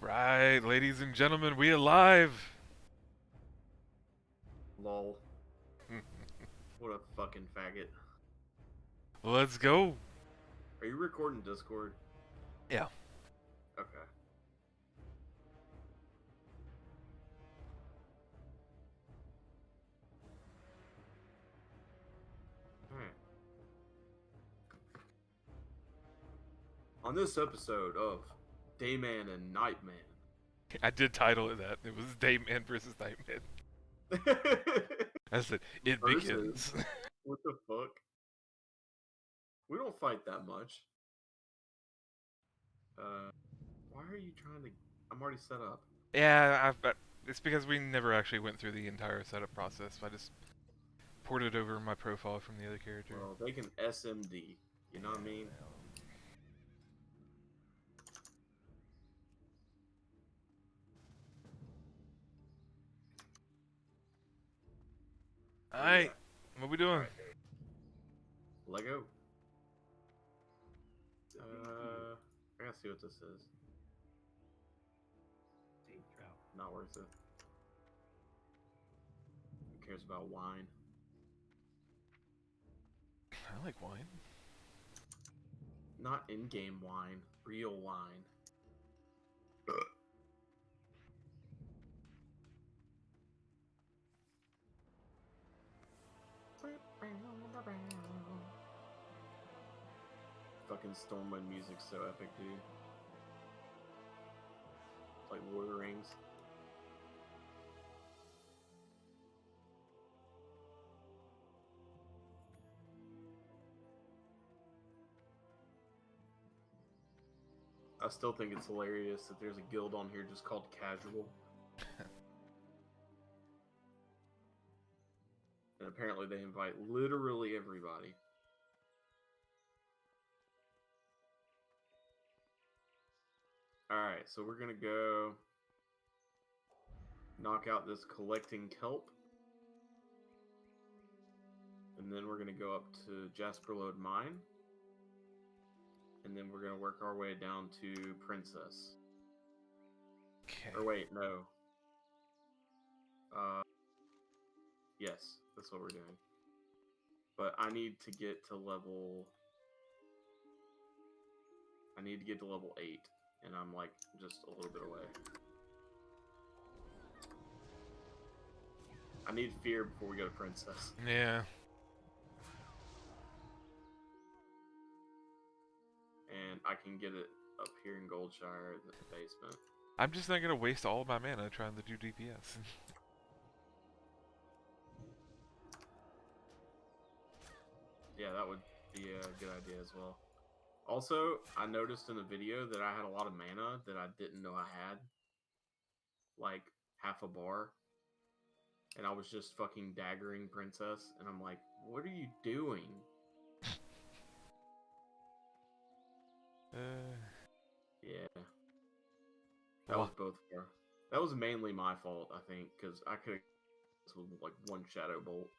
Right, ladies and gentlemen, we alive. Lol. What a fucking faggot. Let's go. Are you recording Discord? Yeah. Okay. Alright. On this episode of Dayman and Nightman. I did title it that. It was Dayman versus Nightman. I said, it Versus. begins. What the fuck? We don't fight that much. Why are you trying to... I'm already set up. Yeah, it's because we never actually went through the entire setup process. I just ported over my profile from the other character. Well, they can SMD. You know what I mean? Alright, what we doing? Alright. Lego. I gotta see what this is. Not worth it. Who cares about wine? I like wine. Not in-game wine. Real wine. Fucking Stormwind music's so epic, dude. It's like Lord of the Rings. I still think it's hilarious that there's a guild on here just called Casual. And apparently they invite literally everybody. Alright, so we're gonna go knock out this collecting kelp. And then we're gonna go up to Jasperlode Mine. And then we're gonna work our way down to Princess. Okay. Or wait, no. Yes, that's what we're doing. But I need to get to level... I need to get to level 8. And I'm like, just a little bit away. I need fear before we go to Princess. Yeah. And I can get it up here in Goldshire in the basement. I'm just not gonna waste all of my mana trying to do DPS. Yeah, that would be a good idea as well. Also, I noticed in the video that I had a lot of mana that I didn't know I had. Like, half a bar. And I was just fucking daggering Princess. And I'm like, what are you doing? Yeah. That was both of our... That was mainly my fault, I think. Because I could have with like one Shadow Bolt.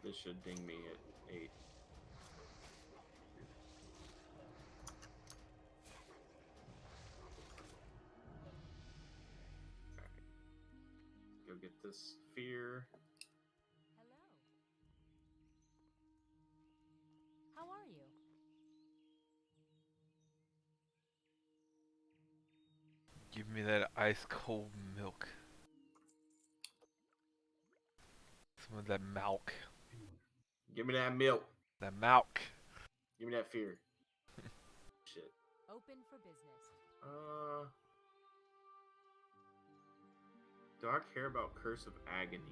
This should ding me at 8. Go get this fear. Hello. How are you? Give me that ice cold milk. Some of that milk. Give me that milk. That milk. Give me that fear. Shit. Open for business. Do I care about Curse of Agony?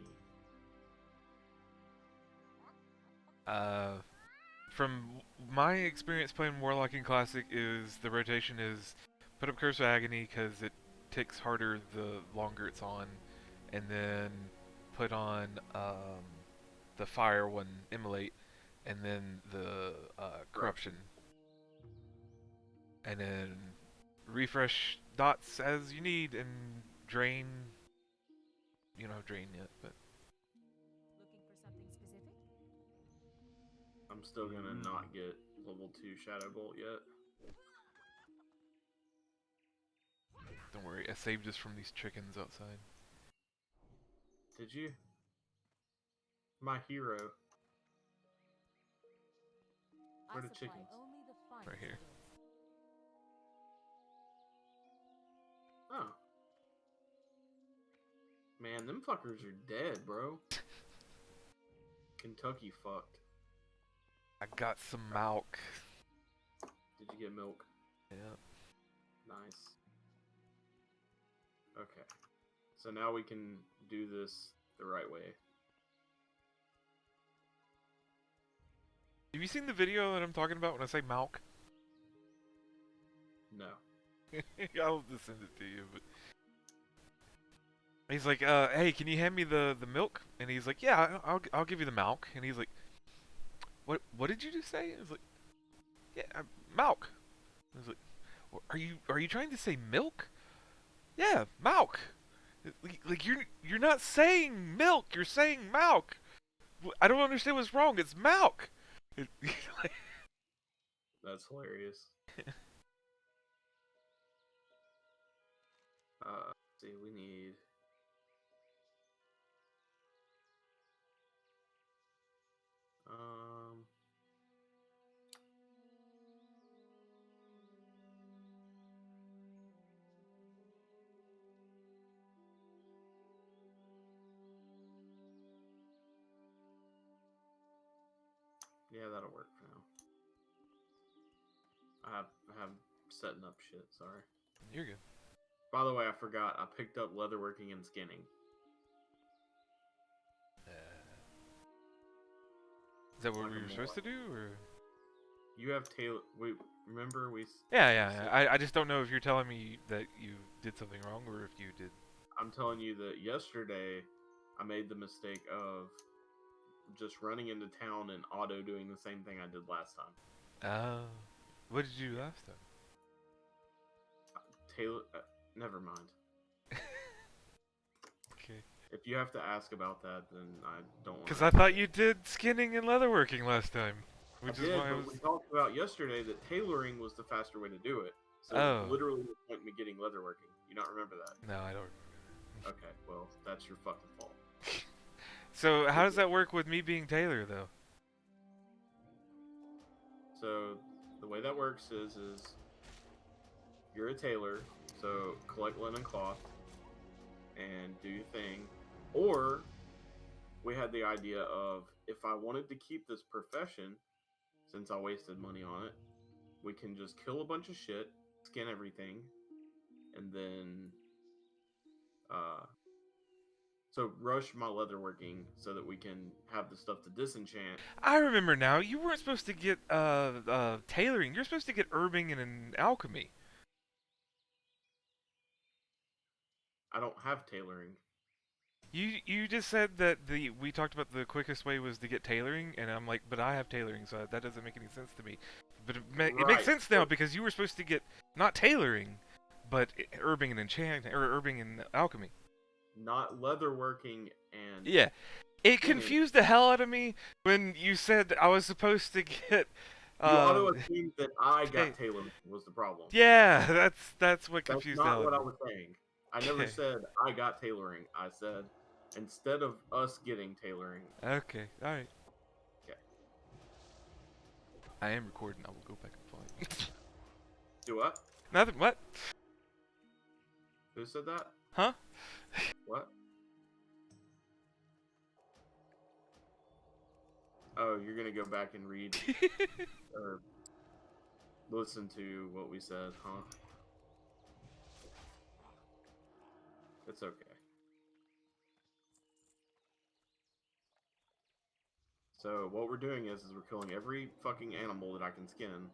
From my experience playing Warlock in Classic is the rotation is put up Curse of Agony because it ticks harder the longer it's on, and then put on the fire one, Immolate, and then the Corruption. And then refresh dots as you need and drain drain yet, but Looking for something specific? I'm still gonna not get level 2 Shadow Bolt yet. don't worry. I saved us from these chickens outside. Did you? My hero. Where I the supply chickens? only the finest Right here. goods. Oh. Man, them fuckers are dead, bro. Kentucky fucked. I got some milk. Did you get milk? Yeah. Nice. Okay. So now we can do this the right way. Have you seen the video that I'm talking about when I say milk? No. I'll just send it to you, but he's like, hey, can you hand me the milk? And he's like, yeah, I'll give you the milk. And he's like, what did you just say? He's like, yeah, milk. I was like, are you trying to say milk? Yeah, milk. Like you're not saying milk. You're saying milk. I don't understand what's wrong. It's milk. That's hilarious. Let's see, we need... Yeah, that'll work for now. I have setting up shit, sorry. You're good. By the way, I forgot, I picked up leatherworking and skinning. Is that what Like we a were supposed to moron. do, or? You have tailor... Remember we... Yeah. I just don't know if you're telling me that you did something wrong, or if you did. I'm telling you that yesterday, I made the mistake of just running into town and auto doing the same thing I did last time. What did you do last time? Taylor... never mind. Okay. If you have to ask about that, then I don't want to... Because I thought you did skinning and leatherworking last time. Which I is did, why I but was... we talked about yesterday that tailoring was the faster way to do it. So Oh. literally the point me getting leatherworking. You not remember that? No, I don't remember. Okay, well, that's your fucking fault. So, how does that work with me being Taylor, though? So the way that works is you're a tailor, so collect linen cloth and do your thing. Or we had the idea of, if I wanted to keep this profession, since I wasted money on it, we can just kill a bunch of shit, skin everything, and then so rush my leatherworking so that we can have the stuff to disenchant. I remember now. You weren't supposed to get tailoring. You're supposed to get herbing and an alchemy. I don't have tailoring. You just said that we talked about the quickest way was to get tailoring, and I'm like, but I have tailoring, so that doesn't make any sense to me. But it makes sense now because you were supposed to get not tailoring, but herbing and enchanting or herbing and alchemy. Not leatherworking and... Yeah, it confused the hell out of me when you said I was supposed to get. You auto assumed that I got tailoring was the problem. Yeah, that's what confused the hell out of me. That's not what I was saying. I never said I got tailoring. I said instead of us getting tailoring. Okay, alright. Okay. I am recording. I will go back and find. Do what? Nothing. What? Who said that? Huh? What? Oh, you're gonna go back and read or listen to what we said, huh? It's okay. So what we're doing is we're killing every fucking animal that I can skin.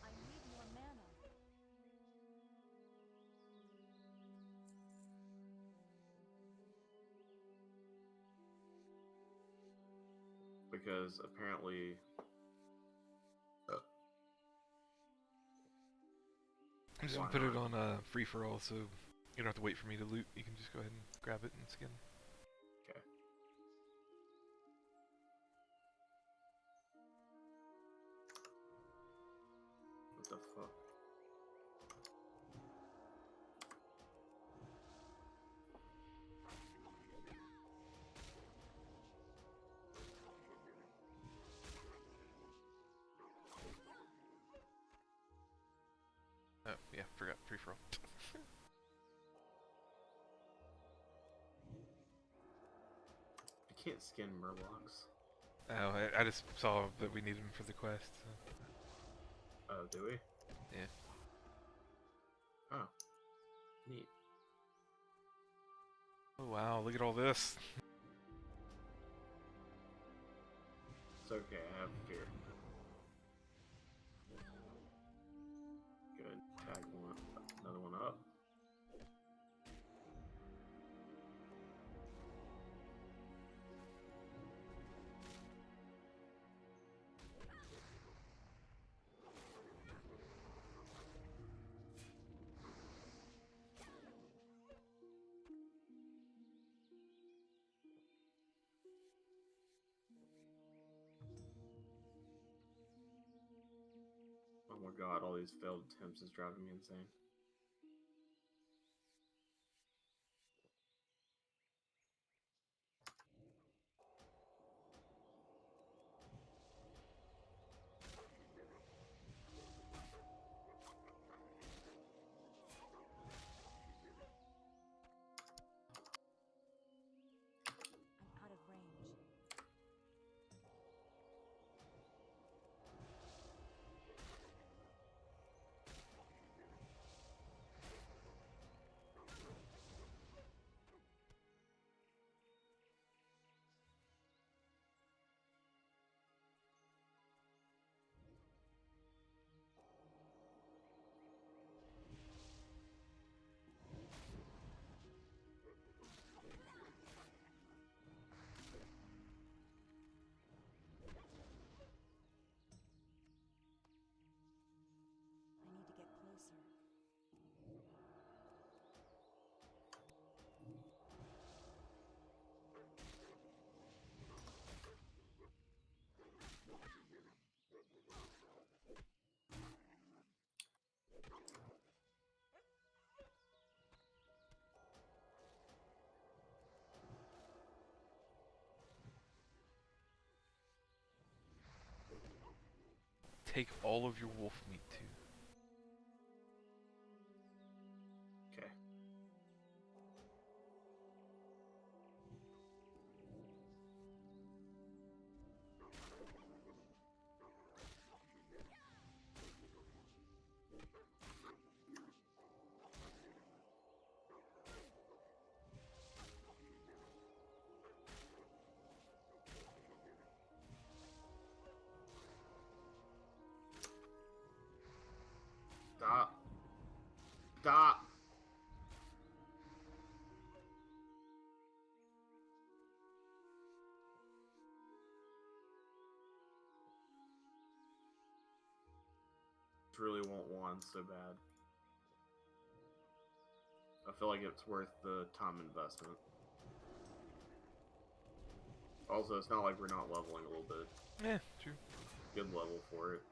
I need more mana. because apparently. I'm just Why gonna put it not? on free for all, so you don't have to wait for me to loot. You can just go ahead and grab it and skin. Okay. What the fuck? Oh yeah, forgot free for all. I can't skin Murlocs. Oh, I just saw that we needed them for the quest. So. Oh, do we? Yeah. Oh, neat. Oh wow, look at all this. It's okay, I have fear. Good. Tag one, another one up. Oh my god, all these failed attempts is driving me insane. I'm out of range. I need to get closer. Take all of your wolf meat too. Okay. Stop. Stop. Really want one so bad. I feel like it's worth the time investment. Also, it's not like we're not leveling a little bit. Yeah, true. Good level for it.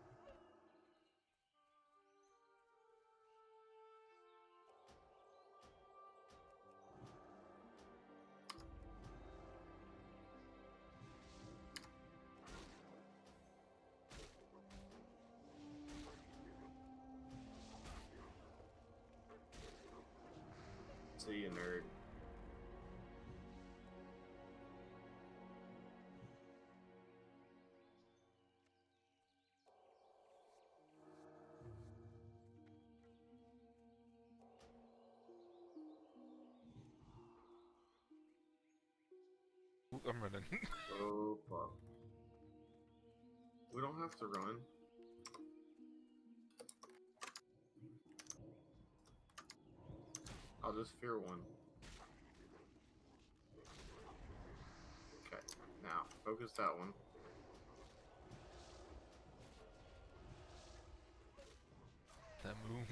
See you, nerd. Ooh, I'm running. Oh, fuck. We don't have to run. I'll just fear one. Okay, now, focus that one. That moon.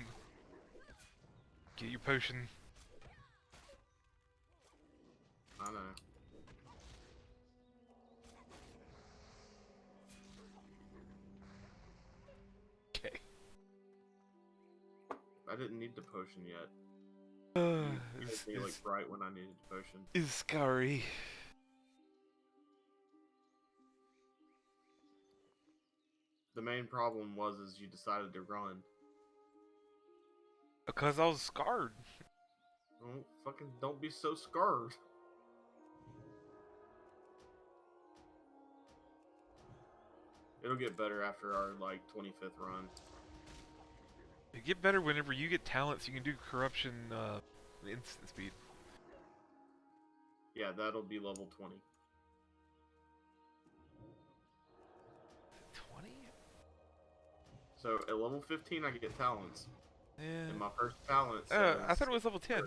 Get your potion. I know. Okay. I didn't need the potion yet. Uh, You made me like right when I needed the potion. is scary. The main problem was you decided to run. Because I was scarred. Oh, fucking don't be so scarred. It'll get better after our like 25th run. You get better whenever you get talents. You can do corruption instant speed. Yeah, that'll be level 20. 20? So at level 15, I get talents. Yeah. And my first talent says... I thought it was level 10.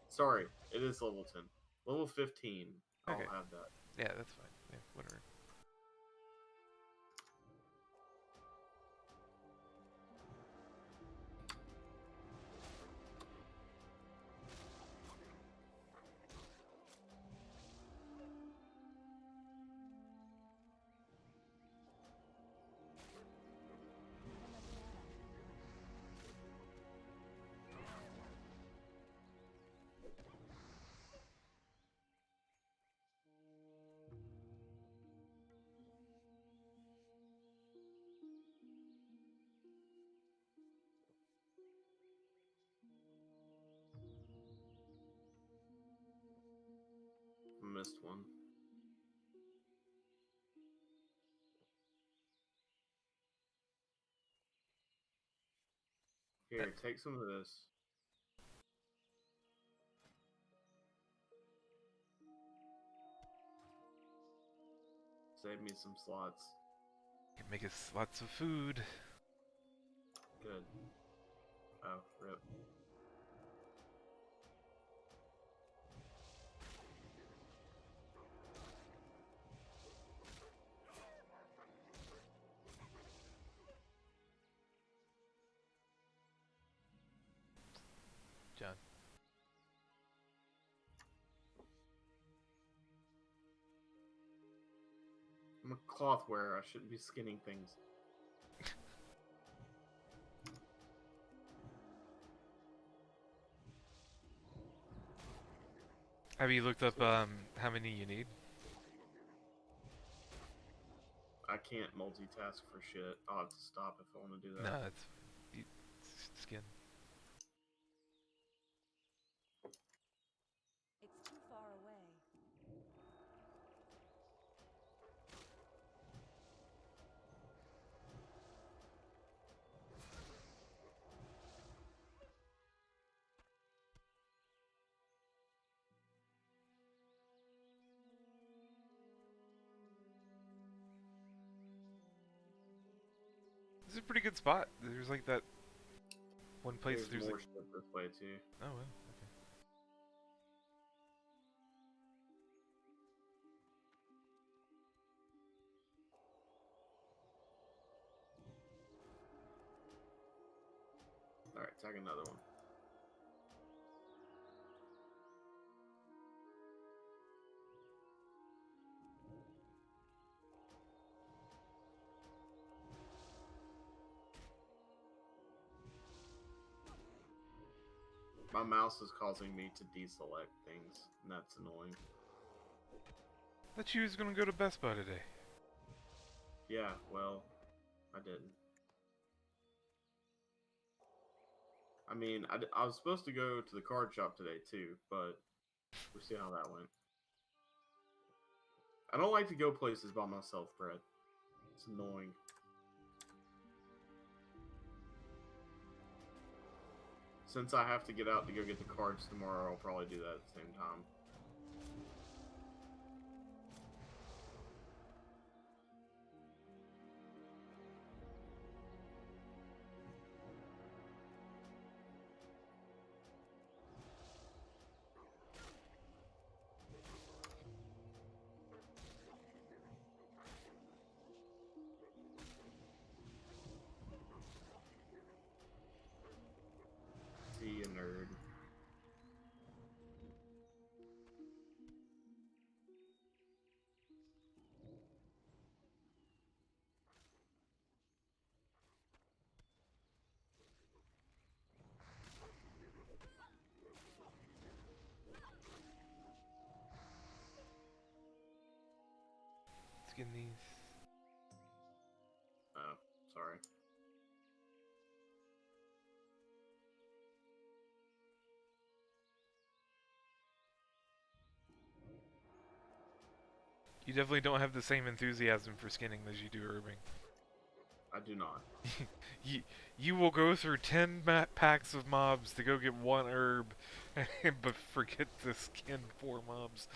Sorry, it is level 10. Level 15, I'll Okay. have that. Yeah, that's fine. Yeah, whatever. Missed one. Here, take some of this. Save me some slots. Can make us lots of food. Good. Oh, rip. John. I'm a cloth wearer. I shouldn't be skinning things. Have you looked up how many you need? I can't multitask for shit. I'll have to stop if I want to do that. No, it's skin. It's too far away. This is a pretty good spot. There's like that one place. There's more like... shit this way too. Oh well. Okay. Alright, tag another one. My mouse is causing me to deselect things, and that's annoying. Thought you was gonna go to Best Buy today. Yeah, well, I didn't. I mean, I was supposed to go to the card shop today too, but we'll see how that went. I don't like to go places by myself, Brett. It's annoying. Since I have to get out to go get the cards tomorrow, I'll probably do that at the same time. skin these. Oh, sorry. You definitely don't have the same enthusiasm for skinning as you do herbing. I do not. You will go through 10 packs of mobs to go get one herb, but forget to skin 4 mobs.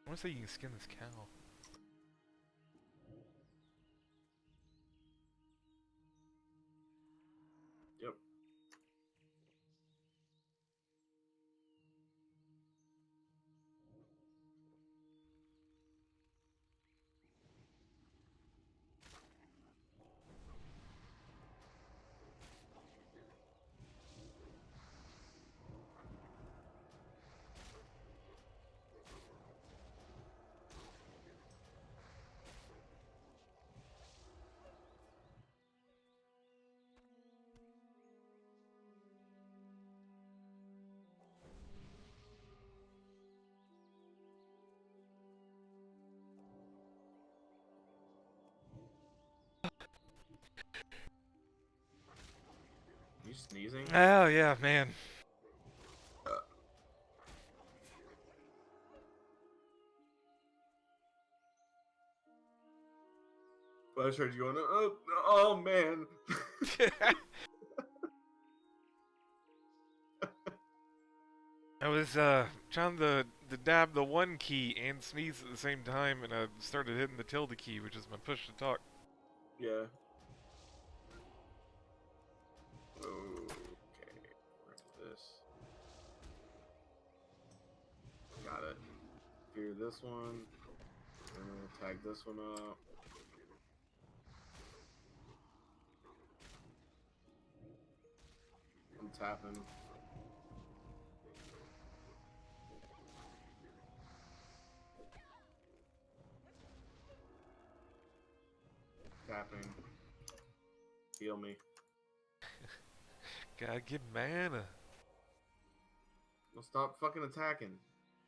I want to say you can skin this cow. Yep. You sneezing? Oh yeah, man. I just heard you going, oh man. I was trying to dab the 1 key and sneeze at the same time, and I started hitting the tilde key, which is my push to talk. Yeah. Okay. Where's this? Got it. Fear this one. And then we'll tag this one up. I'm tapping. Tapping. Heal me. Gotta get mana. Well, stop fucking attacking.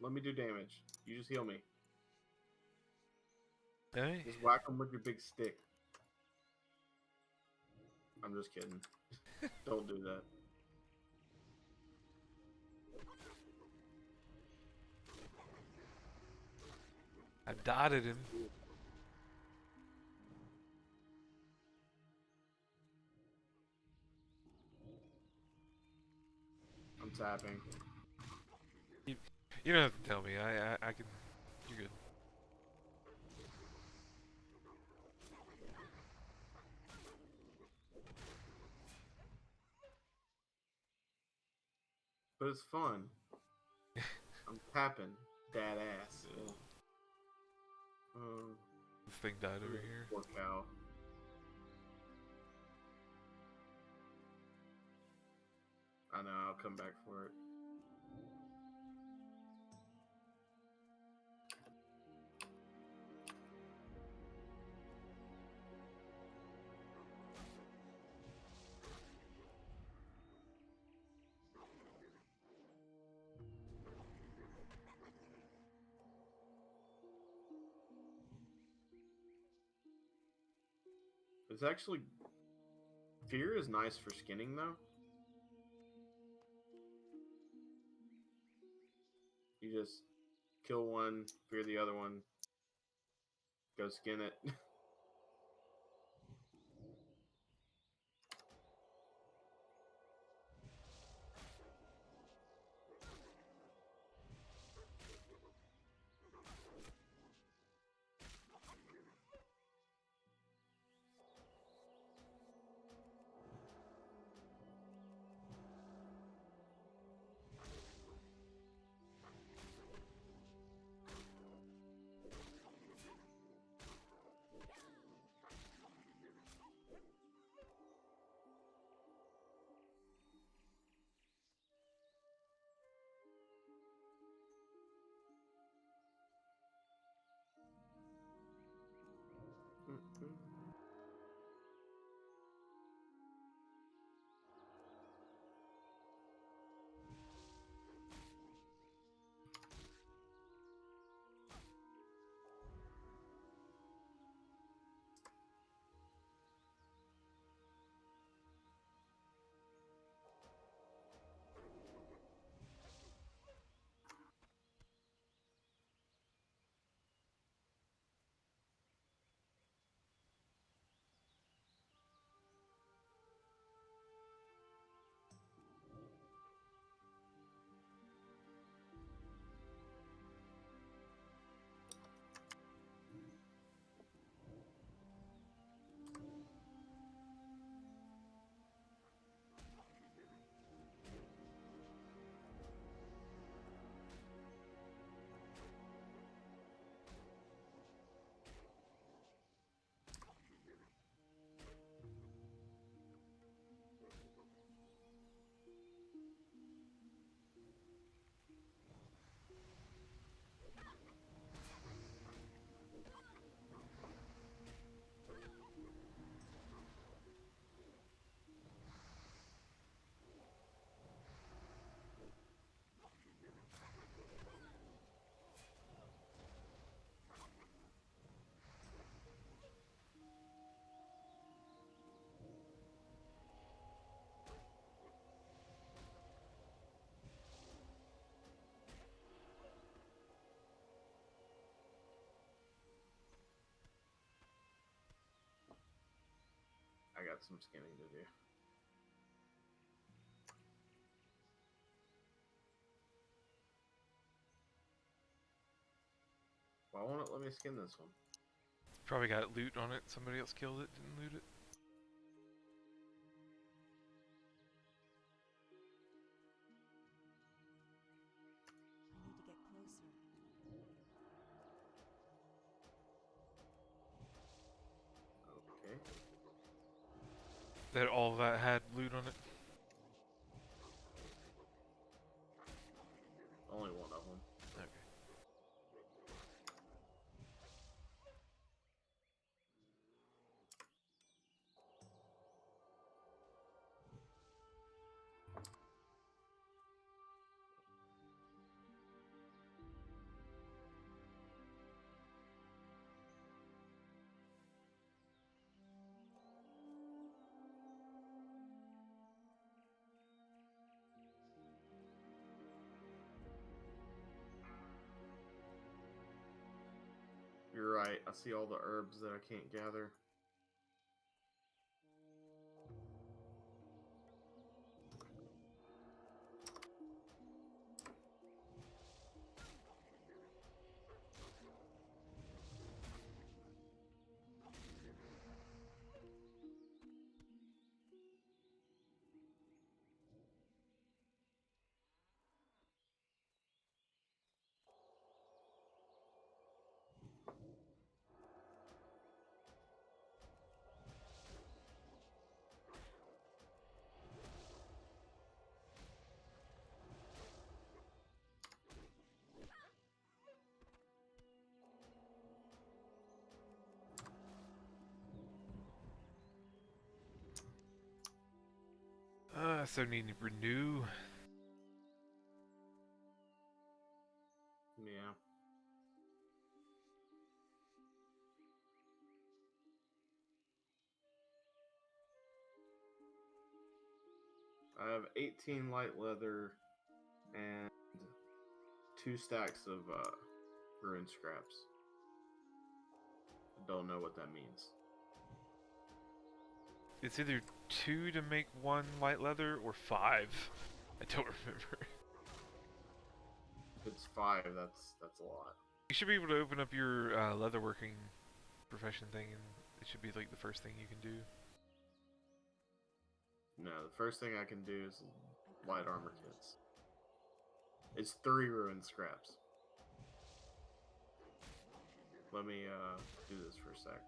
Let me do damage. You just heal me. Hey. Just whack him with your big stick. I'm just kidding. Don't do that. I dotted him. I'm tapping. You don't have to tell me. I can. You're good. But it's fun. I'm tapping. Dad ass. This thing died over here. Poor cow. I know, I'll come back for it. It's actually... Fear is nice for skinning, though. You just kill one, fear the other one, go skin it. got some skinning to do. Why won't it let me skin this one? Probably got loot on it. Somebody else killed it, didn't loot it. I need to get closer. Okay. That all that had loot on it. Only one of them. Okay. You're right. I see all the herbs that I can't gather. So need to renew. Yeah. I have 18 light leather and 2 stacks of ruin scraps. I don't know what that means. It's either 2 to make 1 light leather or 5. I don't remember. If it's 5, that's a lot. You should be able to open up your leatherworking profession thing, and it should be like the first thing you can do. No, the first thing I can do is light armor kits. It's 3 ruin scraps. Let me do this for a sec.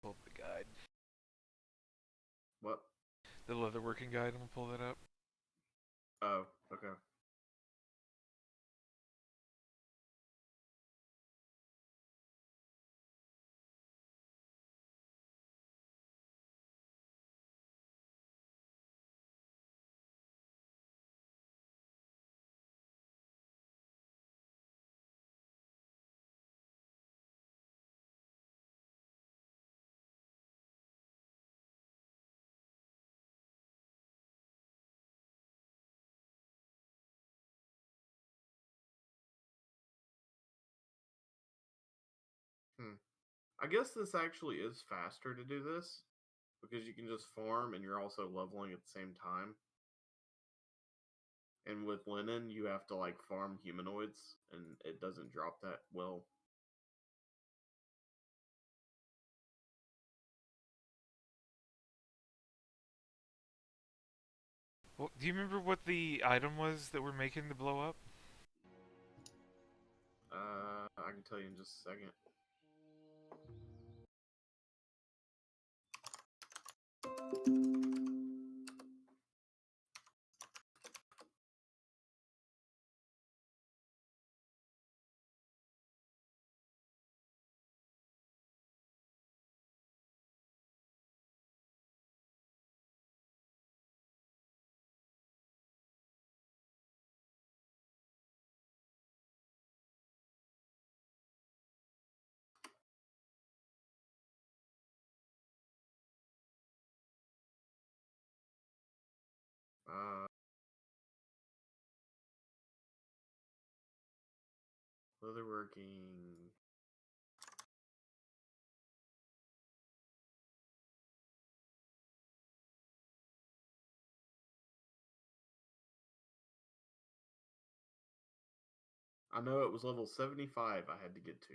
Pull up the guide. What? The leatherworking guide, I'm gonna pull that up. Oh, okay. I guess this actually is faster to do this because you can just farm and you're also leveling at the same time. And with linen, you have to like farm humanoids and it doesn't drop that well. Well, do you remember what the item was that we're making to blow up? I can tell you in just a second. Leatherworking. I know it was level 75 I had to get to.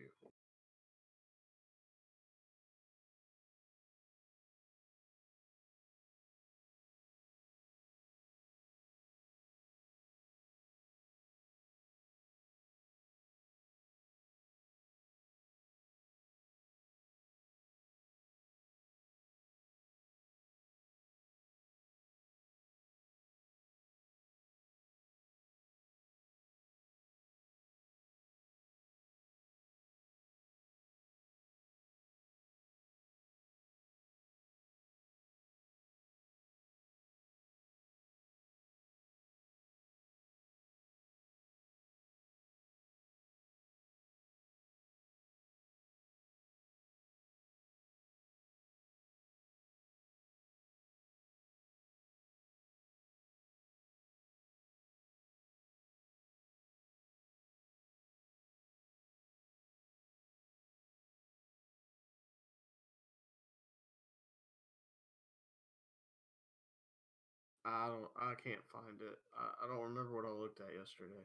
I can't find it. I don't remember what I looked at yesterday.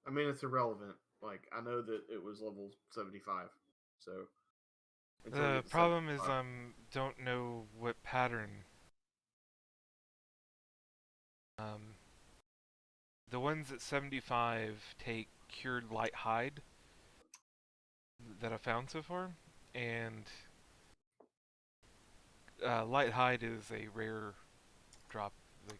I mean, it's irrelevant. Like, I know that it was level 75. So, until we The get to problem is 75. don't know what pattern. Um, the ones at 75 take cured light hide that I found so far, and light hide is a rare drop. Like,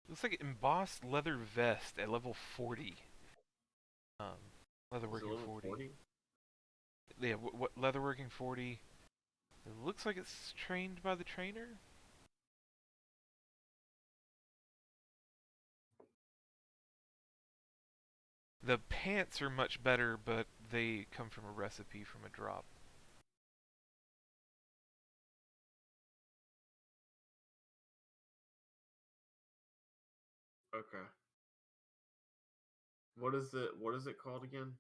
looks like embossed leather vest at level 40. Um, Is it leatherworking level 40. 40? Yeah, what leatherworking 40? It looks like it's trained by the trainer. The pants are much better, but they come from a recipe from a drop. Okay. What is it? What is it called again?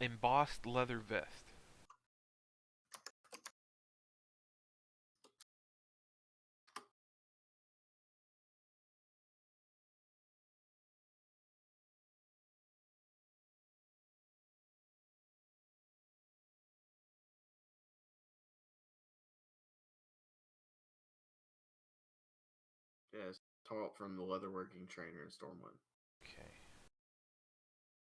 Embossed leather vest. Yes, taught from the leatherworking trainer in Stormwind. Okay.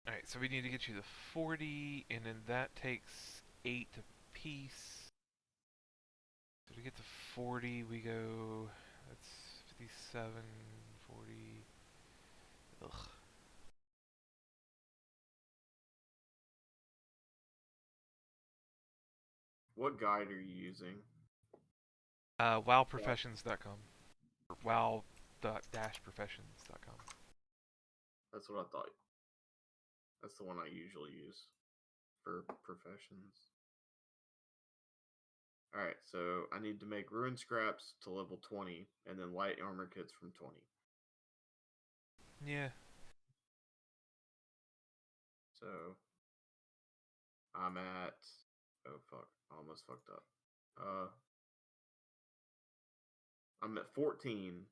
Alright, so we need to get you the 40, and then that takes 8 apiece. So to get the 40, we go. That's 57, 40. Ugh. What guide are you using? WowProfessions.com. Or wow.professions.com. That's what I thought. That's the one I usually use for professions. Alright, so I need to make ruin scraps to level 20, and then light armor kits from 20. Yeah. So I'm at. Oh fuck! I almost fucked up. I'm at 14.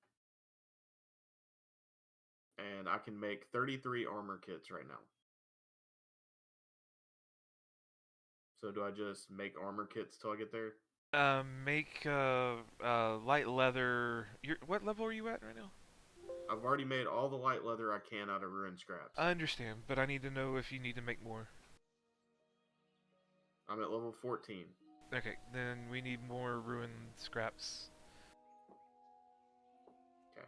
and I can make 33 armor kits right now. So do I just make armor kits till I get there? Make light leather. What level are you at right now? I've already made all the light leather I can out of ruined scraps. I understand, but I need to know if you need to make more. I'm at level 14. Okay, then we need more ruined scraps. Okay.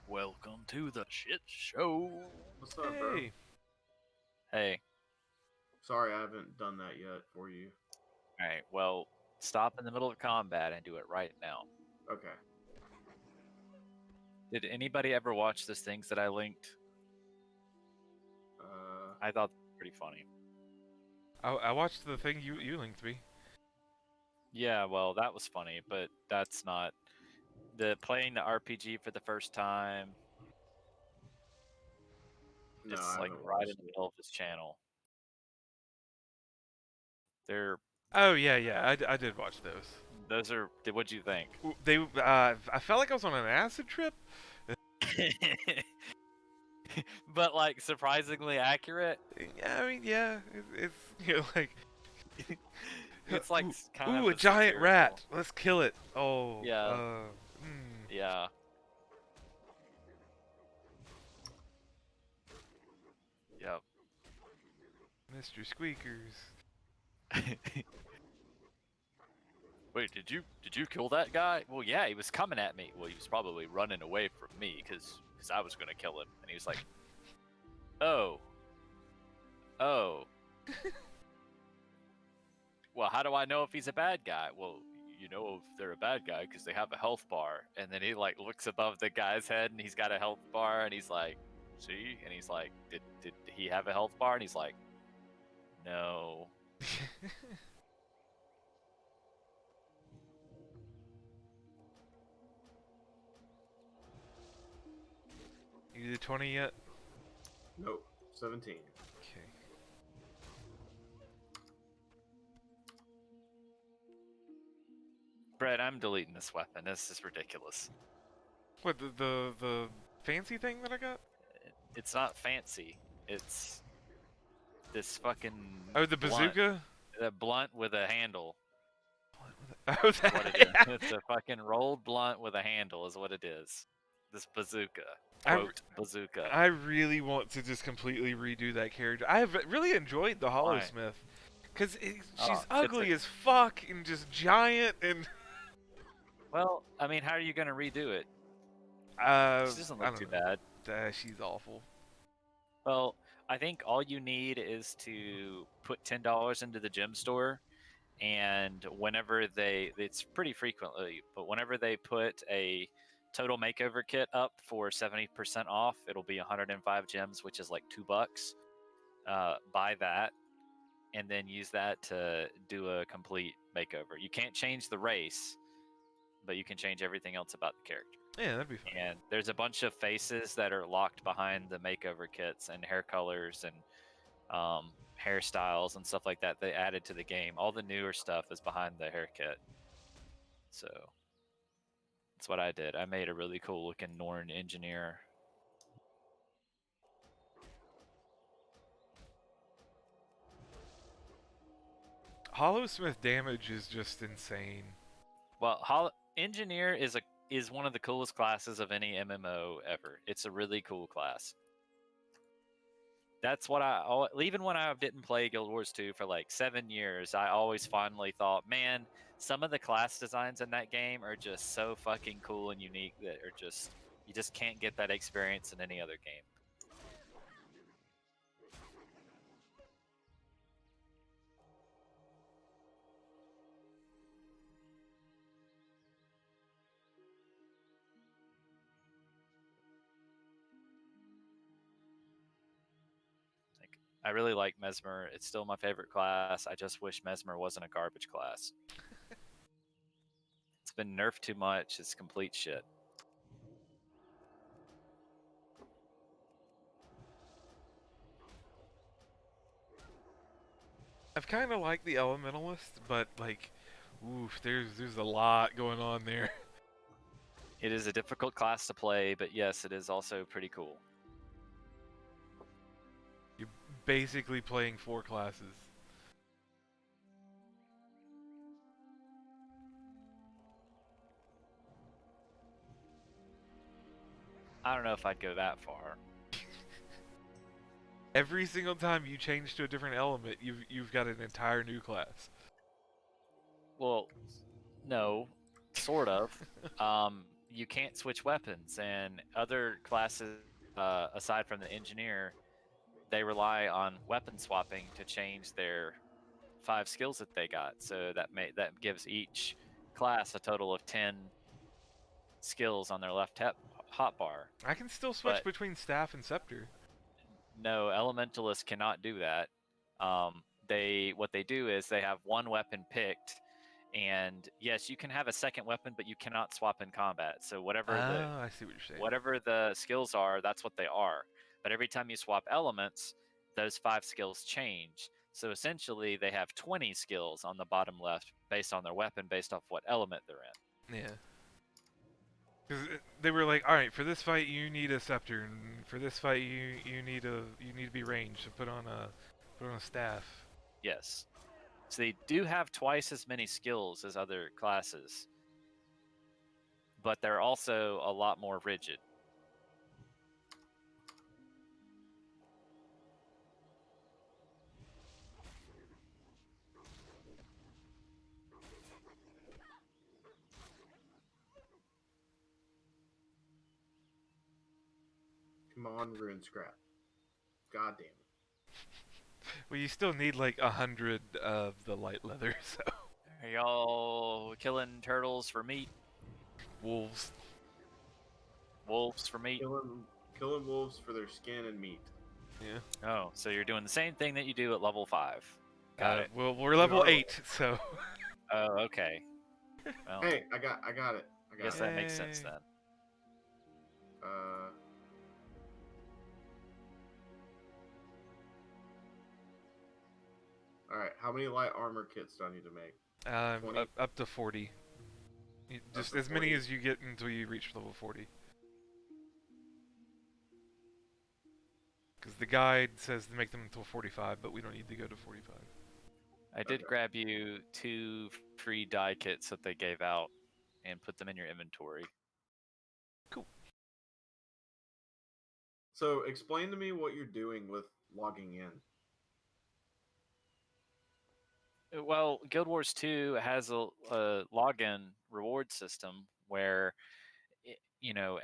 Welcome to the shit show. What's up, bro? Hey, Hey, Sorry, I haven't done that yet for you. alright, well, stop in the middle of combat and do it right now. Okay. Did anybody ever watch those things that I linked? I thought they were pretty funny. I watched the thing you linked me. Yeah, well, that was funny, but that's not playing the RPG for the first time. No, It's I like haven't right in watched the it. middle of his channel. They're Oh yeah, I did watch those. those are. What'd you think? They I felt like I was on an acid trip. But like surprisingly accurate. Yeah, I mean, yeah, it's you know like It's like ooh, kind of ooh, a giant satirical. rat. Let's kill it. Oh, Yeah. Yeah. Yep. Mr. Squeakers. Wait, did you kill that guy? Well, yeah, he was coming at me. Well, he was probably running away from me because I was gonna kill him. And he was like, oh, oh. Well, how do I know if he's a bad guy? Well, you know if they're a bad guy because they have a health bar. And then he like looks above the guy's head and he's got a health bar and he's like, see? And he's like, did he have a health bar? And he's like, no. You did 20 yet? Nope. 17. Okay. Brett, I'm deleting this weapon. This is ridiculous. What the fancy thing that I got? It's not fancy. It's this fucking Oh, the blunt. bazooka. A blunt with a handle. Oh, Is what it is. It's a fucking rolled blunt with a handle is what it is. This bazooka. Quote, bazooka. I really want to just completely redo that character. I have really enjoyed the Why? Hollowsmith. Because she's it's ugly a- as fuck and just giant and... Well, I mean, how are you going to redo it? She doesn't I look don't too know. bad. She's awful. Well, I think all you need is to put $10 into the gem store, and whenever it's pretty frequently, but whenever they put a total makeover kit up for 70% off, it'll be 105 gems, which is like $2. Buy that, and then use that to do a complete makeover. You can't change the race, but you can change everything else about the character. Yeah, that'd be fun. And there's a bunch of faces that are locked behind the makeover kits and hair colors and hairstyles and stuff like that they added to the game. All the newer stuff is behind the hair kit. So that's what I did. I made a really cool looking Norn engineer. Hollowsmith damage is just insane. Well, engineer is one of the coolest classes of any MMO ever. It's a really cool class. That's what even when I didn't play Guild Wars 2 for like 7 years, I always fondly thought, man, some of the class designs in that game are just so fucking cool and unique that are just you just can't get that experience in any other game. Like, I really like Mesmer. It's still my favorite class. I just wish Mesmer wasn't a garbage class. It's been nerfed too much. It's complete shit. I've kind of liked the Elementalist, but like, oof, there's a lot going on there. It is a difficult class to play, but yes, it is also pretty cool. You're basically playing 4 classes. I don't know if I'd go that far. Every single time you change to a different element, you've got an entire new class. Well, no, sort of. You can't switch weapons, and other classes, aside from the engineer, they rely on weapon swapping to change their 5 skills that they got. So that gives each class a total of 10 skills on their left hotbar. I can still switch But between staff and scepter. no, elementalists cannot do that. What they do is they have one weapon picked, and yes, you can have a second weapon, but you cannot swap in combat. So Oh, I see what you're saying. whatever the skills are, that's what they are. But every time you swap elements, those 5 skills change. So essentially, they have 20 skills on the bottom left based on their weapon, based off what element they're in. Yeah. Because they were like, all right, for this fight you need a scepter, and for this fight you need to be ranged to put on a staff. Yes. So they do have twice as many skills as other classes, but they're also a lot more rigid. Come on, Rune Scrap. God damn it. Well, you still need like 100 of the light leather, so Are y'all killing turtles for meat? wolves. Wolves for meat? Killing wolves for their skin and meat. Yeah. Oh, so you're doing the same thing that you do at level 5. Got it. Well, we're level are. 8, so. Oh, okay. Well, Hey, I got it. I guess that makes sense Yay. then. All right. How many light armor kits do I need to make? 20? Up to 40. Just to as many 40. as you get until you reach level 40. Because the guide says to make them until 45, but we don't need to go to 45. I did Okay. grab you 2 free die kits that they gave out and put them in your inventory. Cool. So explain to me what you're doing with logging in. Well, Guild Wars 2 has a login reward system where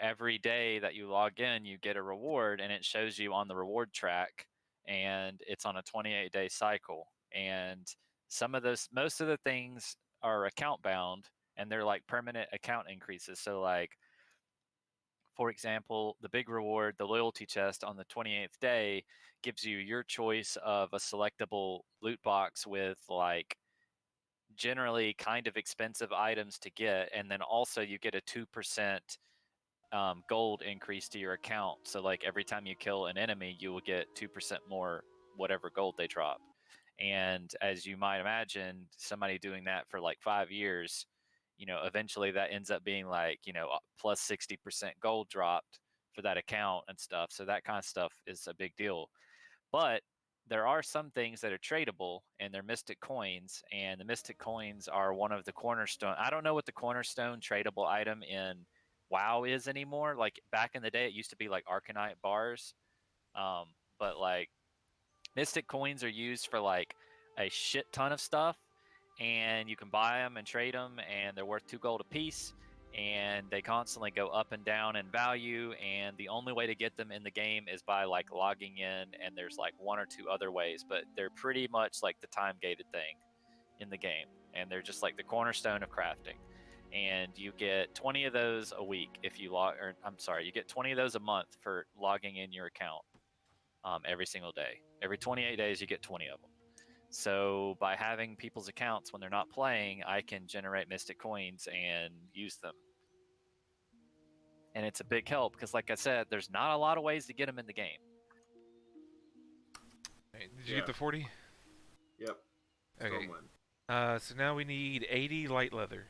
every day that you log in, you get a reward, and it shows you on the reward track, and it's on a 28-day cycle. And most of the things are account bound, and they're like permanent account increases. So, like, for example, the big reward, the loyalty chest on the 28th day, gives you your choice of a selectable loot box with like generally kind of expensive items to get, and then also you get a 2% gold increase to your account. So like every time you kill an enemy, you will get 2% more whatever gold they drop. And as you might imagine, somebody doing that for like 5 years, eventually that ends up being like, plus 60% gold dropped for that account and stuff. So that kind of stuff is a big deal. But there are some things that are tradable, and they're mystic coins, and the mystic coins are one of the cornerstone. I don't know what the cornerstone tradable item in WoW is anymore. Like back in the day, it used to be like Arcanite bars, but like Mystic coins are used for like a shit ton of stuff, and you can buy them and trade them, and they're worth 2 gold a piece, and they constantly go up and down in value. And the only way to get them in the game is by like logging in, and there's like 1 or 2 other ways, but they're pretty much like the time gated thing in the game, and they're just like the cornerstone of crafting. And you get 20 of those a week if you log, or I'm sorry, you get 20 of those a month for logging in your account every single day. Every 28 days, you get 20 of them. So by having people's accounts when they're not playing, I can generate Mystic coins and use them. And it's a big help because, like I said, there's not a lot of ways to get them in the game. Right, did you get the 40? Yep. Okay. Stormwind. So now we need 80 light leather.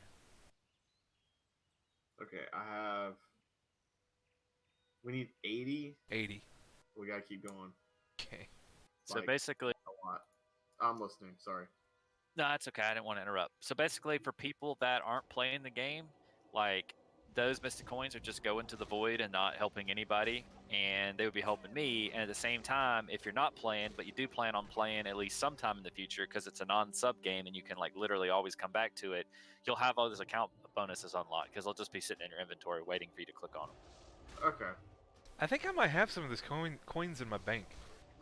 Okay, we need 80. 80. We gotta keep going. Okay. So Like, basically, a lot. I'm listening. Sorry. no, that's okay. I didn't want to interrupt. So basically, for people that aren't playing the game, like those Mystic coins are just going to the void and not helping anybody, and they would be helping me. And at the same time, if you're not playing, but you do plan on playing at least sometime in the future, because it's a non-sub game and you can like literally always come back to it, you'll have all those account bonuses unlocked because they'll just be sitting in your inventory waiting for you to click on them. Okay. I think I might have some of those coins in my bank.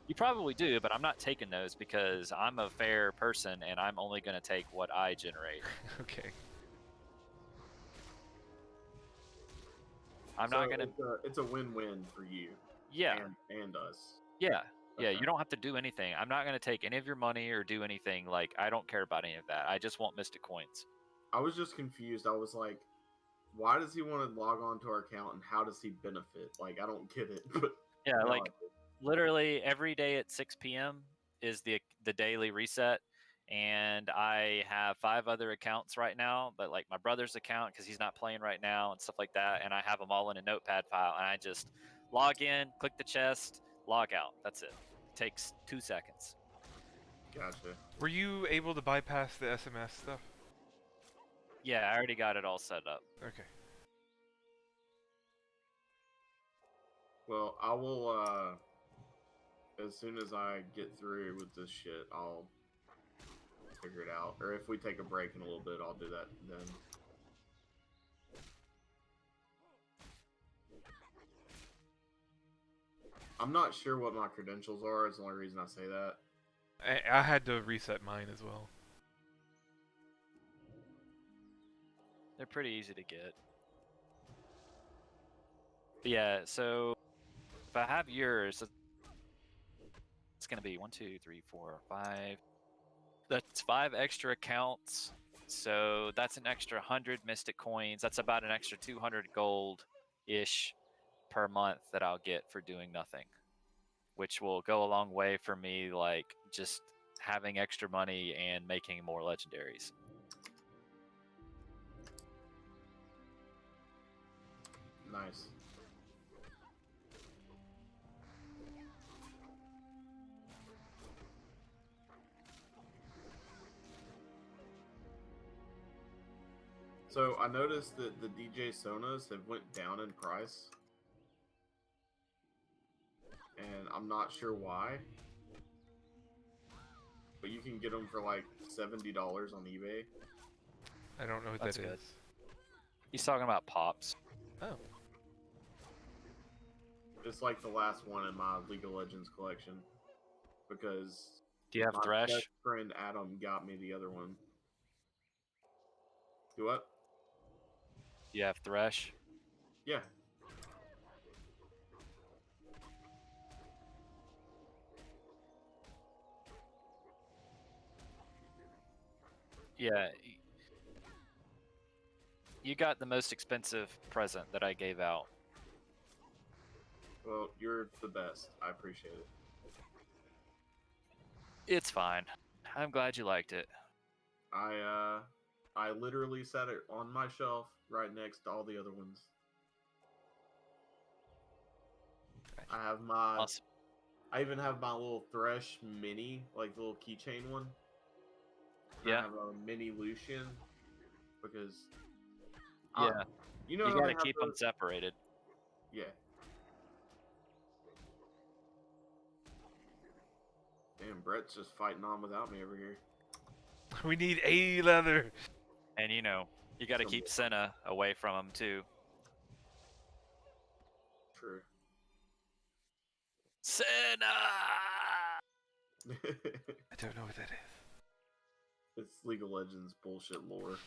You probably do, but I'm not taking those because I'm a fair person and I'm only going to take what I generate. Okay. I'm not going to. It's a win-win for you. Yeah. And us. Yeah. Yeah, Okay. you don't have to do anything. I'm not going to take any of your money or do anything. Like, I don't care about any of that. I just want Mystic coins. I was just confused. I was like, why does he want to log on to our account and how does he benefit? Like, I don't get it. But Yeah, no, like literally every day at 6 p.m. is the daily reset, and I have 5 other accounts right now, but like my brother's account because he's not playing right now and stuff like that, and I have them all in a notepad file, and I just log in, click the chest, log out. That's it. Takes 2 seconds. Gotcha. Were you able to bypass the SMS stuff? Yeah, I already got it all set up. Okay. Well, I will, as soon as I get through with this shit, I'll figure it out. Or if we take a break in a little bit, I'll do that then. I'm not sure what my credentials are, is the only reason I say that. I had to reset mine as well. They're pretty easy to get. But yeah, so if I have yours, it's going to be 1, 2, 3, 4, 5. That's 5 extra accounts. So that's an extra 100 Mystic coins. That's about an extra 200 gold-ish per month that I'll get for doing nothing, which will go a long way for me, like just having extra money and making more legendaries. Nice. So I noticed that the DJ Sonas have went down in price. And I'm not sure why. But you can get them for like $70 on eBay. I don't know what That's that good. is. He's talking about pops. Oh. It's like the last one in my League of Legends collection. Because Do you have my Thresh? best friend Adam got me the other one. Do what? Do you have Thresh? Yeah. Yeah. You got the most expensive present that I gave out. Well, you're the best. I appreciate it. It's fine. I'm glad you liked it. I literally set it on my shelf right next to all the other ones. I have my Awesome. I even have my little Thresh mini, like the little keychain one. Yeah. I have a mini Lucian because Yeah. you know You how gotta they have keep them those- separated. Yeah. Damn, Brett's just fighting on without me over here. We need 80 leather. And you know, you got to keep Senna away from him too. True. Senna! I don't know what that is. It's League of Legends bullshit lore.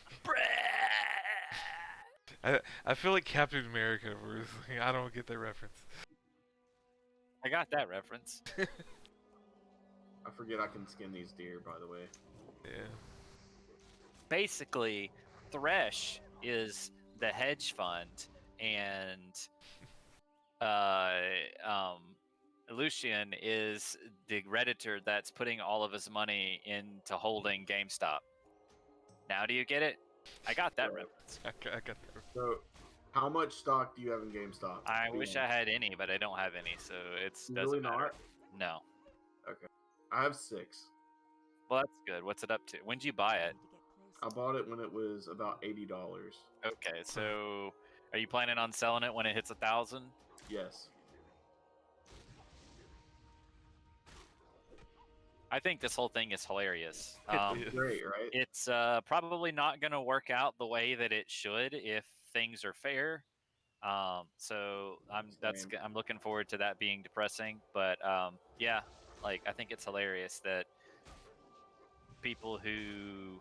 I feel like Captain America was. I don't get that reference. I got that reference. I forget I can skin these deer, by the way. Yeah. Basically, Thresh is the hedge fund, and Lucian is the Redditor that's putting all of his money into holding GameStop. Now do you get it? I got that reference. I got that. So, how much stock do you have in GameStop? I wish I had any, but I don't have any, so it's You doesn't really matter. not? No. Okay. I have 6. Well, that's good. What's it up to? When'd you buy it? I bought it when it was about $80. Okay, so are you planning on selling it when it hits 1,000? Yes. I think this whole thing is hilarious. It is. Great, right? It's probably not going to work out the way that it should if things are fair. So I'm looking forward to that being depressing. But yeah, like I think it's hilarious that people who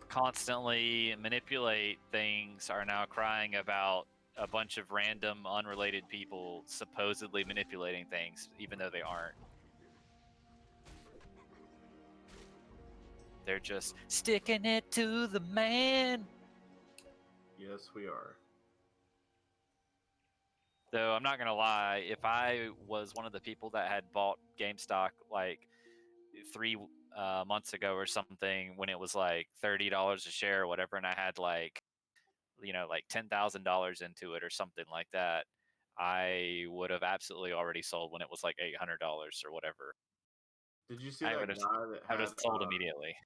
constantly manipulate things are now crying about a bunch of random, unrelated people supposedly manipulating things, even though they aren't. They're just sticking it to the man. Yes, we are. Though I'm not gonna lie, if I was one of the people that had bought GameStop like 3 months ago or something, when it was like $30 a share or whatever, and I had like like $10,000 into it or something like that, I would have absolutely already sold when it was like $800 or whatever. Did you see I that would have guy that had sold immediately.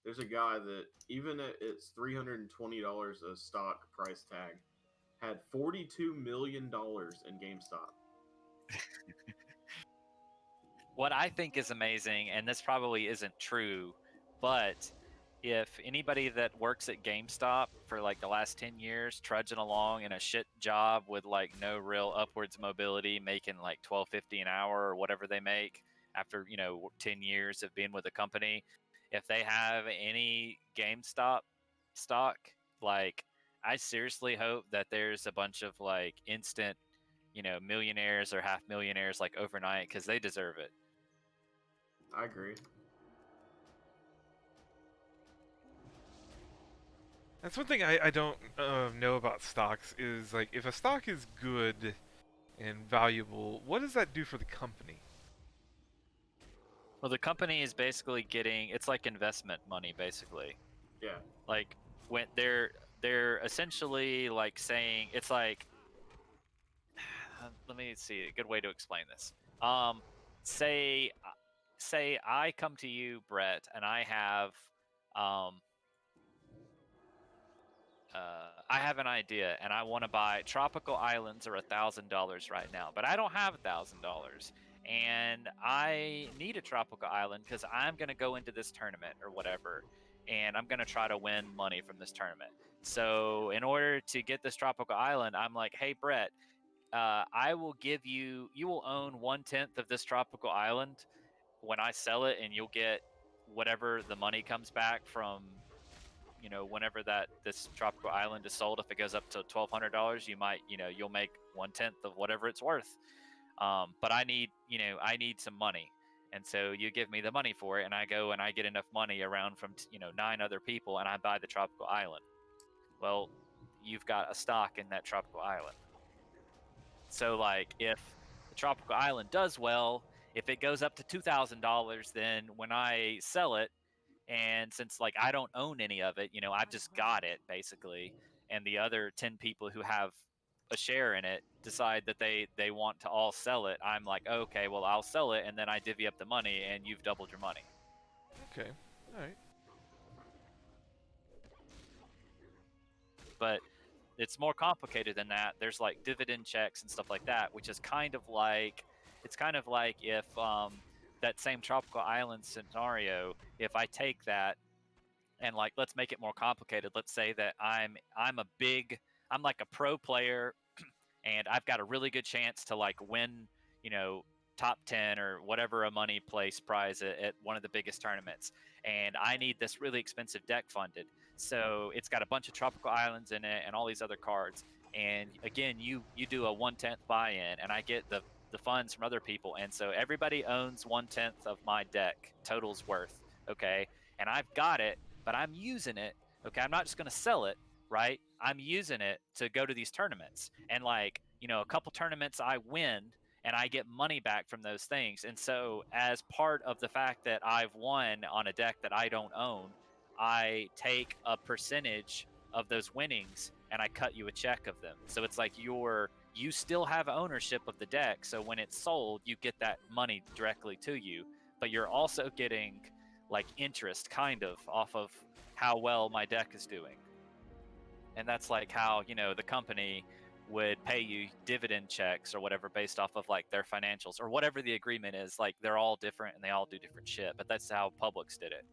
There's a guy that even at its $320 a stock price tag had $42 million in GameStop. What I think is amazing, and this probably isn't true, but if anybody that works at GameStop for like the last 10 years trudging along in a shit job with like no real upwards mobility, making like $12.50 an hour or whatever they make after 10 years of being with a company, if they have any GameStop stock, like I seriously hope that there's a bunch of like instant millionaires or half millionaires like overnight, because they deserve it. I agree. That's one thing I don't know about stocks is like if a stock is good and valuable, what does that do for the company? Well, the company is basically getting, it's like investment money basically. Yeah. Like when they're essentially like saying, it's like let me see a good way to explain this. Say I come to you, Brett, and um I have an idea, and I want to buy tropical islands are $1,000 right now, but I don't have $1,000, and I need a tropical island because I'm gonna go into this tournament or whatever, and I'm gonna try to win money from this tournament. So in order to get this tropical island, I'm like, hey Brett, I will give you. You will own 1/10 of this tropical island when I sell it, and you'll get whatever the money comes back from whenever that this tropical island is sold. If it goes up to $1,200, you'll make 1/10 of whatever it's worth. But I need some money, and so you give me the money for it, and I go and I get enough money around from 9 other people, and I buy the tropical island. Well, you've got a stock in that tropical island. So like if the tropical island does well, if it goes up to $2,000, then when I sell it, and since like I don't own any of it, I've just got it basically, and the other 10 people who have a share in it decide that they want to all sell it, I'm like, okay, well I'll sell it, and then I divvy up the money, and you've doubled your money. Okay, all right. But it's more complicated than that. There's like dividend checks and stuff like that, which is kind of like, it's kind of like if that same tropical island scenario, if I take that and like let's make it more complicated. Let's say that I'm like a pro player and I've got a really good chance to like win, you know, top 10 or whatever a money place prize at one of the biggest tournaments. And I need this really expensive deck funded. So it's got a bunch of tropical islands in it and all these other cards. And again, you do a 1/10 buy-in and I get the funds from other people. And so everybody owns 1/10 of my deck total's worth. Okay. And I've got it, but I'm using it. Okay. I'm not just going to sell it, right? I'm using it to go to these tournaments. And like, you know, a couple tournaments I win and I get money back from those things. And so as part of the fact that I've won on a deck that I don't own, I take a percentage of those winnings and I cut you a check of them. So it's like you still have ownership of the deck. So when it's sold, you get that money directly to you, but you're also getting like interest kind of off of how well my deck is doing. And that's like how, you know, the company would pay you dividend checks or whatever based off of like their financials or whatever the agreement is. Like they're all different and they all do different shit, but that's how Publix did it.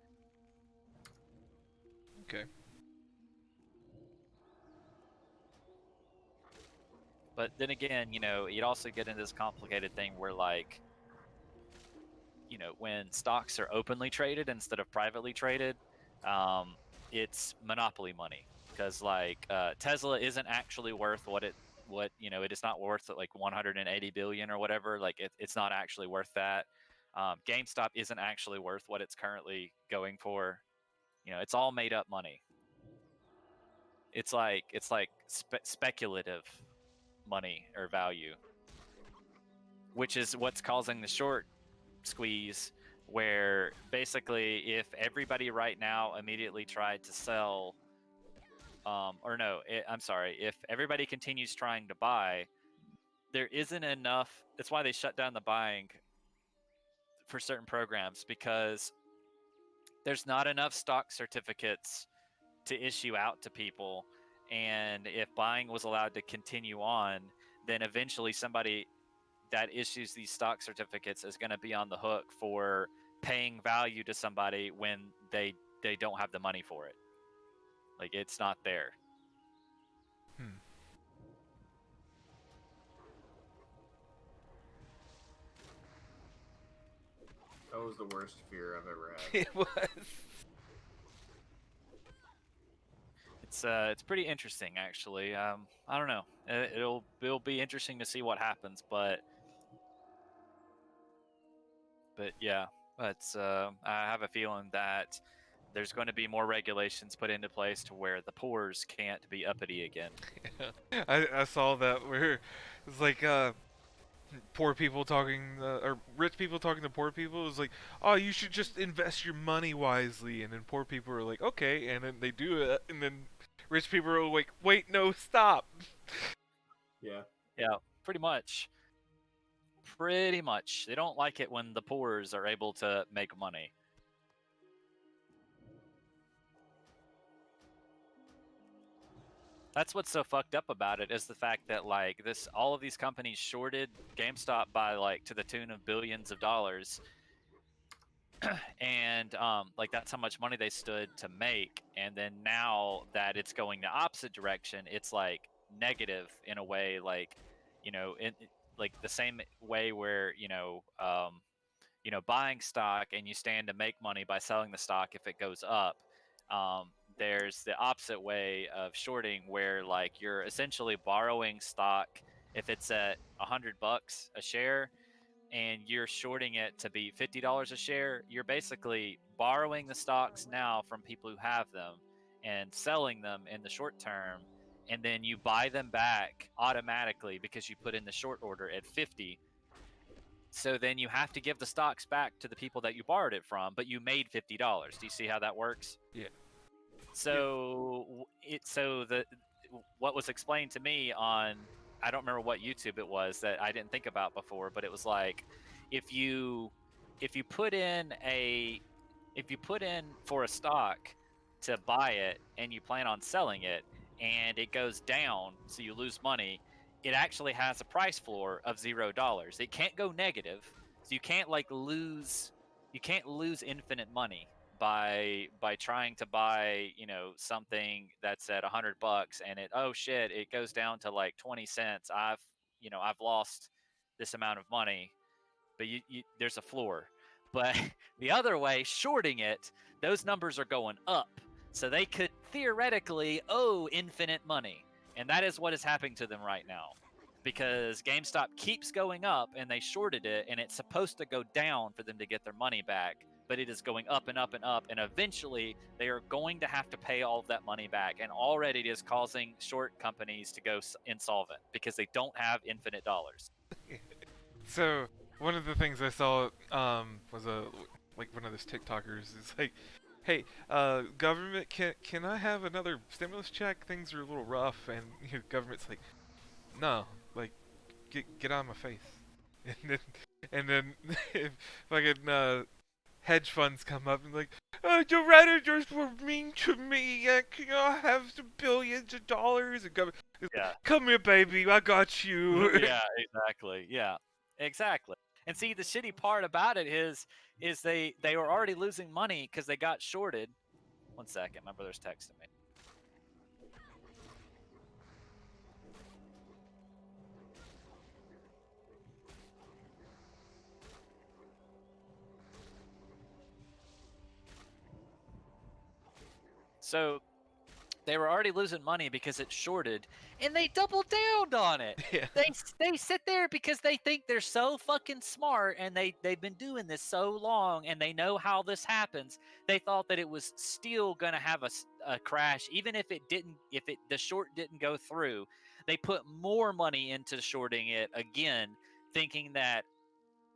Okay. But then again, you know, you'd also get into this complicated thing where like, you know, when stocks are openly traded instead of privately traded, it's monopoly money because like Tesla isn't actually worth what you know, it is not worth like 180 billion or whatever. Like it's not actually worth that. GameStop isn't actually worth what it's currently going for. You know, it's all made up money. It's like speculative money or value, which is what's causing the short squeeze, where basically if everybody right now immediately tried to sell I'm sorry, if everybody continues trying to buy, there isn't enough. That's why they shut down the buying for certain programs, because there's not enough stock certificates to issue out to people. And if buying was allowed to continue on, then eventually somebody that issues these stock certificates is going to be on the hook for paying value to somebody when they don't have the money for it. Like it's not there. Hmm. That was the worst fear I've ever had. It was. It's pretty interesting actually. I don't know. It'll be interesting to see what happens, but yeah, it's I have a feeling that there's going to be more regulations put into place to where the poors can't be uppity again. I saw that where it's like poor people talking or rich people talking to poor people. It was like, oh, you should just invest your money wisely, and then poor people are like, okay, and then they do it, and then rich people are like, wait, no, stop. Yeah. Yeah, pretty much. Pretty much. They don't like it when the poors are able to make money. That's what's so fucked up about it, is the fact that like all of these companies shorted GameStop by like to the tune of billions of dollars. And like that's how much money they stood to make, and then now that it's going the opposite direction, it's like negative in a way, like, you know, like the same way where, you know, buying stock and you stand to make money by selling the stock if it goes up. There's the opposite way of shorting, where like you're essentially borrowing stock if it's at $100 a share and you're shorting it to be $50 a share. You're basically borrowing the stocks now from people who have them and selling them in the short term, and then you buy them back automatically because you put in the short order at 50. So then you have to give the stocks back to the people that you borrowed it from, but you made $50. Do you see how that works? Yeah. So what was explained to me on, I don't remember what YouTube it was that I didn't think about before, but it was like if you put in for a stock to buy it and you plan on selling it and it goes down, so you lose money, it actually has a price floor of $0. It can't go negative, So you can't like lose infinite money by trying to buy, you know, something that's at $100 and it, oh shit, it goes down to like 20 cents. I've lost this amount of money, but there's a floor. But the other way, shorting it, those numbers are going up. So they could theoretically owe infinite money. And that is what is happening to them right now. Because GameStop keeps going up and they shorted it, and it's supposed to go down for them to get their money back, but it is going up and up and up, and eventually they are going to have to pay all of that money back. And already it is causing short companies to go insolvent because they don't have infinite dollars. So one of the things I saw was one of those TikTokers is like, "Hey, government, can I have another stimulus check? Things are a little rough." And government's like, "No, like get out of my face." And then if fucking hedge funds come up and like, "Oh, the Redditors were mean to me. Can I have some billions of dollars?" And government, Yeah. "Come here, baby, I got you." Yeah, exactly. Yeah, exactly. And see, the shitty part about it is they were already losing money because they got shorted. One second, my brother's texting me. So they were already losing money because it shorted, and they doubled down on it. Yeah. They sit there because they think they're so fucking smart, and they've been doing this so long, and they know how this happens. They thought that it was still gonna have a crash, even if the short didn't go through. They put more money into shorting it again, thinking that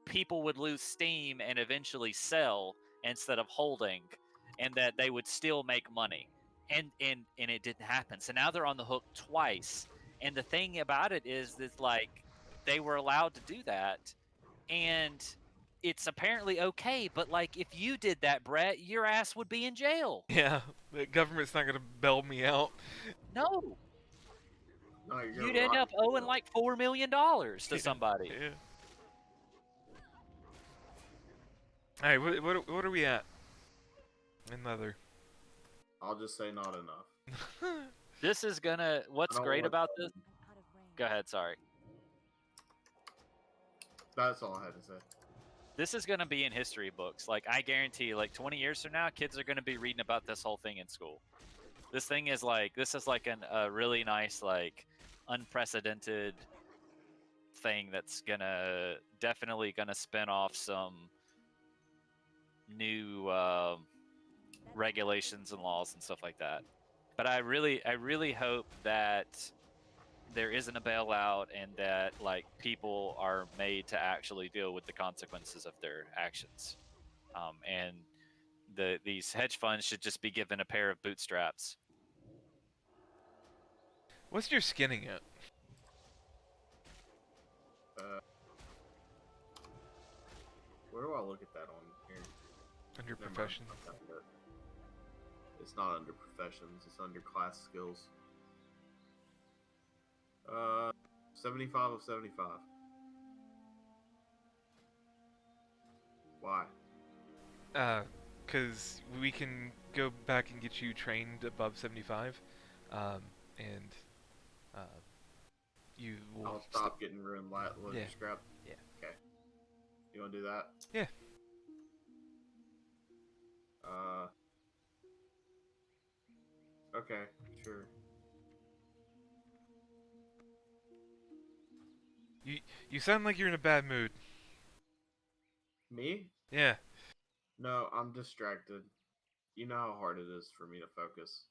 people would lose steam and eventually sell instead of holding, and that they would still make money. And it didn't happen. So now they're on the hook twice. And the thing about it is that like they were allowed to do that, and it's apparently okay. But like if you did that, Brett, your ass would be in jail. Yeah, the government's not gonna bail me out. No, No, you're you'd gonna end rot up in owing jail. like $4 million to somebody. Yeah. All right, what are we at? Another. I'll just say not enough. This is gonna. What's don't great want about this? I'm out of range. Go ahead. Sorry. That's all I had to say. This is going to be in history books. Like, I guarantee, like 20 years from now, kids are going to be reading about this whole thing in school. This is like a really nice, like, unprecedented thing that's definitely gonna spin off some new regulations and laws and stuff like that. But I really hope that there isn't a bailout, and that like people are made to actually deal with the consequences of their actions. And these hedge funds should just be given a pair of bootstraps. What's your skinning at? Where do I look at that on here? Under Never mind, profession? I'll find it. It's not under professions. It's under class skills. 75 of 75. Why? Because we can go back and get you trained above 75, and you will I'll stop getting ruined light loader Yeah. scrap. Yeah. Okay. You want to do that? Yeah. Okay, sure. You sound like you're in a bad mood. Me? Yeah. No, I'm distracted. You know how hard it is for me to focus.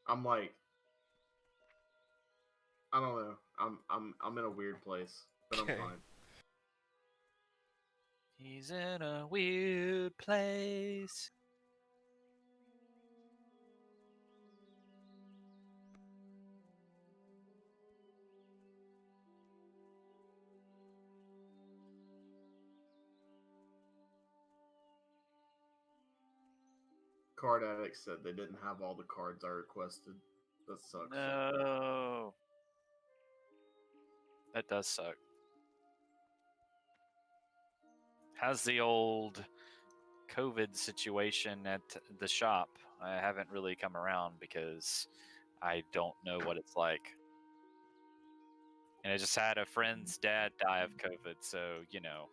I'm like, I don't know. I'm in a weird place, but I'm Okay. fine. He's in a weird place. Card Addict said they didn't have all the cards I requested. That sucks. No. That does suck. How's the old COVID situation at the shop? I haven't really come around because I don't know what it's like. And I just had a friend's dad die of COVID, so, you know.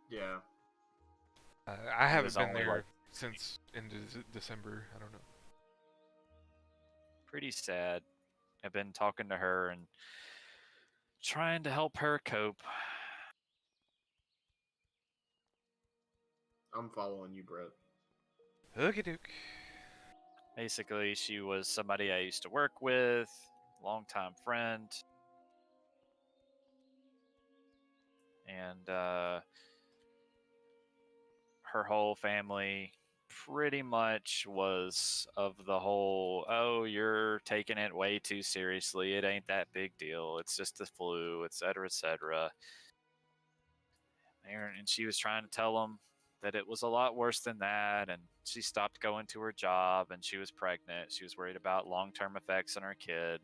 Yeah. I He haven't was been only there like since into December. I don't know. pretty sad. I've been talking to her and trying to help her cope. I'm following you, Brett. Hooky dook. Basically, she was somebody I used to work with, longtime friend. And her whole family pretty much was of the whole, oh, you're taking it way too seriously. It ain't that big deal. It's just the flu, etc., etc. And she was trying to tell them that it was a lot worse than that. And she stopped going to her job and she was pregnant. She was worried about long-term effects on her kid.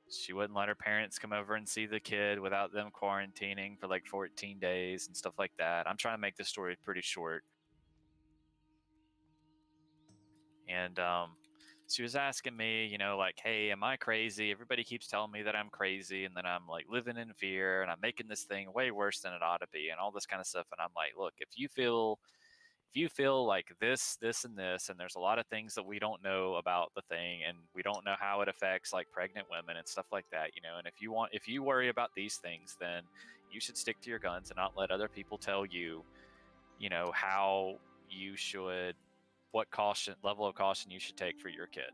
She wouldn't let her parents come over and see the kid without them quarantining for like 14 days and stuff like that. I'm trying to make this story pretty short. And she was asking me, you know, like, hey, am I crazy? Everybody keeps telling me that I'm crazy and then I'm like living in fear and I'm making this thing way worse than it ought to be and all this kind of stuff. And I'm like, look, if you feel like this, and this, and there's a lot of things that we don't know about the thing and we don't know how it affects like pregnant women and stuff like that, you know, and if you worry about these things, then you should stick to your guns and not let other people tell you, you know, how you should, what level of caution you should take for your kid.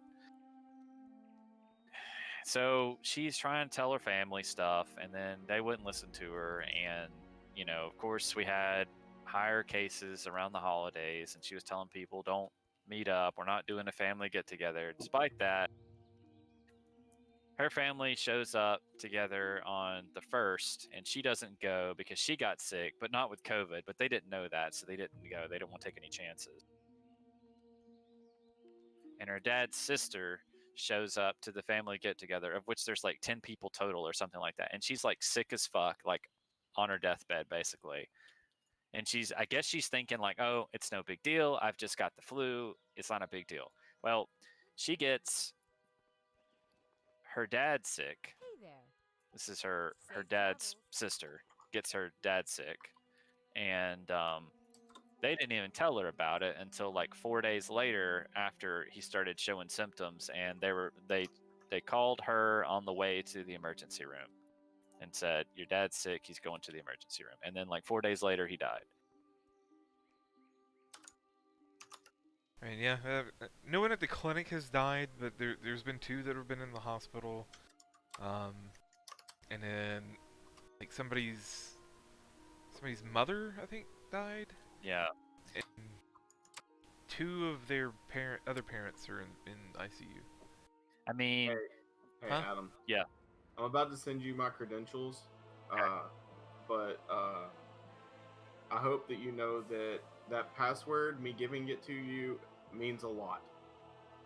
So she's trying to tell her family stuff and then they wouldn't listen to her. And, you know, of course we had higher cases around the holidays and she was telling people don't meet up, we're not doing a family get together. Despite that, her family shows up together on the 1st and she doesn't go because she got sick, but not with COVID, but they didn't know that, so they didn't go. They don't want to take any chances. And her dad's sister shows up to the family get together, of which there's like 10 people total or something like that. And she's like sick as fuck, like on her deathbed, basically. And I guess she's thinking, like, oh, it's no big deal. I've just got the flu. It's not a big deal. Well, she gets her dad sick. Hey there. This is her Safe dad's travels. sister, gets her dad sick. And they didn't even tell her about it until like 4 days later after he started showing symptoms, and they called her on the way to the emergency room and said, your dad's sick, he's going to the emergency room. And then like 4 days later he died. I mean, yeah, no one at the clinic has died, but there's been 2 that have been in the hospital. And then like somebody's mother, I think, died. Yeah. And 2 of their other parents are in ICU. I mean, Hey, Huh? Adam. Yeah. I'm about to send you my credentials, but I hope that you know that that password, me giving it to you, means a lot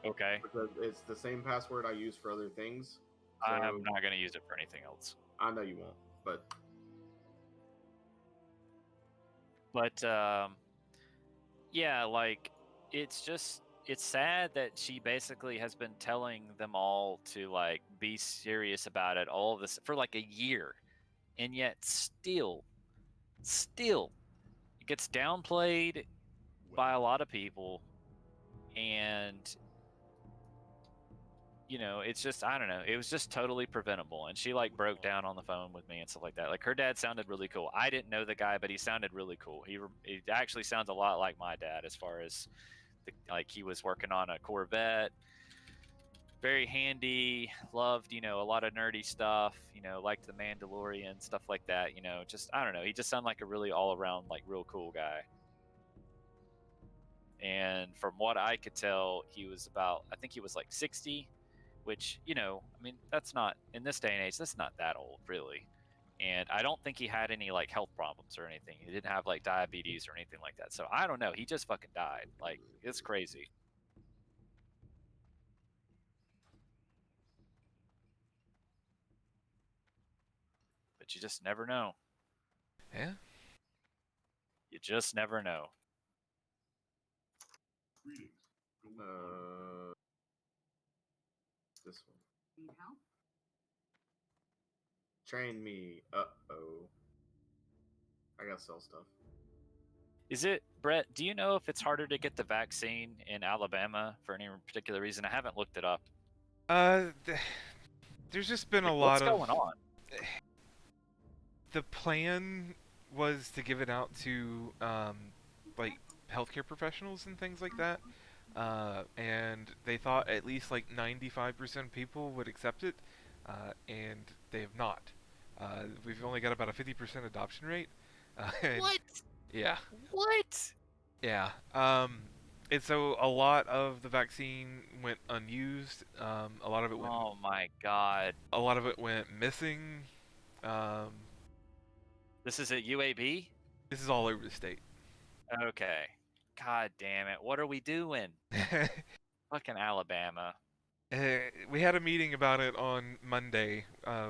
Okay. because it's the same password I use for other things. So I'm not going to use it for anything else. I know you won't, but Yeah, like it's sad that she basically has been telling them all to like be serious about it all of this for like a year, and yet still it gets downplayed by a lot of people. And you know, it's just, I don't know, it was just totally preventable. And she like broke down on the phone with me and stuff like that. Like her dad sounded really cool. I didn't know the guy, but he sounded really cool. He actually sounds a lot like my dad as far as like he was working on a Corvette, very handy, loved, you know, a lot of nerdy stuff, you know, liked the Mandalorian, stuff like that, you know, just, I don't know, he just sounded like a really all around like real cool guy. And from what I could tell, he was about, I think he was like 60, which, you know, I mean, that's not, in this day and age, that's not that old, really. And I don't think he had any like health problems or anything. He didn't have like diabetes or anything like that. So I don't know. He just fucking died. Like, it's crazy. But you just never know. Yeah. You just never know. This one. Need help? Train me. Uh-oh. I gotta sell stuff. Is it, Brett? Do you know if it's harder to get the vaccine in Alabama for any particular reason? I haven't looked it up. There's just been a Like, what's lot of. going on? The plan was to give it out to like healthcare professionals and things like that, and they thought at least like 95% of people would accept it, and they have not. We've only got about a 50% adoption rate. And What? yeah, What? yeah. And so a lot of the vaccine went unused. A lot of it went. Oh my God. A lot of it went missing. Um, This is at UAB? this is all over the state. Okay. God damn it. What are we doing? Fucking Alabama. We had a meeting about it on Monday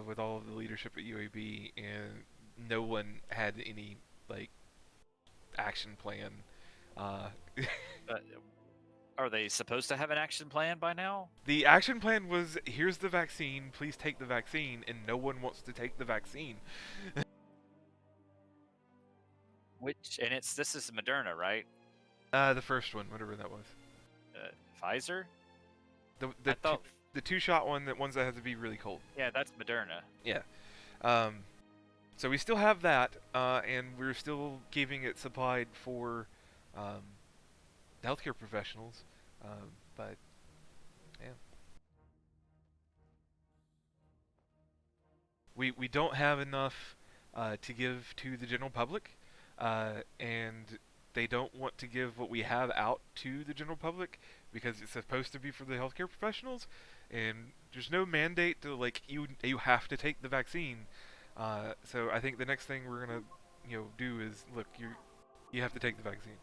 with all of the leadership at UAB, and no one had any like action plan. Uh, Uh, are they supposed to have an action plan by now? the action plan was, "Here's the vaccine. Please take the vaccine," and no one wants to take the vaccine. And this is Moderna, right? The first one, whatever that was. Pfizer? The I the thought, the two-shot one, that ones that has to be really cold. yeah, that's Moderna. Yeah. So we still have that, and we're still keeping it supplied for healthcare professionals. But yeah, we don't have enough to give to the general public, and they don't want to give what we have out to the general public because it's supposed to be for the healthcare professionals, and there's no mandate to like you have to take the vaccine. So I think the next thing we're gonna do is look, you have to take the vaccine.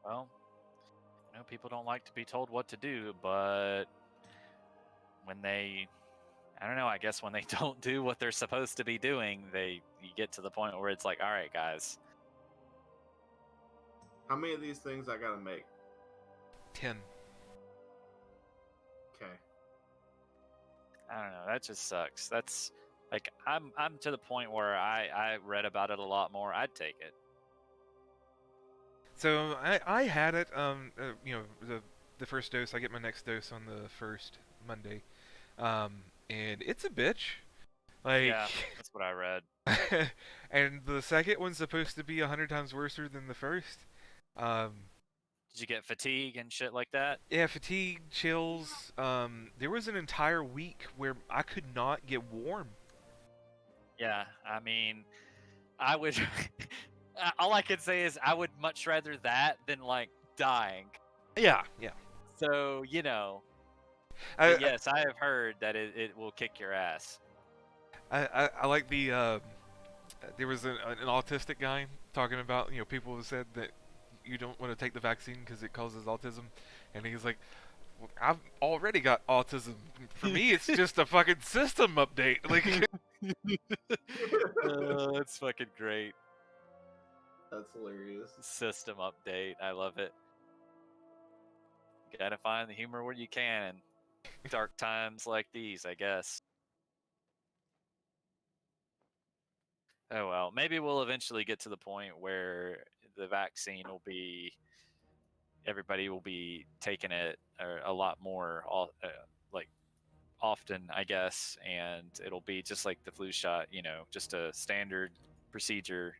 Well, I know people don't like to be told what to do, but when I don't know, I guess when they don't do what they're supposed to be doing, you get to the point where it's like, all right, guys. How many of these things I gotta make? 10. Okay. I don't know. That just sucks. That's like I'm to the point where I read about it a lot more. I'd take it. So I had it. The first dose. I get my next dose on the first Monday. And it's a bitch. Like, Yeah, that's what I read. and the second one's supposed to be 100 times worse than the first. Did you get fatigue and shit like that? Yeah, fatigue, chills. There was an entire week where I could not get warm. Yeah, I mean, I would. All I can say is I would much rather that than like dying. Yeah, yeah. So I, yes, I have heard that it will kick your ass. I like the. There was an autistic guy talking about people who said that you don't want to take the vaccine because it causes autism, and he's like, well, I've already got autism. For me, it's just a fucking system update. Like, That's fucking great. That's hilarious. System update. I love it. Gotta find the humor where you can in dark times like these, I guess. Oh well, maybe we'll eventually get to the point where the vaccine will be, everybody will be taking it a lot more, like often, I guess, and it'll be just like the flu shot, just a standard procedure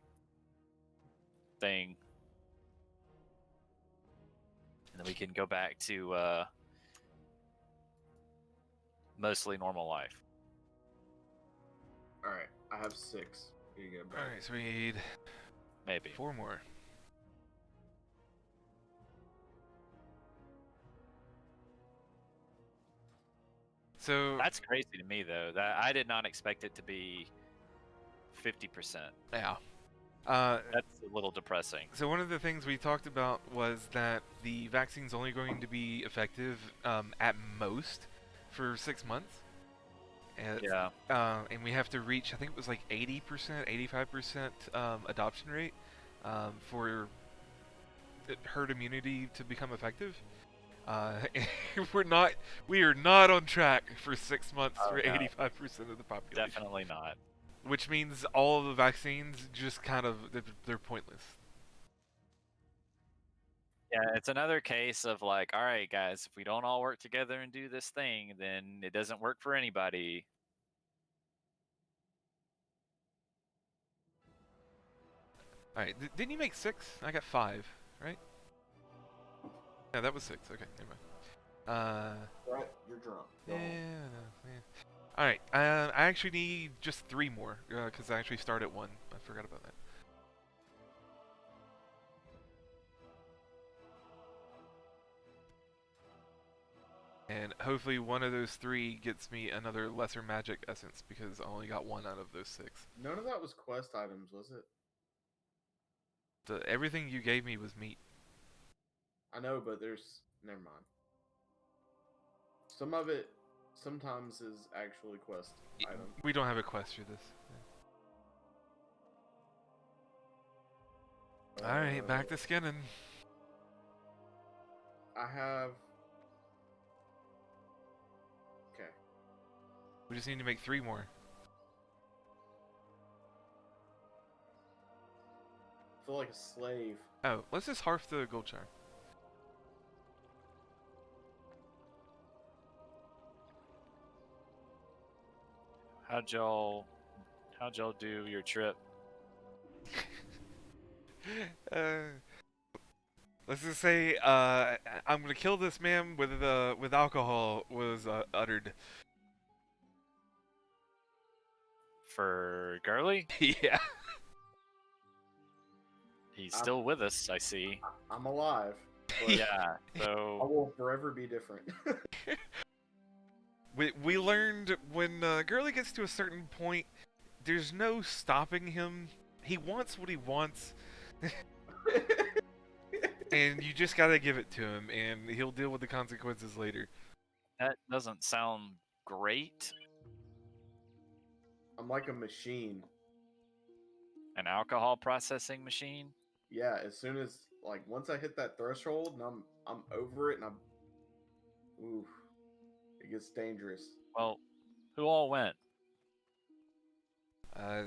thing, and then we can go back to mostly normal life. All right, I have 6. Here you go, bro. all right, so we need Maybe. 4 more. So That's crazy to me, though. That I did not expect it to be 50%. yeah, That's a little depressing. So one of the things we talked about was that the vaccine's only going to be effective at most for 6 months. And Yeah. and we have to reach, I think it was like 80%, 85% adoption rate for herd immunity to become effective. We are not on track for 6 months Oh, for no. 85% of the population. Definitely not. Which means all of the vaccines just kind of, they're pointless. Yeah, it's another case of like, all right, guys, if we don't all work together and do this thing, then it doesn't work for anybody. Alright, didn't you make 6? I got 5, right? Yeah, that was 6. Okay, never mind. Right, you're drunk. Go Yeah, home. yeah. Alright, I actually need just 3 more, because I actually started 1. I forgot about that. And hopefully one of those 3 gets me another lesser magic essence, because I only got 1 out of those 6. None of that was quest items, was it? Everything you gave me was meat. I know, but there's... Never mind. Some of it sometimes is actually quest item. We don't have a quest for this. Alright, back to skinning. I have... Okay. We just need to make 3 more. I feel like a slave. Oh, let's just harf the gold charm. How'd y'all do your trip? Let's just say, I'm gonna kill this man with alcohol was uttered. For Gurley? Yeah. He's still with us, I see. I'm alive. But Yeah, I so will forever be different. We learned when Gurley gets to a certain point, there's no stopping him. He wants what he wants, and you just gotta give it to him, and he'll deal with the consequences later. that doesn't sound great. I'm like a machine. An alcohol processing machine? Yeah, as soon as like once I hit that threshold and I'm over it and oof, it gets dangerous. Well, who all went?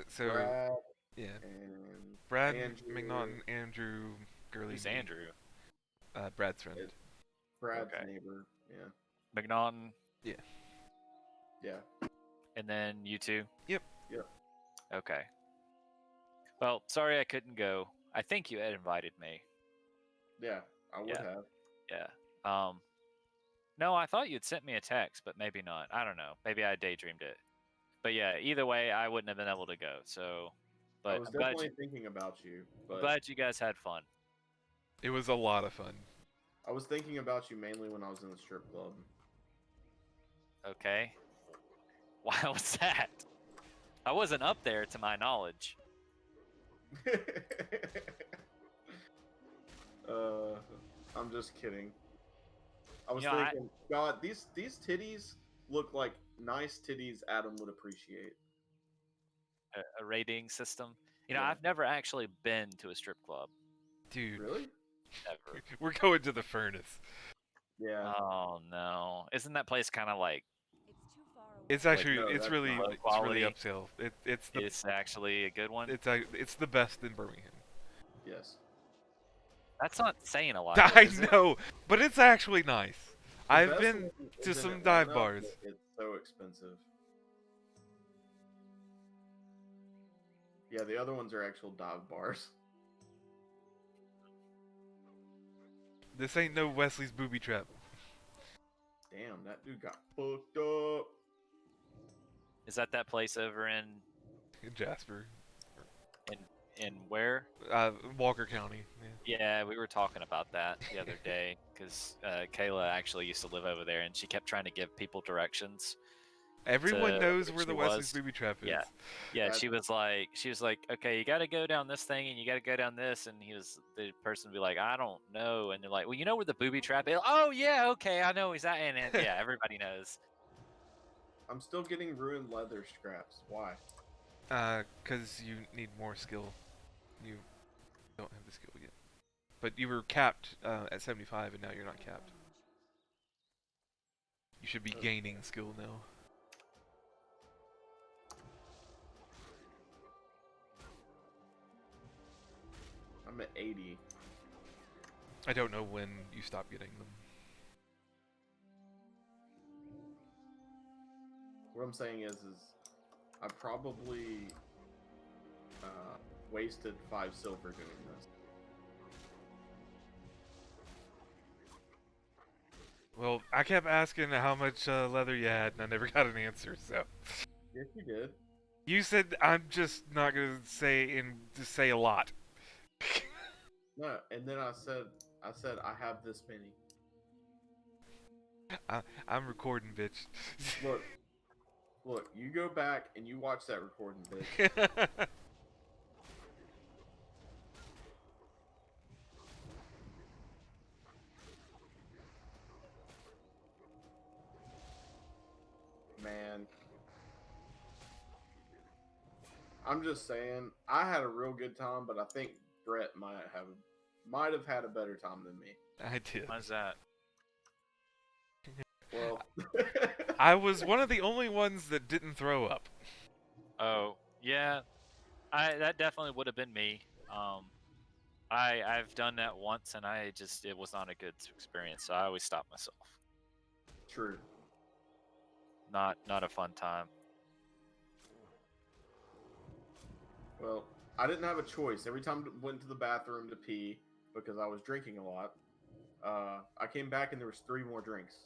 So Brad yeah, and Brad, Andrew, McNaughton, Andrew, Gurley, Who's me. Andrew? Brad's friend. Brad's Okay. neighbor. Yeah. McNaughton, Yeah. and then you two? Yep. Yep. Okay. Well, sorry I couldn't go. I think you had invited me. Yeah. I would Yeah. have. Yeah. No, I thought you'd sent me a text, but maybe not. I don't know. Maybe I daydreamed it. But yeah, either way, I wouldn't have been able to go. So, I but was I'm glad definitely thinking about you, I'm but glad you guys had fun. It was a lot of fun. I was thinking about you mainly when I was in the strip club. Okay. Why was that? I wasn't up there, to my knowledge. I'm just kidding. I was You know, thinking, God, these titties look like nice titties Adam would appreciate. A rating system. You know, Yeah. I've never actually been to a strip club. Dude, Really? Ever. we're going to the furnace. Yeah. Oh no! Isn't that place kind of like It's too far away. It's actually, no, it's that's really, not. Low it's really quality? upsell. It's the, it's actually a good one? it's the best in Birmingham. Yes. That's not saying a lot. I is it? know, but it's actually nice. The I've best been one to is in some dive Atlanta, bars. but it's so expensive. Yeah, the other ones are actual dive bars. This ain't no Wesley's booby trap. Damn, that dude got fucked up. Is that place over in Jasper, where? Walker County. Yeah. Yeah, we were talking about that the other day because Kayla actually used to live over there, and she kept trying to give people directions. Everyone to knows where where she the Wesley's was. booby trap is. Yeah. Yeah, That- she was like, okay, you got to go down this thing and you got to go down this, and the person would be like, I don't know, and they're like, well, you know where the booby trap is? Oh yeah, okay, I know he's at, and yeah, everybody knows. I'm still getting ruined leather scraps. Why? Because you need more skill. You don't have the skill yet. But you were capped at 75, and now you're not capped. You should be gaining skill now. I'm at 80. I don't know when you stop getting them. What I'm saying is I probably wasted 5 silver doing this. Well, I kept asking how much leather you had, and I never got an answer. So Yes, you did. you said I'm just not gonna say and just say a lot. No, and then I said I have this many. I'm recording, bitch. Look, you go back and you watch that recording, bitch. Man, I'm just saying, I had a real good time, but I think Brett might have had a better time than me. I did. Why's that? Well, I was one of the only ones that didn't throw up. Oh yeah, that definitely would have been me. I've done that once, and it was not a good experience. So I always stop myself. true. Not a fun time. Well, I didn't have a choice. Every time I went to the bathroom to pee because I was drinking a lot, I came back and there was 3 more drinks,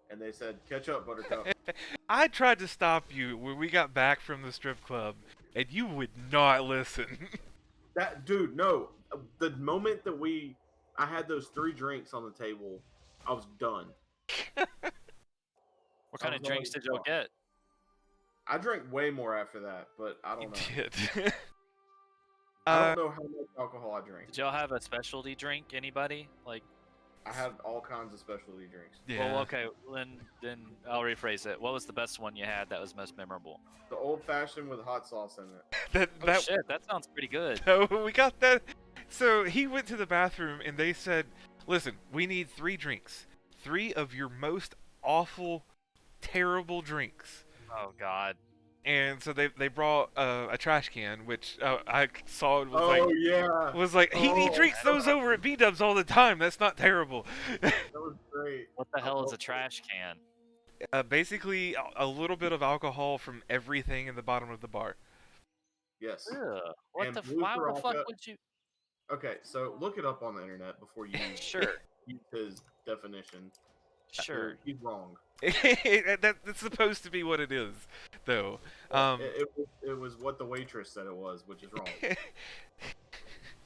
and they said, "Catch up, Buttercup." I tried to stop you when we got back from the strip club, and you would not listen. That dude, no. The moment that I had those 3 drinks on the table, I was done. What kind I of was drinks like, did y'all get? I drank way more after that, but I You don't know. did. I don't know how much alcohol I drank. Did y'all have a specialty drink? Anybody? Like, I had all kinds of specialty drinks. Yeah. well, okay, then I'll rephrase it. What was the best one you had that was most memorable? The old fashioned with hot sauce in it. That Shit, that sounds pretty good. So we got that. So he went to the bathroom and they said, "Listen, we need 3 drinks. 3 of your most awful, terrible drinks." Oh God. And so they brought a trash can, which I saw it was Yeah, he Oh, drinks those over at B Dubs all the time. That's not terrible. that was great. What the hell is love a trash can? Basically, a little bit of alcohol from everything in the bottom of the bar. Yes. Ugh. What And the? Blue Why the fuck Baraka- would you? Okay, so look it up on the internet before you Sure, use his definition. sure. He's wrong. That's supposed to be what it is, though. It was what the waitress said it was, which is wrong.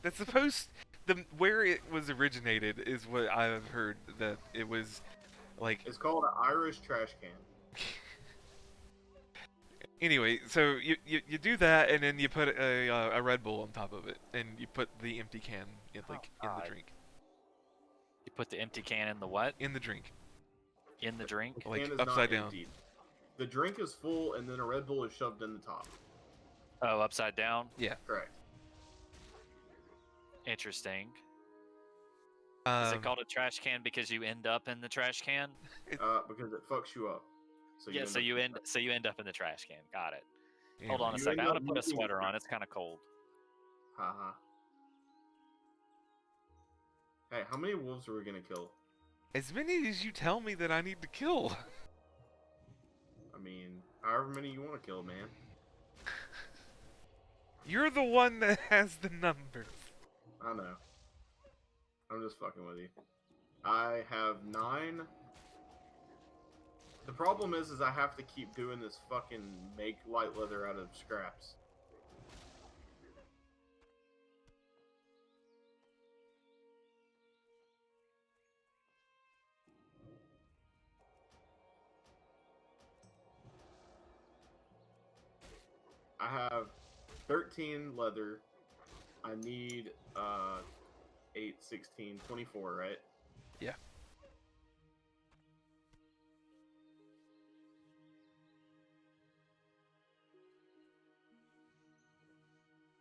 That's supposed where it was originated is what I've heard, that it was like. It's called an Irish trash can. Anyway, so you do that, and then you put a Red Bull on top of it, and you put the empty can in the God. drink. You put the empty can in the what? In the drink. In the drink? The Like, can is upside not down. emptied. The drink is full, and then a Red Bull is shoved in the top. Oh, upside down. Yeah. Correct. Interesting. Is it called a trash can because you end up in the trash can? Because it fucks you up. So Yeah. So you end up in the trash can. Got it. Hold on a You second. end I'm up gonna put a making- sweater on. It's kind of cold. Haha. Hey, how many wolves are we gonna kill? As many as you tell me that I need to kill. I mean, however many you want to kill, man. You're the one that has the numbers. I know. I'm just fucking with you. I have 9. The problem is I have to keep doing this fucking make light leather out of scraps. I have 13 leather. I need 8, 16, 24, right? Yeah.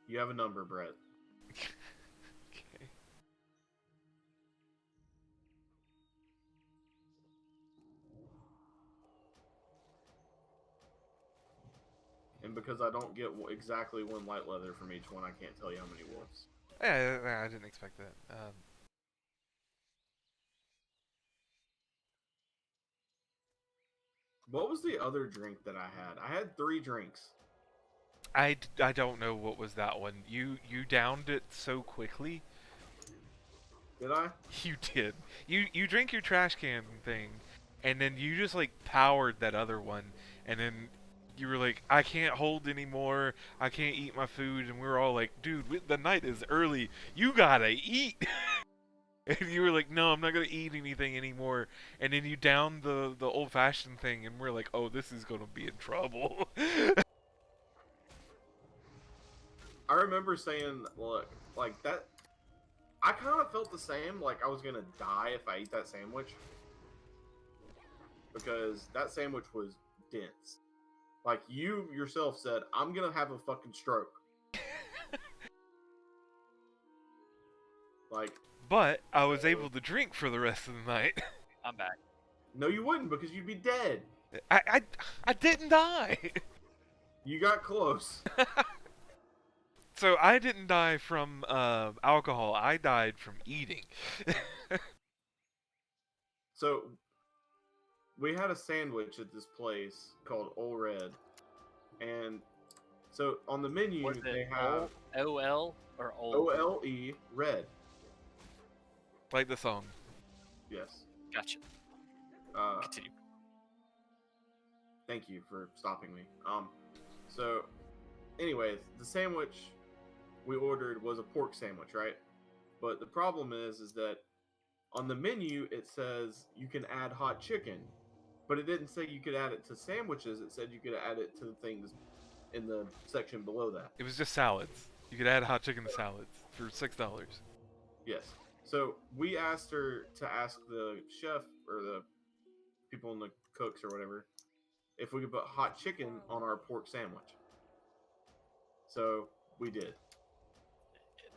You have a number, Brett. Okay. And because I don't get exactly one light leather from each one, I can't tell you how many wolves. Yeah, I didn't expect that. What was the other drink that I had? I had 3 drinks. I don't know what was that one. You downed it so quickly. Did I? You did. You drank your trash can thing, and then you just like powered that other one, and then you were like, I can't hold anymore. I can't eat my food, and we were all like, dude, the night is early. You gotta eat. And you were like, no, I'm not gonna eat anything anymore. And then you downed the old fashioned thing, and we're like, oh, this is gonna be in trouble. I remember saying, look, like that. I kind of felt the same, like I was gonna die if I ate that sandwich. Because that sandwich was dense. Like you yourself said, I'm gonna have a fucking stroke. Like, But I was able to drink for the rest of the night. I'm back. no, you wouldn't because you'd be dead. I didn't die. You got close. So I didn't die from alcohol. I died from eating. So we had a sandwich at this place called Old Red, and so on the menu Was they it have OL or OLE Red. Like the song. Yes. Gotcha. Uh, Continue. Thank you for stopping me. So, anyways, the sandwich we ordered was a pork sandwich, right? But the problem is that on the menu it says you can add hot chicken, but it didn't say you could add it to sandwiches. It said you could add it to the things in the section below that. It was just salads. You could add hot chicken to salads for $6. Yes. So we asked her to ask the chef or the people in the cooks or whatever if we could put hot chicken on our pork sandwich. So we did.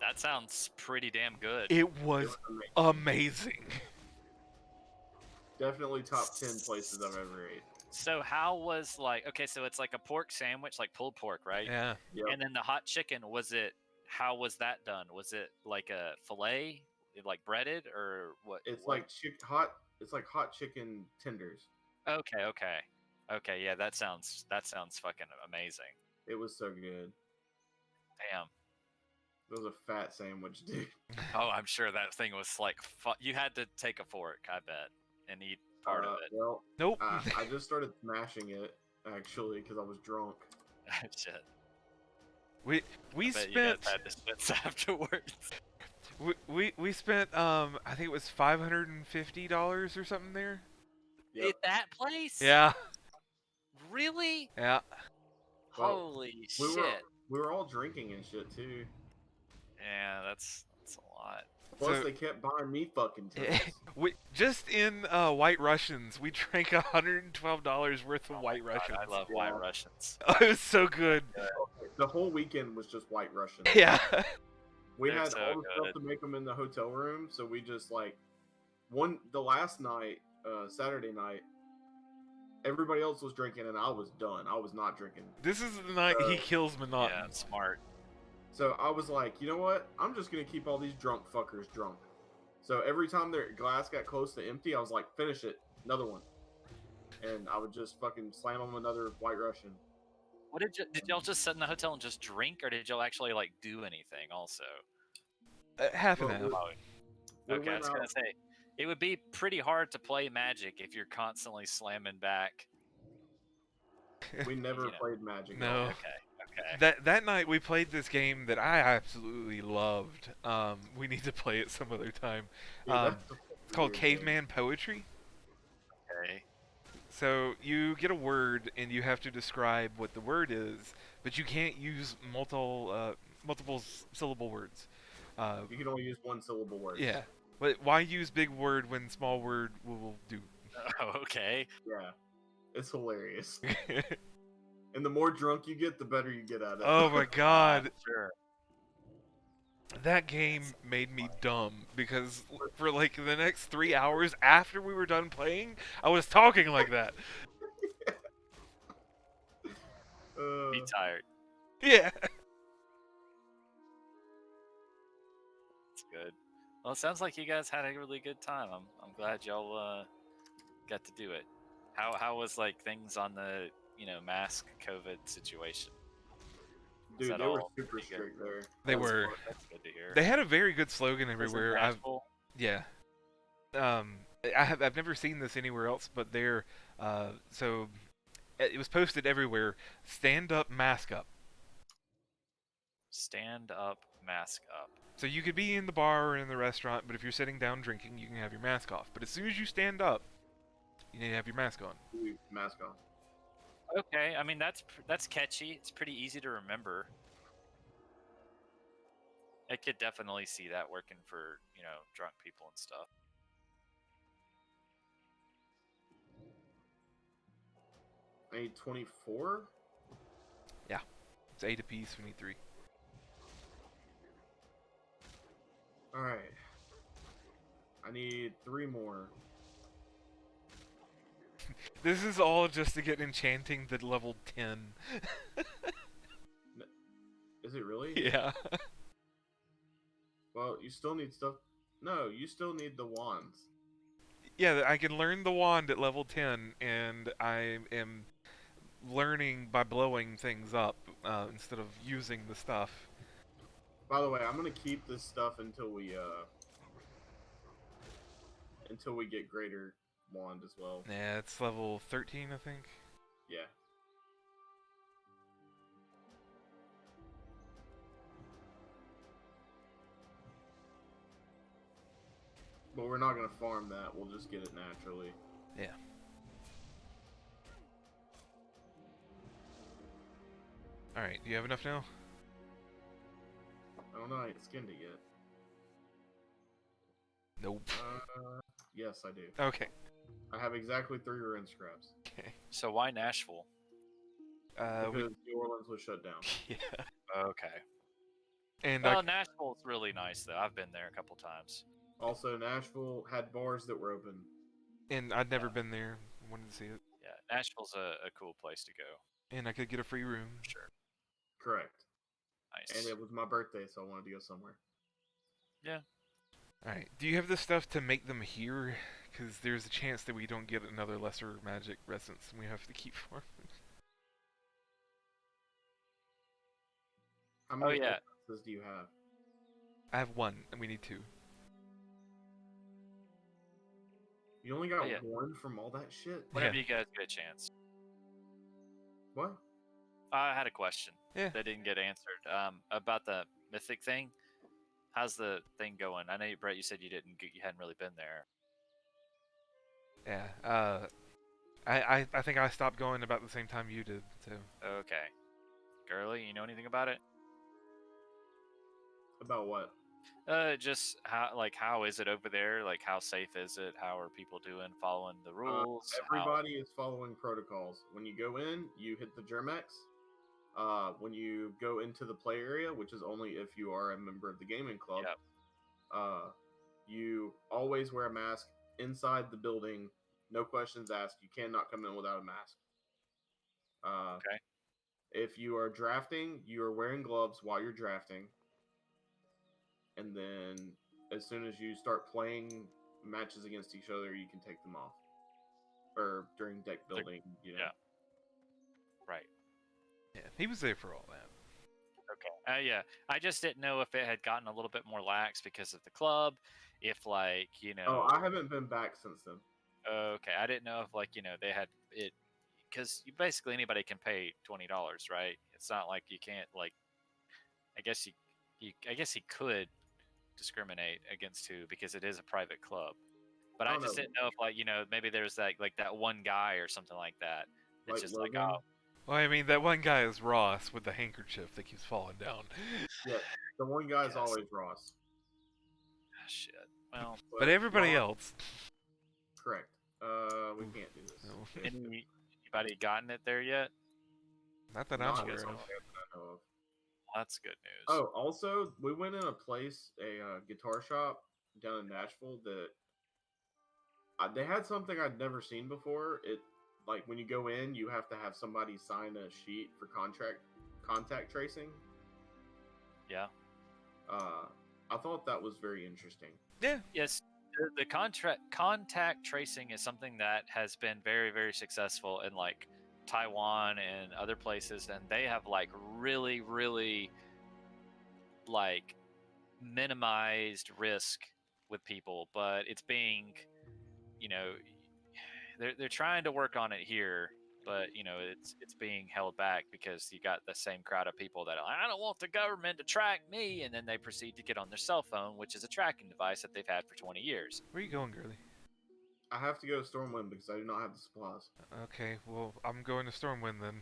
That sounds pretty damn good. It It was was amazing. definitely top 10 places I've ever ate. So how was like okay, so it's like a pork sandwich, like pulled pork, right? Yeah. Yep. And then the hot chicken, how was that done? Was it like a fillet, like breaded or what? It's what? like hot chicken tenders. Okay, yeah, that sounds fucking amazing. It was so good. Damn. It was a fat sandwich, dude. Oh, I'm sure that thing was like you had to take a fork, I bet, and eat part of it. Well, Nope. I just started smashing it actually because I was drunk. Shit. we I bet you guys spent had to spits afterwards. we spent I think it was $550 or something there. Yep. At that place? Yeah. Really? Yeah. Well, Holy We shit. we were all drinking and shit too. Yeah, that's a lot. Plus, So- they kept buying me fucking tickets. We just in White Russians, we drank $112 worth of Oh my White God, Russians. I love Yeah. White Russians. It was so good. The whole weekend was just White Russian. Yeah. We They're had so all the good. stuff to make them in the hotel room, so we just like the last night, Saturday night, everybody else was drinking and I was done. I was not drinking. This is the night he kills monotony. Yeah, smart. So I was like, you know what? I'm just gonna keep all these drunk fuckers drunk. So every time their glass got close to empty, I was like, finish it, another one, and I would just fucking slam them another White Russian. What did y'all just sit in the hotel and just drink, or did y'all actually like do anything also? Half and Well, half. Oh, We okay, I went was gonna out- say it would be pretty hard to play Magic if you're constantly slamming back. We never You know. played Magic. No. Okay. That night we played this game that I absolutely loved. We need to play it some other time. Dude, It's called weird game. Caveman Poetry. Okay. So you get a word and you have to describe what the word is, but you can't use multiple syllable words. You can only use one syllable words. Yeah. But why use big word when small word will do? Oh, okay. Yeah. It's hilarious. And the more drunk you get, the better you get at it. Oh my god. Sure. That game made me dumb because for like the next 3 hours after we were done playing, I was talking like that. Be tired. Yeah. It's good. Well, it sounds like you guys had a really good time. I'm glad y'all got to do it. How was like things on the mask COVID situation? Is Dude, that they were all super pretty good? strict there. They That was were. fun. That's good to hear. They had a very good slogan Was it everywhere. Nashville? Yeah. I've never seen this anywhere else, but so it was posted everywhere. Stand up, mask up. Stand up, mask up. So you could be in the bar or in the restaurant, but if you're sitting down drinking, you can have your mask off. But as soon as you stand up, you need to have your mask on. Mask on. Okay, I mean that's catchy. It's pretty easy to remember. I could definitely see that working for drunk people and stuff. I need 24. It's 8 apiece. We need 3. All right. I need 3 more. This is all just to get enchanting the level 10. Is it really? Yeah. Well, you still need stuff. No, you still need the wands. Yeah, I can learn the wand at level 10, and I am learning by blowing things up instead of using the stuff. By the way, I'm gonna keep this stuff until we get greater wand as well. Yeah, it's level 13, I think. Yeah. But we're not gonna farm that. We'll just get it naturally. Yeah. Alright, do you have enough now? I don't know. I ain't skinned it yet. Nope. Yes, I do. Okay. I have exactly 3 ruin scraps. Okay. So why Nashville? Because New Orleans was shut down. Yeah. Okay. And Well, Nashville's really nice though. I've been there a couple times. Also, Nashville had bars that were open. I'd never been there. Wanted to see it. Yeah, Nashville's a cool place to go. And I could get a free room. Sure. Correct. Nice. And it was my birthday, so I wanted to go somewhere. Yeah. Alright, do you have the stuff to make them here? Because there's a chance that we don't get another lesser magic essence and we have to keep farming. How many yeah. essences do you have? I have 1, and we need 2. You only got yeah. 1 from all that shit? Whenever Yeah. you guys get a chance. What? I had a question Yeah. that didn't get answered. About the mythic thing. How's the thing going? I know, Brett, you said you hadn't really been there. Yeah. I think I stopped going about the same time you did, so. Okay. Girly, you know anything about it? About what? Just how is it over there? Like, how safe is it? How are people doing, following the rules? Everybody is following protocols. When you go in, you hit the Germex. When you go into the play area, which is only if you are a member of the gaming club, Yep. you always wear a mask inside the building. No questions asked. You cannot come in without a mask. Okay. If you are drafting, you are wearing gloves while you're drafting. And then as soon as you start playing matches against each other, you can take them off. Or during deck building, you know. Yeah. Right. Yeah, he was there for all that. Okay. Yeah. I just didn't know if it had gotten a little bit more lax because of the club. If Oh, I haven't been back since then. Okay, I didn't know if they had it because basically anybody can pay $20, right? It's not like you can't I guess I guess he could discriminate against who because it is a private club. But I I don't just know, didn't know if maybe there's that one guy or something like that. It's like just like, Logan. oh Well, I mean, that one guy is Ross with the handkerchief that keeps falling down. Yeah, the one guy's Yes. always Ross. shit. Well, But everybody Ross- else. correct. We can't do this. No. anybody gotten it there yet? Not that I'm Not aware as of. far as I know of. That's good news. Oh, also, we went in a place, a guitar shop down in Nashville that they had something I'd never seen before. It like when you go in, you have to have somebody sign a sheet for contact tracing. Yeah. I thought that was very interesting. Yeah. Yes, the contact tracing is something that has been very, very successful in like Taiwan and other places, and they have like really, really like minimized risk with people, but it's being, you know, they're trying to work on it here, but it's being held back because you got the same crowd of people that are like, I don't want the government to track me, and then they proceed to get on their cell phone, which is a tracking device that they've had for 20 years. Where are you going, girly? I have to go to Stormwind because I do not have the supplies. Okay, well, I'm going to Stormwind then.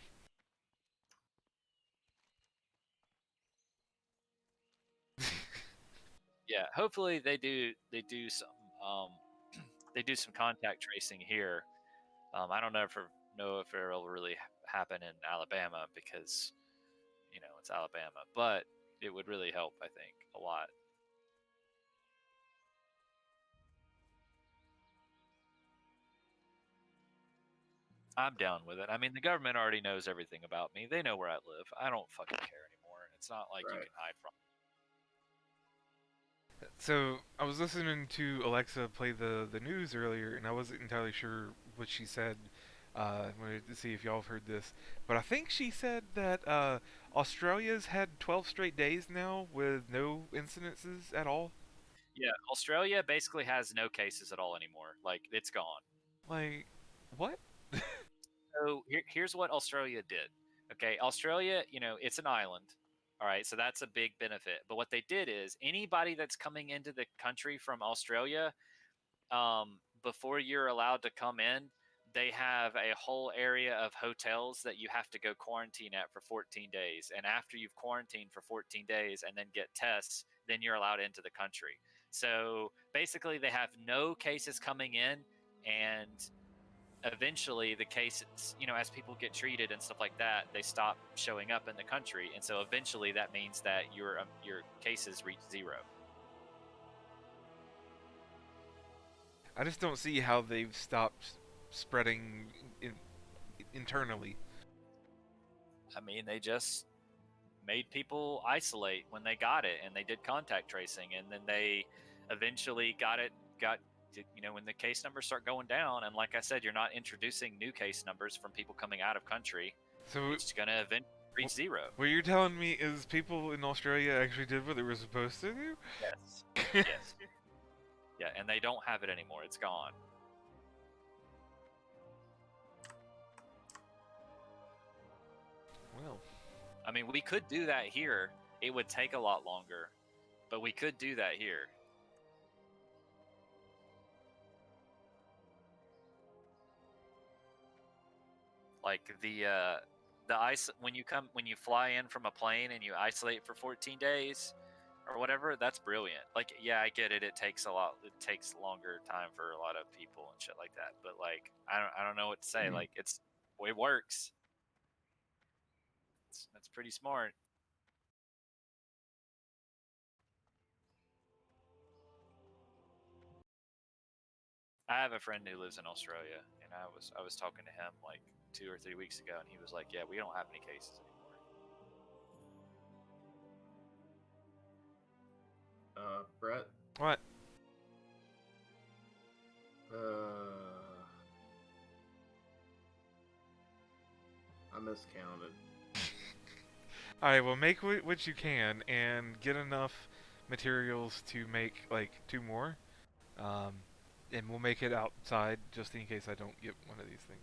Yeah, hopefully they do some they do some contact tracing here. I don't know if it'll really happen in Alabama because it's Alabama, but it would really help, I think, a lot. I'm down with it. I mean, the government already knows everything about me. They know where I live. I don't fucking care anymore. It's not like you Right. can hide from. So, I was listening to Alexa play the news earlier, and I wasn't entirely sure what she said. I wanted to see if y'all have heard this. But I think she said that Australia's had 12 straight days now with no incidences at all. Yeah, Australia basically has no cases at all anymore. Like, it's gone. Like, what? So here's what Australia did. Okay, Australia, it's an island. All right, so that's a big benefit. But what they did is anybody that's coming into the country from Australia, before you're allowed to come in, they have a whole area of hotels that you have to go quarantine at for 14 days. And after you've quarantined for 14 days and then get tests, then you're allowed into the country. So basically, they have no cases coming in, and eventually the cases, as people get treated and stuff like that, they stop showing up in the country, and so eventually that means that your cases reach zero. I just don't see how they've stopped spreading internally. I mean, they just made people isolate when they got it, and they did contact tracing, and then they eventually got when the case numbers start going down, and like I said, you're not introducing new case numbers from people coming out of country. So, It's gonna eventually reach zero. what you're telling me is people in Australia actually did what they were supposed to do? Yes. Yes. Yeah, and they don't have it anymore. It's gone. Well, I mean, we could do that here. It would take a lot longer, but we could do that here. Like the ice when you fly in from a plane and you isolate for 14 days or whatever, that's brilliant. Like, yeah, I get it. It takes longer time for a lot of people and shit like that. But like, I don't know what to say. Like, it works. That's pretty smart. I have a friend who lives in Australia, and I was talking to him like 2 or 3 weeks ago, and he was like, "Yeah, we don't have any cases anymore." Brett. what? I miscounted. Alright, well, make what you can and get enough materials to make, like, 2 more. Um, and we'll make it outside just in case I don't get one of these things.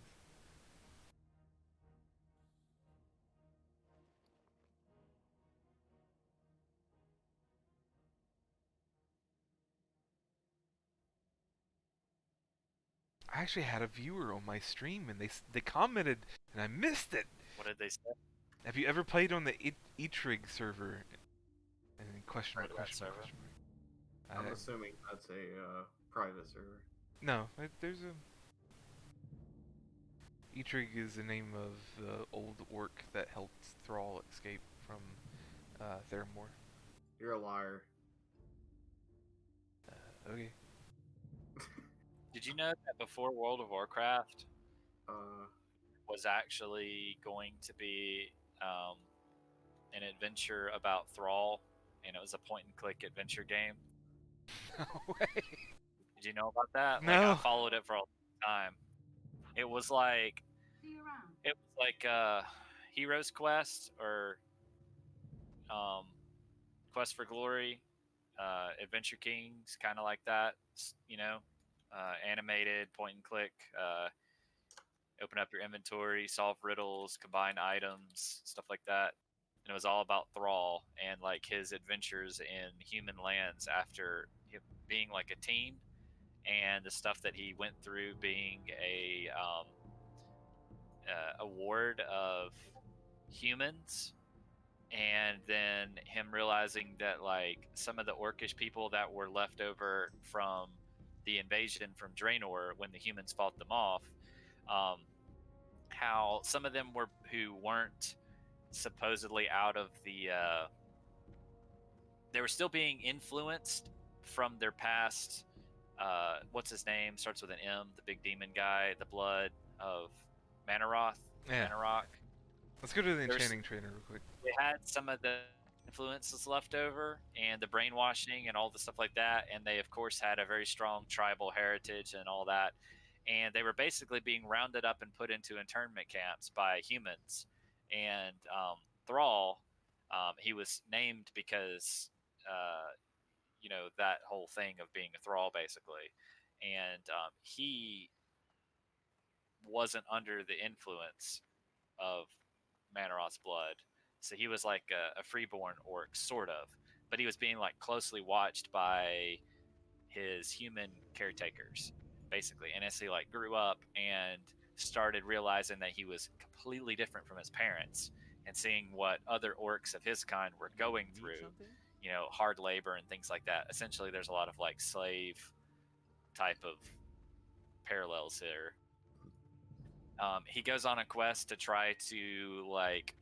I actually had a viewer on my stream, and they commented, and I missed it. What did they say? Have you ever played on the Etrig server? And question Heard mark, of that question mark, server. question mark. I'm assuming that's a private server. No, there's a Etrig is the name of the old orc that helped Thrall escape from Theramore. You're a liar. Okay. Did you know that before World of Warcraft Uh, was actually going to be an adventure about Thrall, and it was a point-and-click adventure game? No way. Did you know about that? Like, I No. followed it for a long time. It was like Hero's Quest or Quest for Glory, Adventure Kings, kind of like that. You know, animated point and click. Open up your inventory, solve riddles, combine items, stuff like that. And it was all about Thrall and like his adventures in human lands after being like a teen, and the stuff that he went through being a ward of humans, and then him realizing that like some of the orcish people that were left over from the invasion from Draenor when the humans fought them off, um, how some of them were who weren't supposedly out of the they were still being influenced from their past. What's his name? Starts with an M. The big demon guy, the blood of Manaroth. Yeah. Manarok. Let's go to the There's- enchanting trainer real quick. They had some of the influences left over and the brainwashing and all the stuff like that, and they of course had a very strong tribal heritage and all that, and they were basically being rounded up and put into internment camps by humans. And Thrall, he was named because that whole thing of being a thrall basically, and he wasn't under the influence of Manaroth's blood. So he was like a freeborn orc, sort of, but he was being like closely watched by his human caretakers, basically. And as he like grew up and started realizing that he was completely different from his parents, and seeing what other orcs of his kind were going through, hard labor and things like that. Essentially, there's a lot of like slave type of parallels here. He goes on a quest to try to like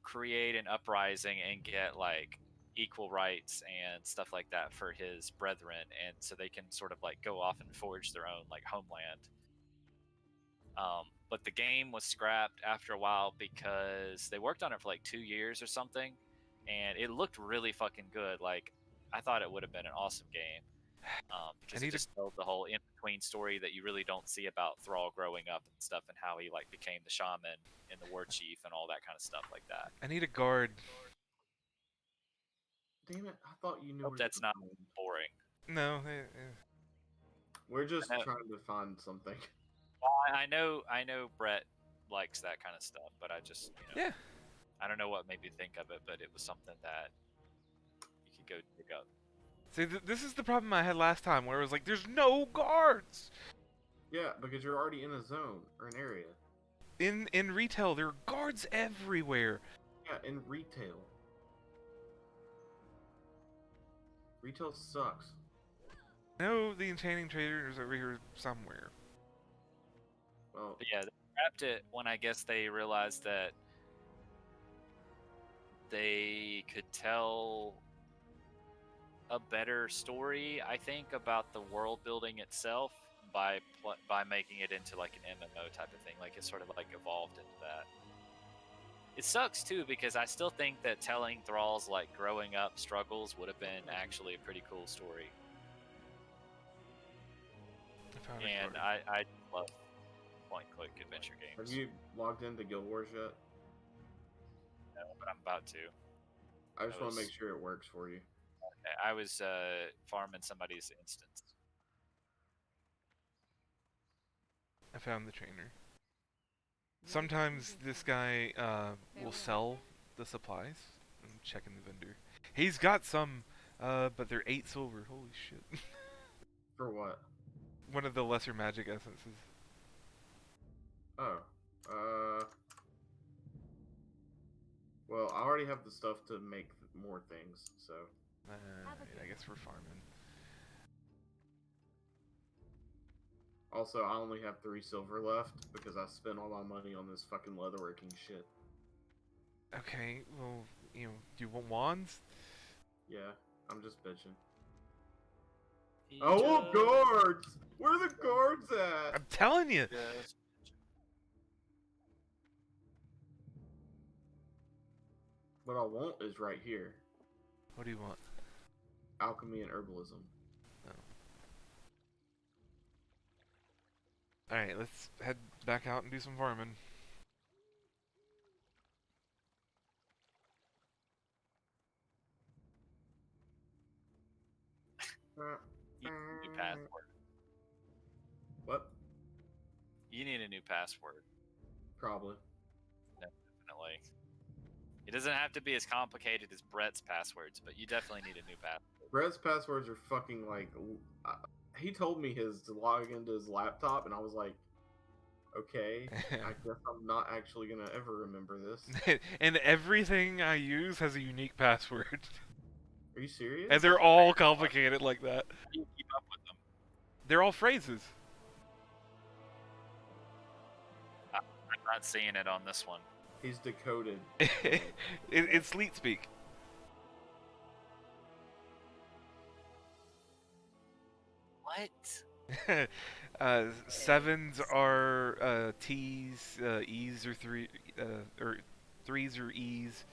create an uprising and get like equal rights and stuff like that for his brethren, and so they can sort of like go off and forge their own like homeland. But the game was scrapped after a while because they worked on it for like 2 years or something, and it looked really fucking good. Like, I thought it would have been an awesome game, because it just told the whole in-between story that you really don't see about Thrall growing up and stuff, and how he like became the shaman and the war chief and all that kind of stuff like that. I need a guard. Damn it! I thought you knew. Hope that's not boring. No. We're just trying to find something. I know Brett likes that kind of stuff, but I just Yeah. I don't know what made me think of it, but it was something that you could go dig up. See, this is the problem I had last time, where it was like, there's no guards. Yeah, because you're already in a zone or an area. In retail, there are guards everywhere. Yeah, in retail. Retail sucks. No, the enchanting trader is over here somewhere. Well, But yeah, they scrapped it when I guess they realized that they could tell a better story, I think, about the world building itself by making it into like an MMO type of thing. Like, it sort of like evolved into that. It sucks too, because I still think that telling Thrall's like growing up struggles would have been actually a pretty cool story. And I love point-and-click adventure games. have you logged into Guild Wars yet? No, but I'm about to. I just want to make sure it works for you. I was farming somebody's instance. I found the trainer. Sometimes this guy will sell the supplies. I'm checking the vendor. He's got some, but they're 8 silver. Holy shit. For what? one of the lesser magic essences. Oh. Well, I already have the stuff to make more things, so. I guess we're farming. Also, I only have 3 silver left because I spent all my money on this fucking leatherworking shit. Okay, well, do you want wands? Yeah, I'm just bitching. I want guards! Where are the guards at? I'm telling you. Yes. What I want is right here. What do you want? Alchemy and herbalism. Alright, let's head back out and do some farming. You need a new password. What? You need a new password. Probably. Definitely. It doesn't have to be as complicated as Brett's passwords, but you definitely need a new password. Brett's passwords are fucking like. He told me his to log into his laptop, and I was like, okay, I guess I'm not actually gonna ever remember this. And everything I use has a unique password. Are you serious? And they're all complicated like that. How do you keep up with them? They're all phrases. I'm not seeing it on this one. He's decoded. It's sleet speak. What? Sevens are T's, E's are or threes are E's.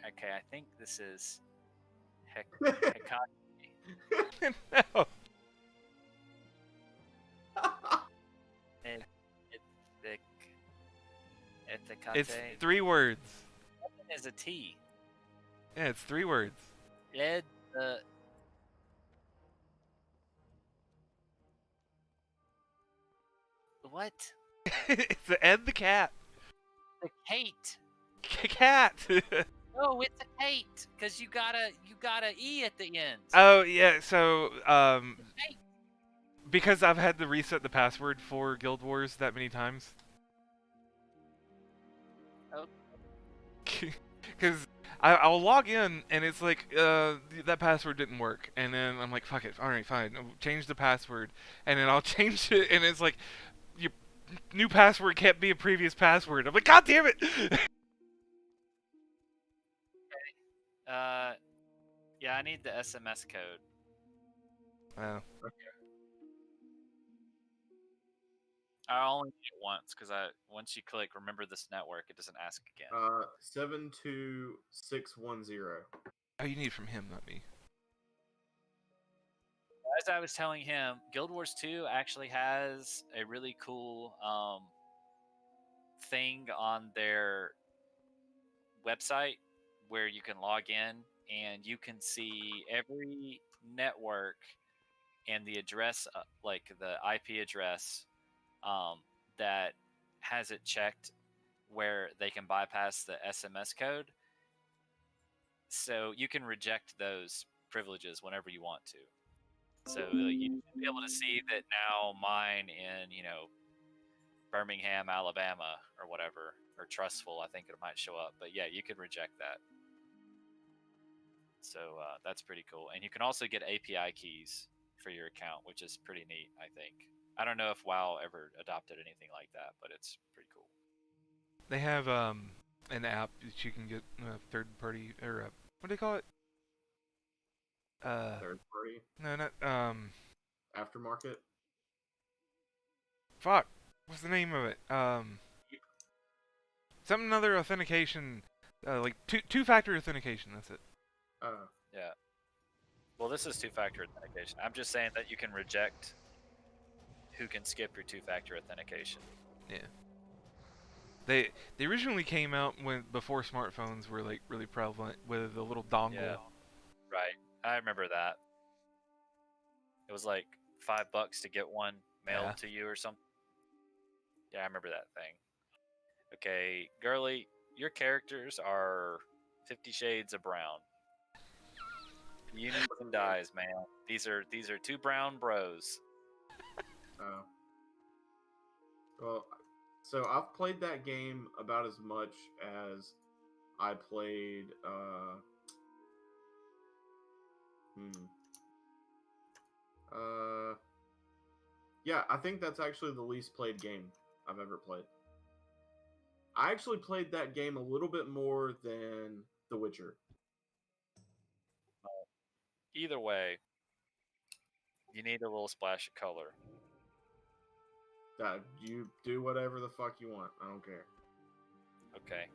Okay, I think this is Hecate. No. It's 3 words. Is a T. Yeah, it's 3 words. Ed what? It's the Ed the cat. The Kate. Cat. No, it's a Kate, cause you got a E at the end. Oh yeah, so Kate. because I've had to reset the password for Guild Wars that many times. Oh. Because I'll log in and it's like that password didn't work, and then I'm like, fuck it, all right, fine, I'll change the password, and then I'll change it, and it's like your new password can't be a previous password. I'm like, god damn it. Yeah, I need the SMS code. Oh. I only need it once, because once you click remember this network, it doesn't ask again. 72610. Oh, you need it from him, not me. As I was telling him, Guild Wars 2 actually has a really cool thing on their website where you can log in and you can see every network and the address, like the IP address, that has it checked where they can bypass the SMS code. So you can reject those privileges whenever you want to. So you should be able to see that now mine in, Birmingham, Alabama, or whatever, or Trustful, I think it might show up. But yeah, you could reject that. So that's pretty cool. And you can also get API keys for your account, which is pretty neat, I think. I don't know if WoW ever adopted anything like that, but it's pretty cool. They have an app that you can get third party, or what do they call it? Third party? No, not Aftermarket? fuck. What's the name of it? Something other authentication, like two-factor authentication. That's it. Oh. Yeah. Well, this is two-factor authentication. I'm just saying that you can reject who can skip your two-factor authentication. Yeah. They originally came out before smartphones were like really prevalent with the little dongle. Yeah. Right. I remember that. It was like $5 to get one mailed to you or something. Yeah, I remember that thing. Okay, Girly, your characters are 50 Shades of Brown. You need some dies, man. These are two brown bros. Oh. Well, so I've played that game about as much as I played. Uh. Yeah, I think that's actually the least played game I've ever played. I actually played that game a little bit more than The Witcher. Either way, you need a little splash of color. You do whatever the fuck you want. I don't care. Okay.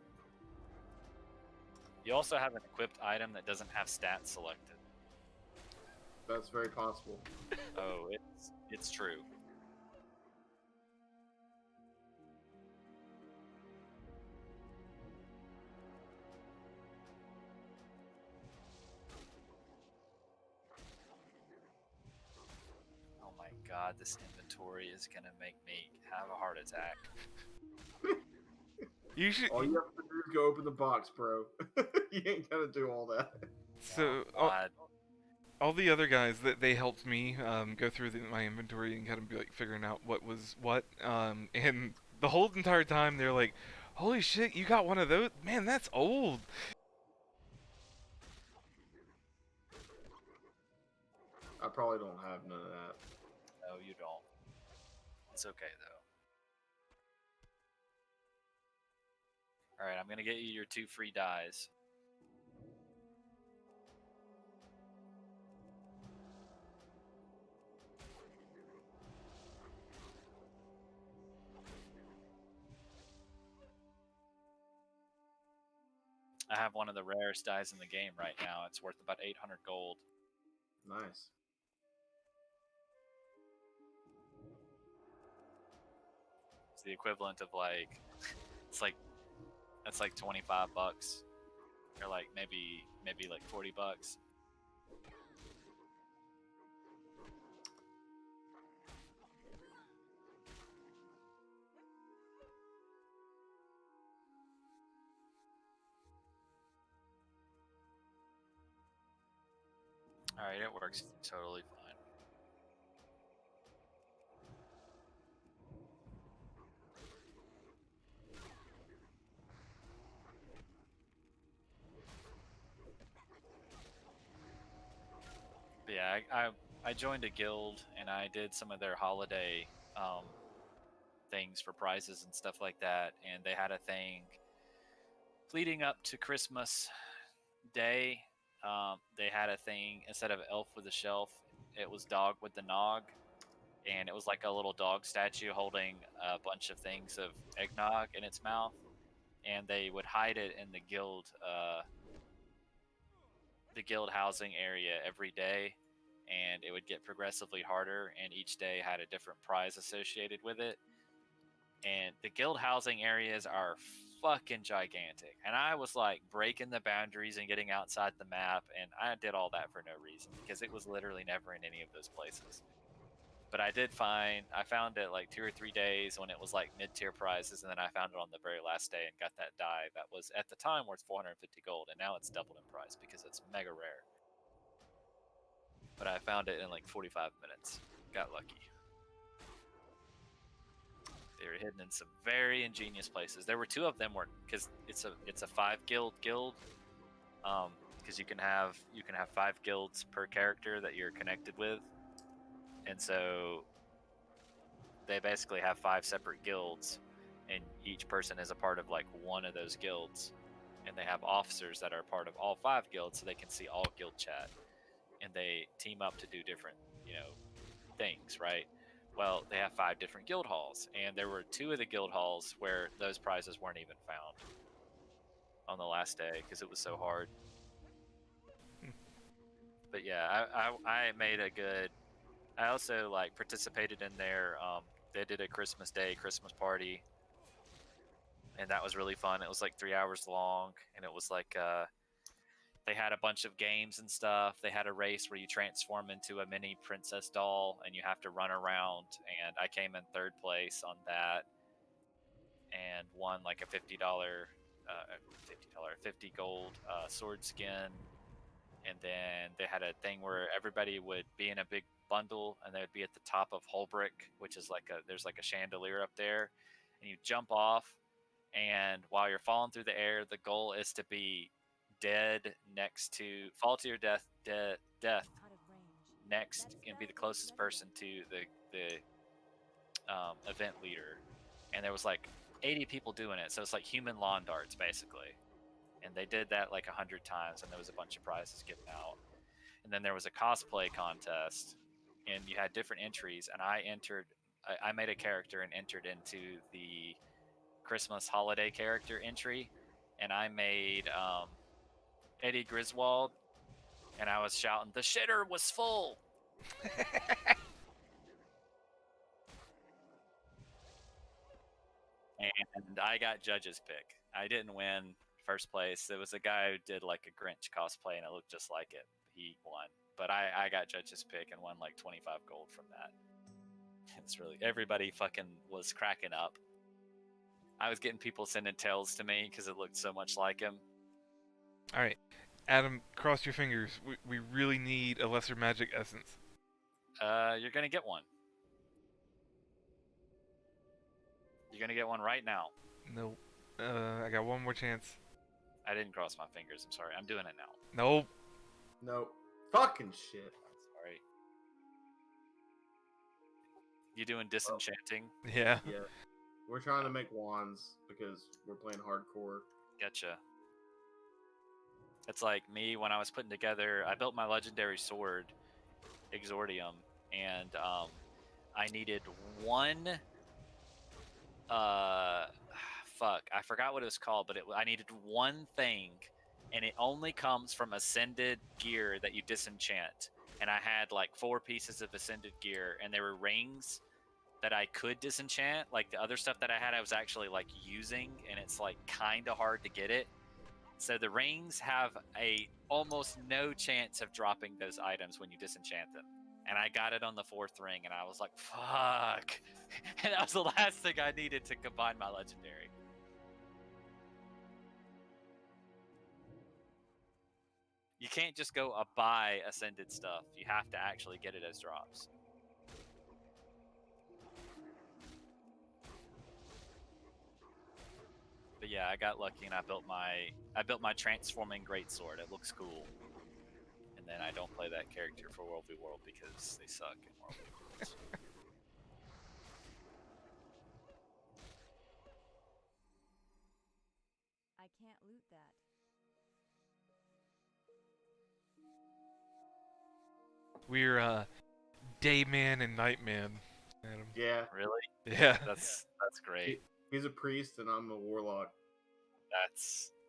You also have an equipped item that doesn't have stats selected. That's very possible. Oh, it's true. Oh my god, this inventory is gonna make me have a heart attack. You should. All you have to do is go open the box, bro. You ain't gotta do all that. So Oh, God. all the other guys that they helped me go through my inventory and kind of be like figuring out what was what. And the whole entire time they're like, "Holy shit, you got one of those? Man, that's old." I probably don't have none of that. No, you don't. It's okay though. Alright, I'm gonna get you your 2 free dies. I have one of the rarest dies in the game right now. It's worth about 800 gold. Nice. It's the equivalent of like, it's like, that's like 25 bucks, or like maybe like 40 bucks. All right, it works totally fine. But yeah, I joined a guild and I did some of their holiday things for prizes and stuff like that, and they had a thing leading up to Christmas Day. They had a thing instead of elf with a shelf, it was dog with the nog, and it was like a little dog statue holding a bunch of things of eggnog in its mouth, and they would hide it in the guild housing area every day, and it would get progressively harder, and each day had a different prize associated with it. And the guild housing areas are fucking gigantic, and I was like breaking the boundaries and getting outside the map, and I did all that for no reason because it was literally never in any of those places. But I found it like 2 or 3 days when it was like mid-tier prizes, and then I found it on the very last day and got that die that was at the time worth 450 gold, and now it's doubled in price because it's mega rare. But I found it in like 45 minutes. Got lucky. They were hidden in some very ingenious places. There were 2 of them, because it's a 5 guild, because you can have 5 guilds per character that you're connected with, and so they basically have 5 separate guilds, and each person is a part of like one of those guilds, and they have officers that are part of all 5 guilds, so they can see all guild chat, and they team up to do different things, right? Well, they have 5 different guild halls, and there were 2 of the guild halls where those prizes weren't even found on the last day because it was so hard. But yeah, I made a good. I also like participated in their. They did a Christmas Day Christmas party, and that was really fun. It was like 3 hours long, and it was like they had a bunch of games and stuff. They had a race where you transform into a mini princess doll and you have to run around. And I came in 3rd place on that and won like a $50, 50 gold sword skin. And then they had a thing where everybody would be in a big bundle, and they would be at the top of Holbrook, which is there's like a chandelier up there, and you jump off, and while you're falling through the air, the goal is to be fall to your death Out of range. next, and be the closest person to the event leader. And there was like 80 people doing it, so it's like human lawn darts basically. And they did that like 100 times, and there was a bunch of prizes given out. And then there was a cosplay contest, and you had different entries. And I made a character and entered into the Christmas holiday character entry, and I made Eddie Griswold, and I was shouting, "The shitter was full." And I got judge's pick. I didn't win first place. There was a guy who did like a Grinch cosplay, and it looked just like it. He won, but I got judge's pick and won like 25 gold from that. It's really, everybody fucking was cracking up. I was getting people sending tails to me because it looked so much like him. All right, Adam, cross your fingers. We really need a lesser magic essence. You're gonna get one. You're gonna get one right now. Nope. I got one more chance. I didn't cross my fingers. I'm sorry. I'm doing it now. Nope. Nope. Fucking shit. Sorry. You doing disenchanting? Yeah. Yeah. We're trying to make wands because we're playing hardcore. Getcha. It's like me when I was putting together. I built my legendary sword, Exordium, and I needed one. Fuck, I forgot what it was called, but I needed one thing, and it only comes from ascended gear that you disenchant. And I had like 4 pieces of ascended gear, and there were rings that I could disenchant. Like the other stuff that I had, I was actually like using, and it's like kind of hard to get it. So the rings have a almost no chance of dropping those items when you disenchant them. And I got it on the 4th ring, and I was like, fuck. And that was the last thing I needed to combine my legendary. You can't just go buy ascended stuff. You have to actually get it as drops. But yeah, I got lucky and I built my transforming greatsword. It looks cool. And then I don't play that character for World v World because they suck in World v World. I can't loot that. We're Dayman and Nightman, Adam. Yeah. Really? Yeah. That's great. He's a priest and I'm a warlock.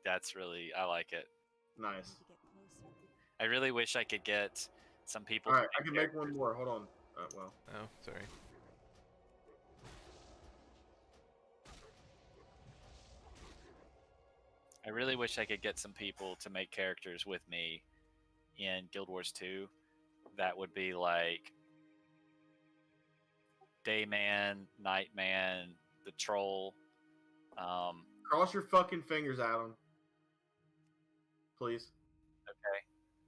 That's really, I like it. Nice. Need to get closer. I really wish I could get some people. Alright, I can make one more. Hold on. Well. Oh, sorry. I really wish I could get some people to make characters with me in Guild Wars 2. That would be like Dayman, Nightman, the Troll. Cross your fucking fingers, Adam. Please. Okay.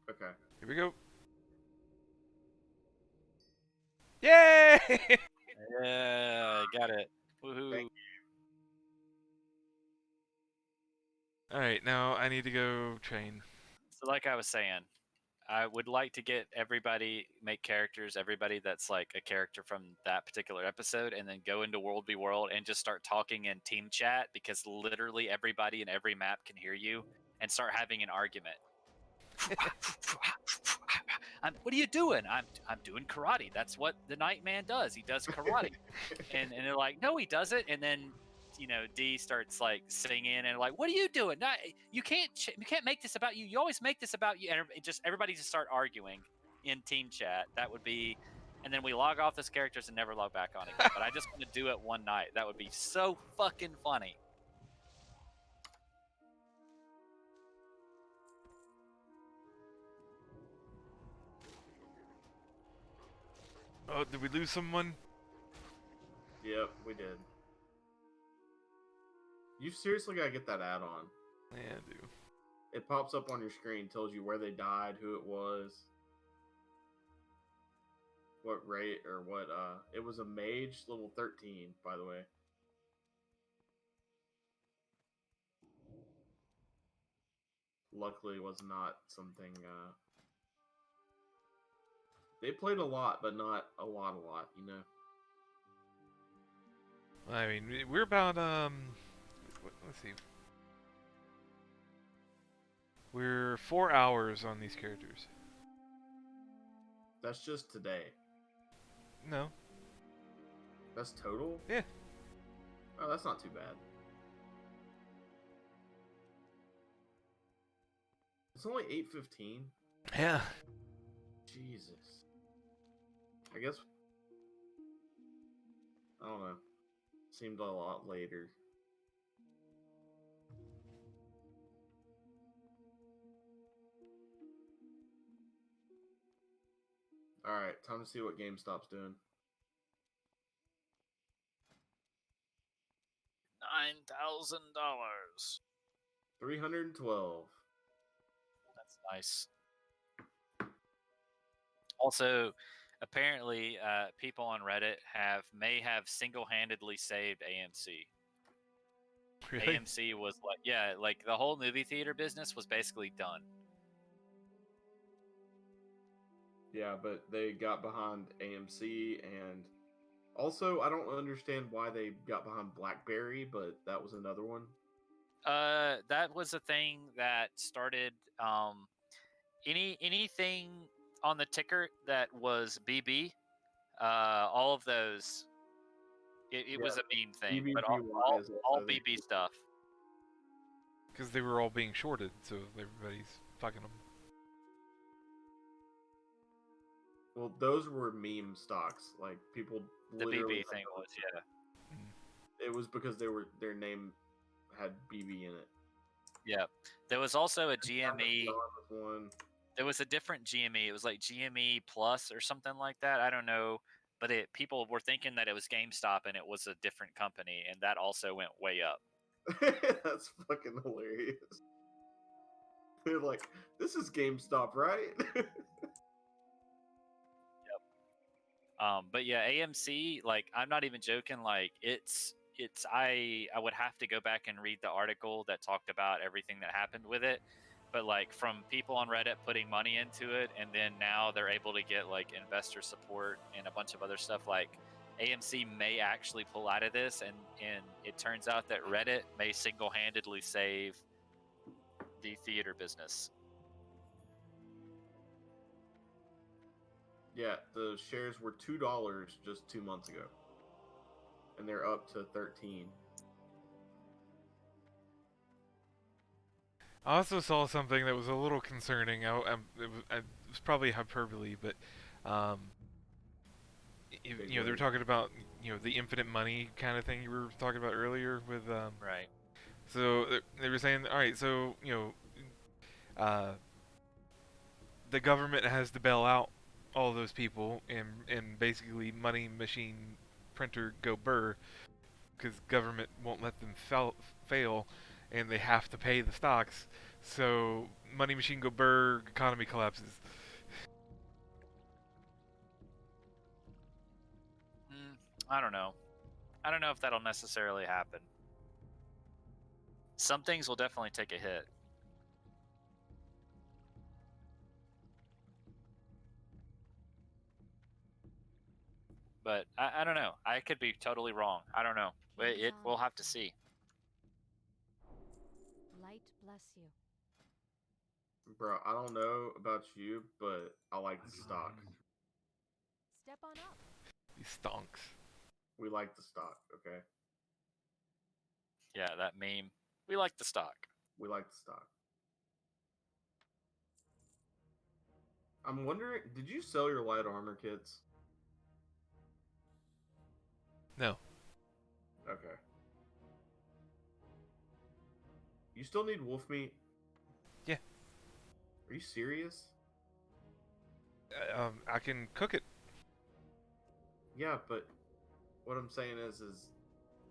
Okay. Here we go. Yay! Yeah, got it. Woohoo. Thank All right, now I need to go train. So like I was saying, I would like to get make characters, everybody that's like a character from that particular episode, and then go into World v World and just start talking in team chat, because literally everybody in every map can hear you, and start having an argument. What are you doing? I'm doing karate. That's what the Nightman does. He does karate. and they're like, no, he doesn't. And then, D starts like singing and like, what are you doing? You can't make this about you. You always make this about you. And everybody just start arguing in team chat. That would be, and then we log off those characters and never log back on again. But I just want to do it one night. That would be so fucking funny. Oh, did we lose someone? Yep, we did. You seriously gotta get that add-on. Yeah, I do. It pops up on your screen, tells you where they died, who it was, what rate, or what, it was a mage, level 13, by the way. Luckily, it was not something, they played a lot, but not a lot, you know? I mean, we're about let's see. We're 4 hours on these characters. That's just today. No. That's total? Yeah. Oh, that's not too bad. It's only 8:15. Yeah. Jesus. I guess. I don't know. Seemed a lot later. Alright, time to see what GameStop's doing. $9,000. 312. That's nice. Also, apparently, people on Reddit may have single-handedly saved AMC. Really? AMC was like the whole movie theater business was basically done. Yeah, but they got behind AMC, and also I don't understand why they got behind BlackBerry, but that was another one. That was a thing that started anything on the ticker that was BB. All of those. It was a meme thing, but BBGY is all another- BB stuff. Because they were all being shorted, so everybody's fucking them. Well, those were meme stocks. Like people The literally. BB thing was It was because their name had BB in it. yeah. There was also a Diamond GME. Dawn was one. There was a different GME. It was like GME Plus or something like that. I don't know, but people were thinking that it was GameStop and it was a different company, and that also went way up. That's fucking hilarious. They're like, this is GameStop, right? But yeah, AMC, like I'm not even joking. Like I would have to go back and read the article that talked about everything that happened with it. But like from people on Reddit putting money into it, and then now they're able to get like investor support and a bunch of other stuff. Like AMC may actually pull out of this, and it turns out that Reddit may single-handedly save the theater business. Yeah, the shares were $2 just 2 months ago, and they're up to 13. I also saw something that was a little concerning. It was probably hyperbole, but you know, they were talking about the infinite money kind of thing you were talking about earlier with Right. So they were saying, all right, so the government has to bail out all those people and basically money machine printer go burr because government won't let them fail, and they have to pay the stocks. So money machine go burr, economy collapses. I don't know. I don't know if that'll necessarily happen. Some things will definitely take a hit. But I don't know. I could be totally wrong. I don't know. We'll have to see. Light bless you. Bro, I don't know about you, but I like the stock. Step on up. These stonks. We like the stock, okay? Yeah, that meme. We like the stock. We like the stock. I'm wondering, did you sell your light armor kits? No. Okay. You still need wolf meat? Yeah. Are you serious? I can cook it. Yeah, but what I'm saying is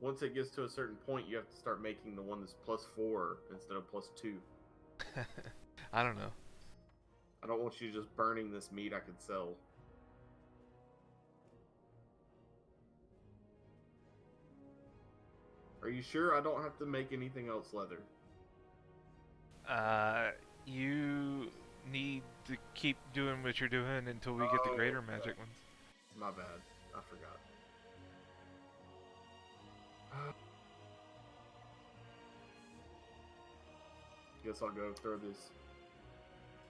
once it gets to a certain point, you have to start making the one that's +4 instead of +2. I don't know. I don't want you just burning this meat I could sell. Are you sure I don't have to make anything else leather? You need to keep doing what you're doing until we get the greater magic ones. My bad. I forgot. Guess I'll go throw this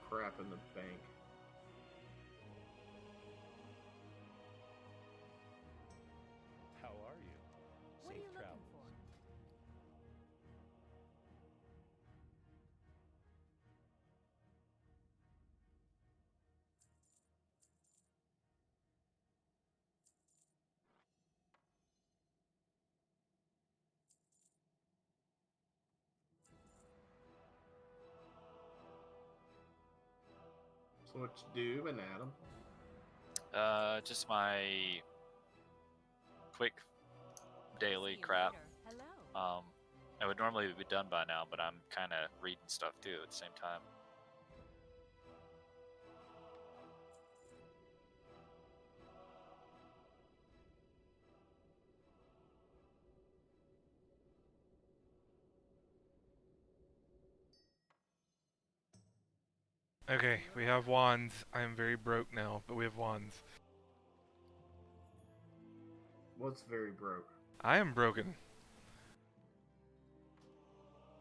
crap in the bank. How are you? What are Safe you looking travels. for? So what you doing, Adam? Just my quick daily See you crap. later. Hello. I would normally be done by now, but I'm kind of reading stuff too at the same time. Okay, we have wands. I am very broke now, but we have wands. What's very broke? I am broken.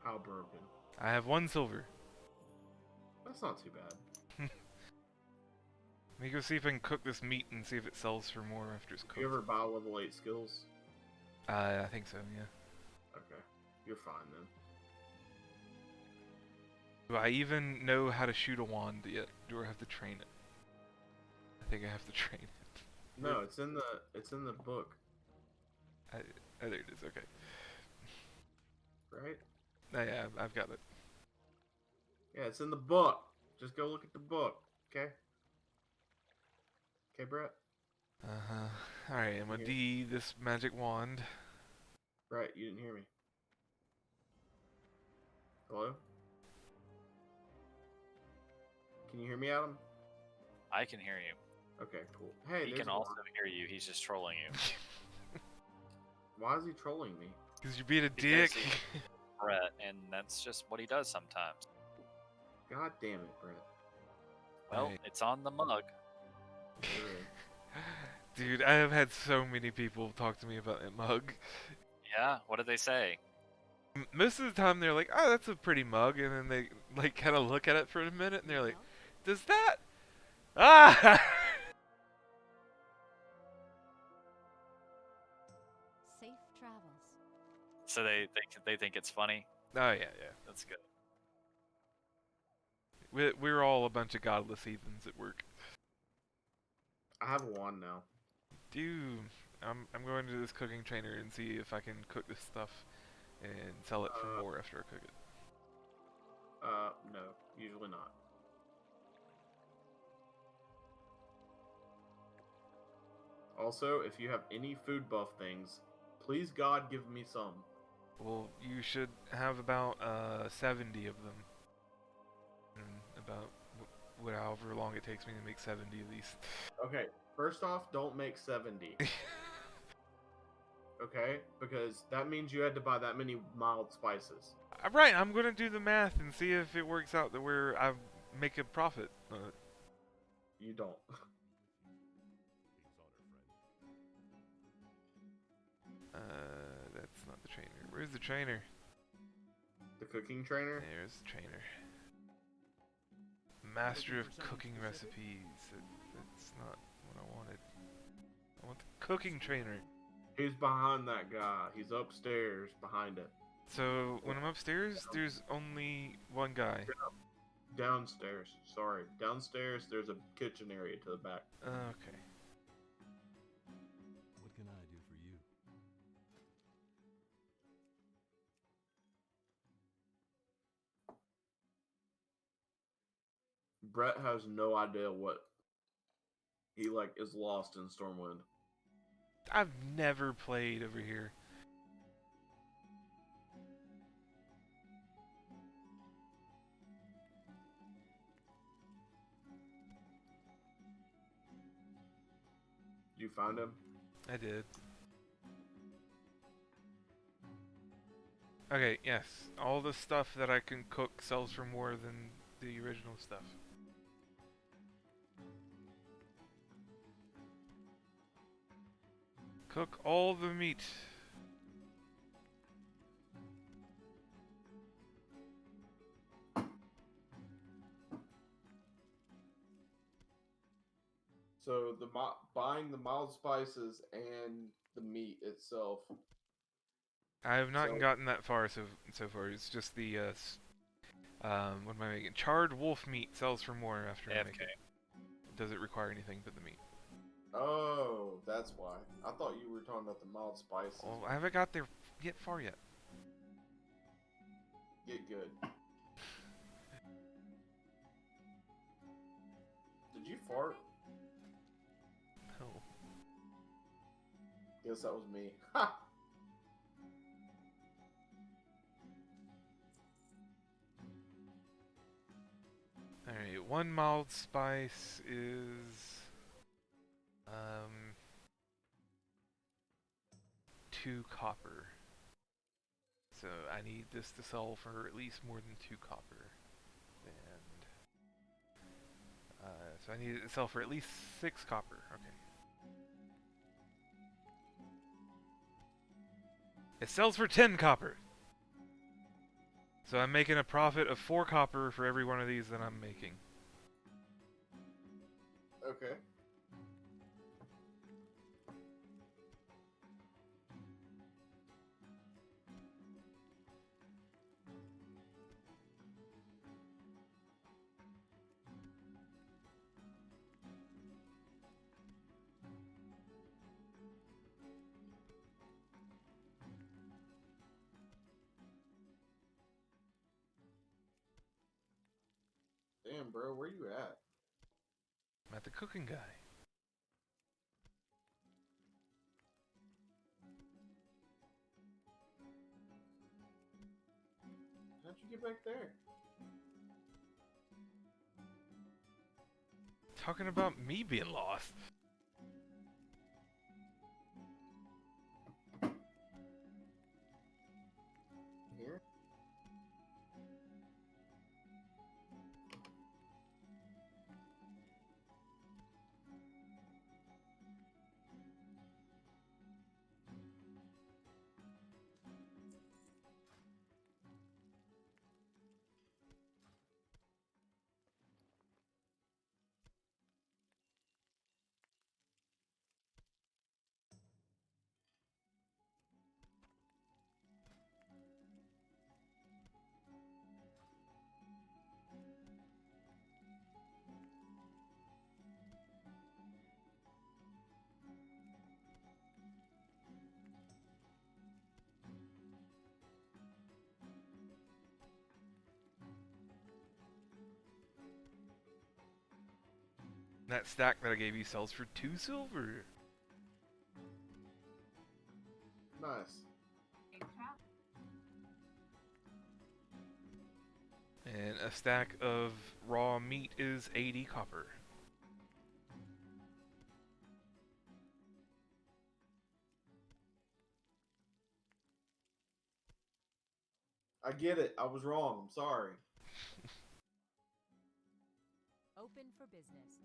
How broken? I have 1 silver. That's not too bad. Let me go see if I can cook this meat and see if it sells for more after it's Do cooked. you ever buy level 8 skills? I think so, yeah. Okay. You're fine then. Do I even know how to shoot a wand yet? Do I have to train it? I think I have to train it. No, it's in the book, Oh, there it is, okay. right? Oh, yeah, I've got it. Yeah, it's in the book. Just go look at the book, okay? Okay, Brett? Uh-huh. Alright, I'm gonna Yeah. D this magic wand. Right, you didn't hear me. Hello? Can you hear me, Adam? I can hear you. Okay, cool. Hey, He there's can a also wand. hear you. He's just trolling you. Why is he trolling me? Because you're being a Because dick. he's Brett, and that's just what he does sometimes. God damn it, Brett. Well, Right. it's on the mug. Really. Dude, I have had so many people talk to me about that mug. Yeah, what did they say? Most of the time they're like, oh, that's a pretty mug. And then they like kind of look at it for a minute and they're like, Well, does that? Ah! safe travels. So they think it's funny. Oh, yeah, yeah. That's good. We're all a bunch of godless heathens at work. I have a wand now. Dude, I'm going to this cooking trainer and see if I can cook this stuff and sell it for more after I cook it. No, usually not. Also, if you have any food buff things, please God give me some. Well, you should have about 70 of them. And about however long it takes me to make 70 of these. Okay, first off, don't make 70. Okay? Because that means you had to buy that many mild spices. Right, I'm gonna do the math and see if it works out that I make a profit. You don't. That's not the trainer. Where's the trainer? The cooking trainer? There's the trainer. Master of cooking recipes. That's not what I wanted. I want the cooking trainer. He's behind that guy. He's upstairs behind it. So when I'm upstairs, there's only one guy. Downstairs. Sorry. Downstairs, there's a kitchen area to the back. Okay. What can I do for you? Brett has no idea what he is lost in Stormwind. I've never played over here. You find him? I did. Okay, yes. All the stuff that I can cook sells for more than the original stuff. Cook all the meat. So the buying the mild spices and the meat itself. I have not So- gotten that far so far. It's just the what am I making? Charred wolf meat sells for more after I make AFK. it. Doesn't require anything but the meat. Oh, that's why. I thought you were talking about the mild spices. Well, I haven't got there yet far yet. Get good. Did you fart? No. Guess that was me. Ha! Alright, one mild spice is 2 copper. So I need this to sell for at least more than 2 copper. And so I need it to sell for at least 6 copper. Okay. It sells for 10 copper. So I'm making a profit of 4 copper for every one of these that I'm making. Okay. Damn, bro, where you at? I'm at the cooking guy. How'd you get back there? Talking about me being lost. Here? That stack that I gave you sells for 2 silver. Nice. And a stack of raw meat is 80 copper. I get it. I was wrong. I'm sorry. Open for business.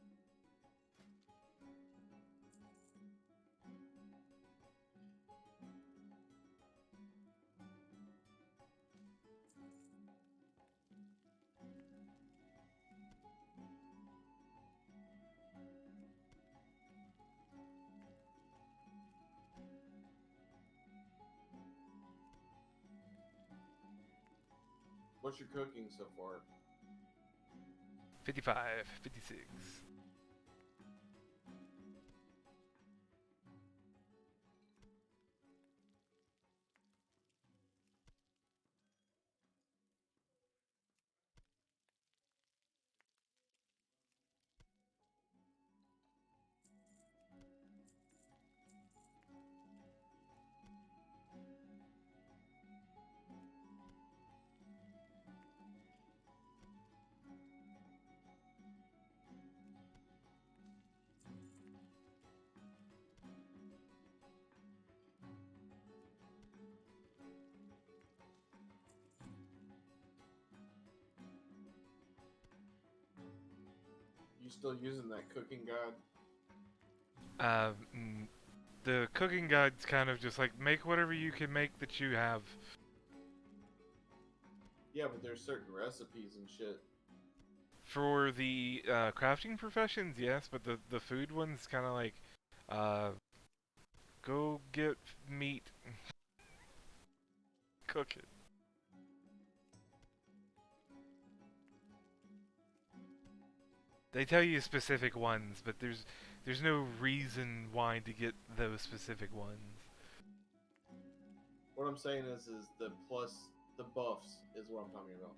What's your cooking so far? 55, 56. You still using that cooking guide? The cooking guide's kind of just like make whatever you can make that you have. Yeah, but there's certain recipes and shit. For the crafting professions, yes, but the food one's kind of like, uh, go get meat, cook it. They tell you specific ones, but there's no reason why to get those specific ones. What I'm saying is the plus the buffs is what I'm talking about.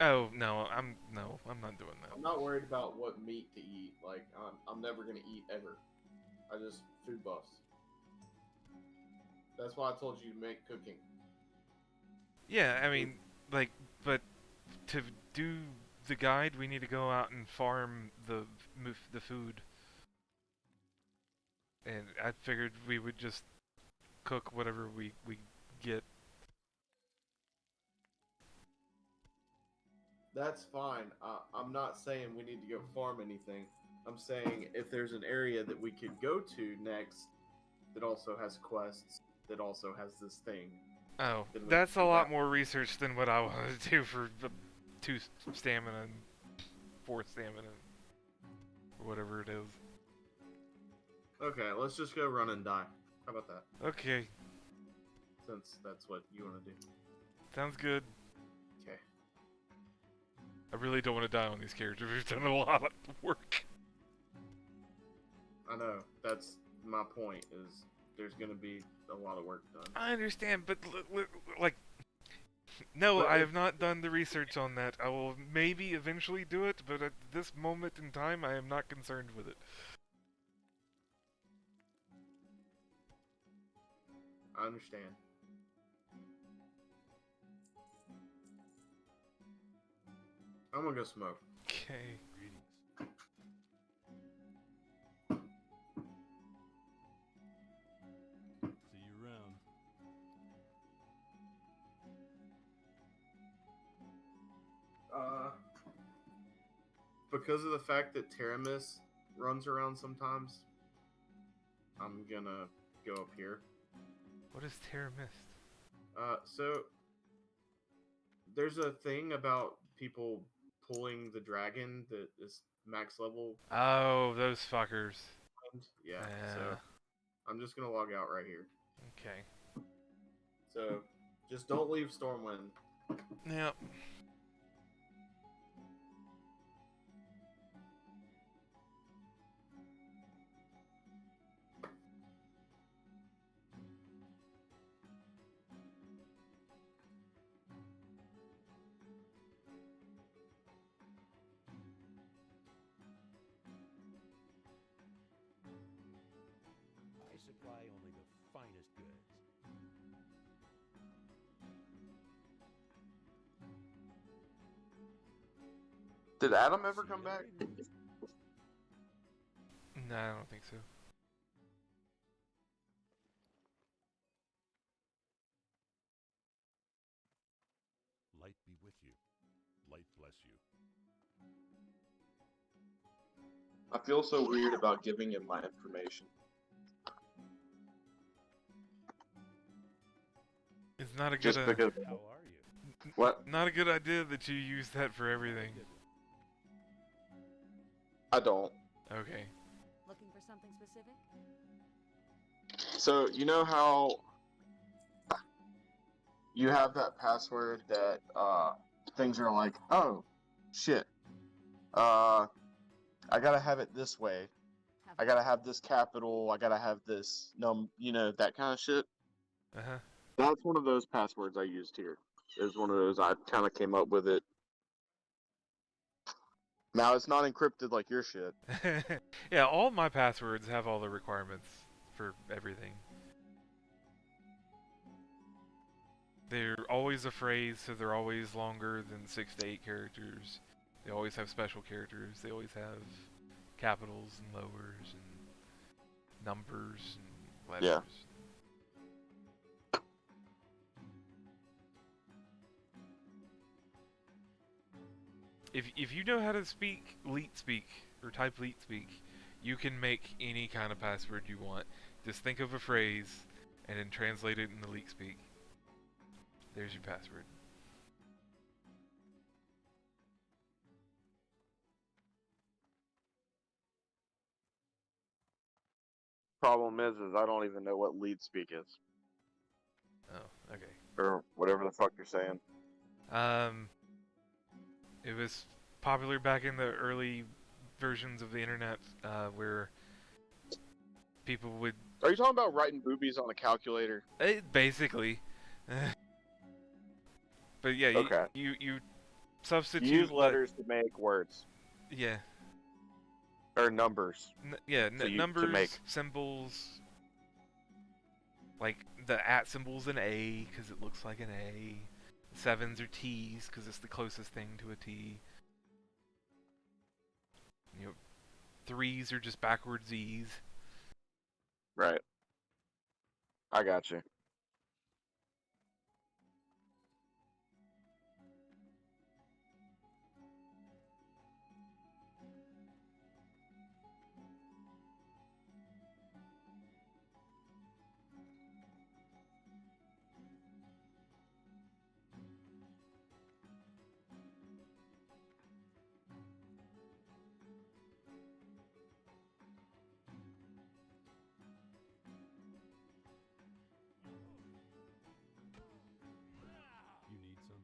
Oh no, I'm not doing I'm that. not worried about what meat to eat. Like I'm never gonna eat ever. I just food buffs. That's why I told you to make cooking. Yeah, I mean, like, but to do the guide, we need to go out and farm the food, and I figured we would just cook whatever we get. That's fine. I'm not saying we need to go farm anything. I'm saying if there's an area that we could go to next that also has quests, that also has this thing. Oh, then we that's can a do lot that. more research than what I wanted to do for the 2 stamina and 4 stamina, or whatever it is. Okay, let's just go run and die. How about that? Okay, Since that's what you want to do. sounds good. Okay. I really don't want to die on these characters. We've done a lot of work. I know. That's my point. Is there's gonna be a lot of work done. I understand, but like, no, But I if- have not done the research on that. I will maybe eventually do it, but at this moment in time, I am not concerned with it. I understand. I'm gonna go smoke. Okay. Greetings. See you around. Because of the fact that Taramis runs around sometimes, I'm gonna go up here. What is Terra Mist? So there's a thing about people pulling the dragon that is max level. Oh, those fuckers. Yeah. Yeah. So I'm just gonna log out right here. Okay. So just don't leave Stormwind. Yep. I supply only the finest goods. Did Adam ever See come ya back? later. No, I don't think so. Light be with you. Light bless you. I feel so weird about giving him my information. It's not a good. Just because. How are you? What? Not a good idea that you use that for everything. I don't. Okay. Looking for something specific? So, you know how you have that password that things are like, oh, shit. I gotta have it this way. I gotta have this capital. I gotta have this that kind of shit. Uh huh. That's one of those passwords I used here. Is one of those I kind of came up with it. Now it's not encrypted like your shit. Yeah, all my passwords have all the requirements for everything. They're always a phrase, so they're always longer than 6 to 8 characters. They always have special characters. They always have capitals and lowers and numbers and letters. Yeah. If you know how to speak Leet speak, or type leet speak, you can make any kind of password you want. Just think of a phrase and then translate it into leet speak. There's your password. Problem is I don't even know what lead speak is, Oh, okay. or whatever the fuck you're saying. It was popular back in the early versions of the internet, where people would Are you talking about writing boobies on a calculator? basically. But yeah, Okay. you substitute. You use letters to make words Yeah. or numbers. Numbers, to make. symbols, like the @ symbol's an A because it looks like an A. Sevens are T's because it's the closest thing to a T. You know, threes are just backwards Z's. Right. I got you. You need something?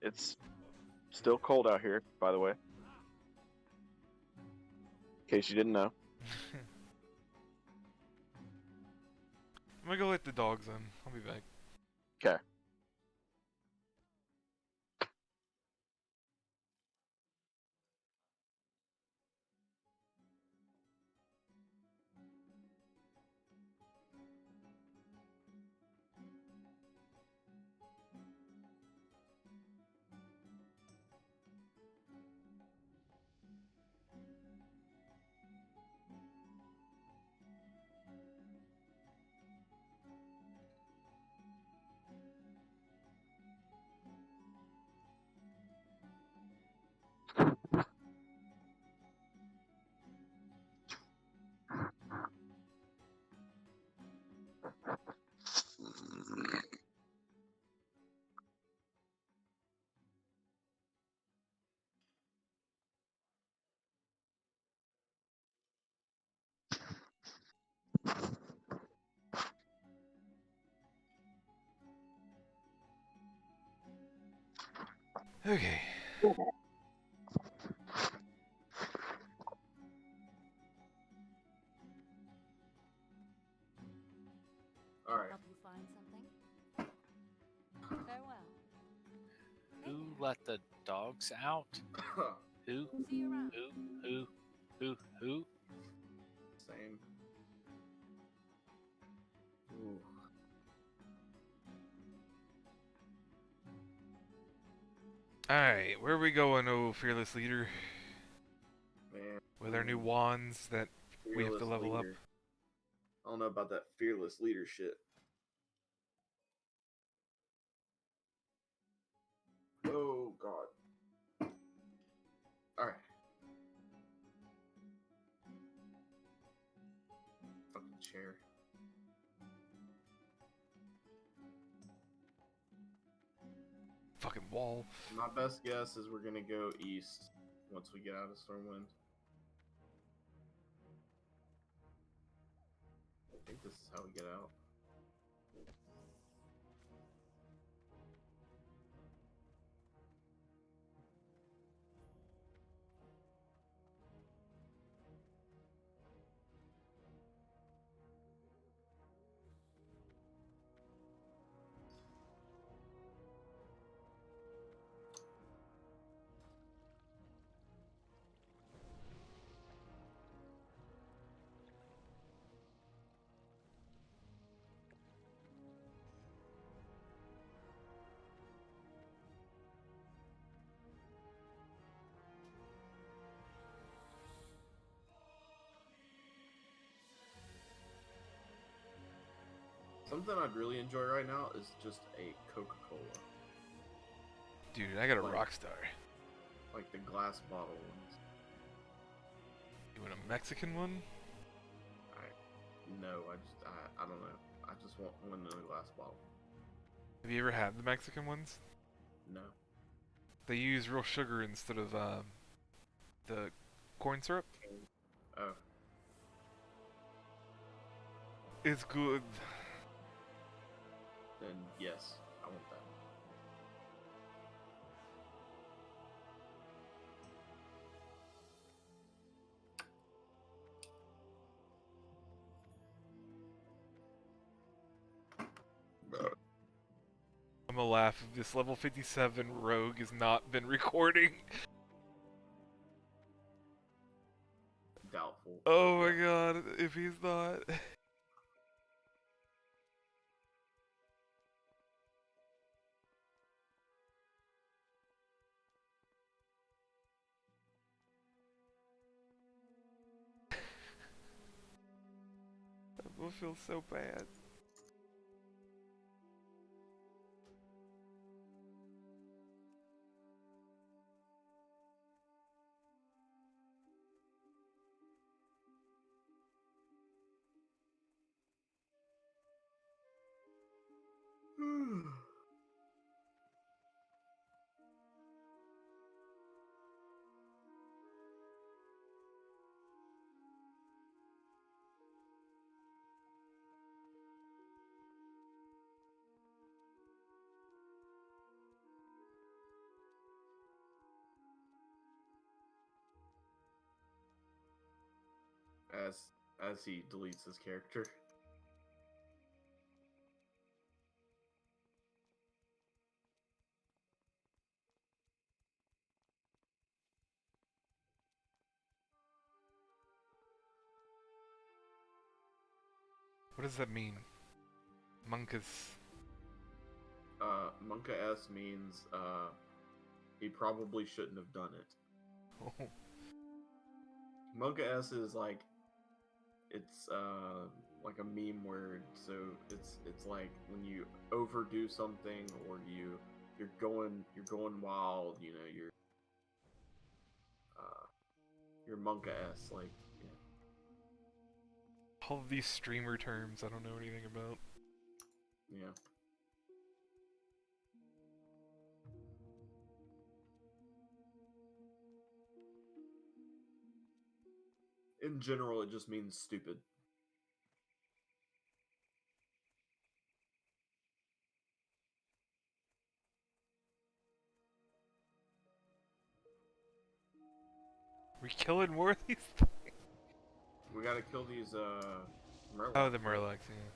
It's still cold out here, by the way. In case you didn't know. I'm gonna go let the dogs in. I'll be back. Okay. Okay. All right. Help you find something? Farewell. Who let the dogs out? Who? See you around. Who? Same. Ooh. Alright, where are we going, oh fearless leader? Man. With our new wands that we have to Fearless level up. leader. I don't know about that fearless leadership. Oh God. All right. Fucking chair. Fucking wall. My best guess is we're gonna go east once we get out of Stormwind. I think this is how we get out. Something I'd really enjoy right now is just a Coca-Cola. Dude, I got a Like- rock star. Like the glass bottle ones. You want a Mexican one? No, I don't know. I just want one in a glass bottle. Have you ever had the Mexican ones? No. They use real sugar instead of the corn syrup. Oh. It's good. Then yes, I want that. I'm gonna laugh if this level 57 rogue has not been recording. Doubtful. Oh my god, if he's not. I will feel so bad. As he deletes his character. What does that mean? Monkus. Monka S means he probably shouldn't have done it. Oh. Monka S is like it's like a meme word, so it's like when you overdo something or you're going wild, you know, you're Monka S, like yeah. All of these streamer terms I don't know anything about. Yeah. In general, it just means stupid. We killing more of these things? We gotta kill these Murlocs. Oh, the Murlocs, yeah.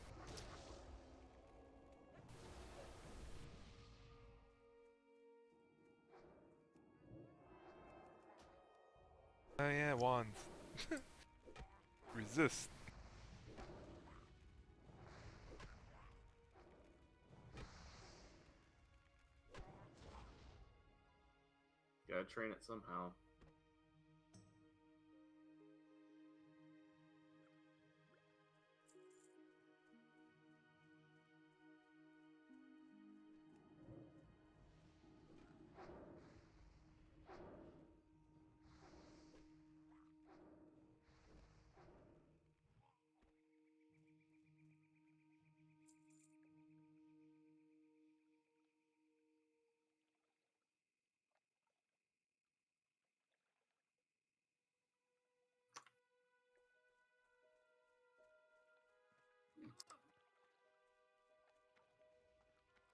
Oh yeah, wands. Resist. Gotta train it somehow.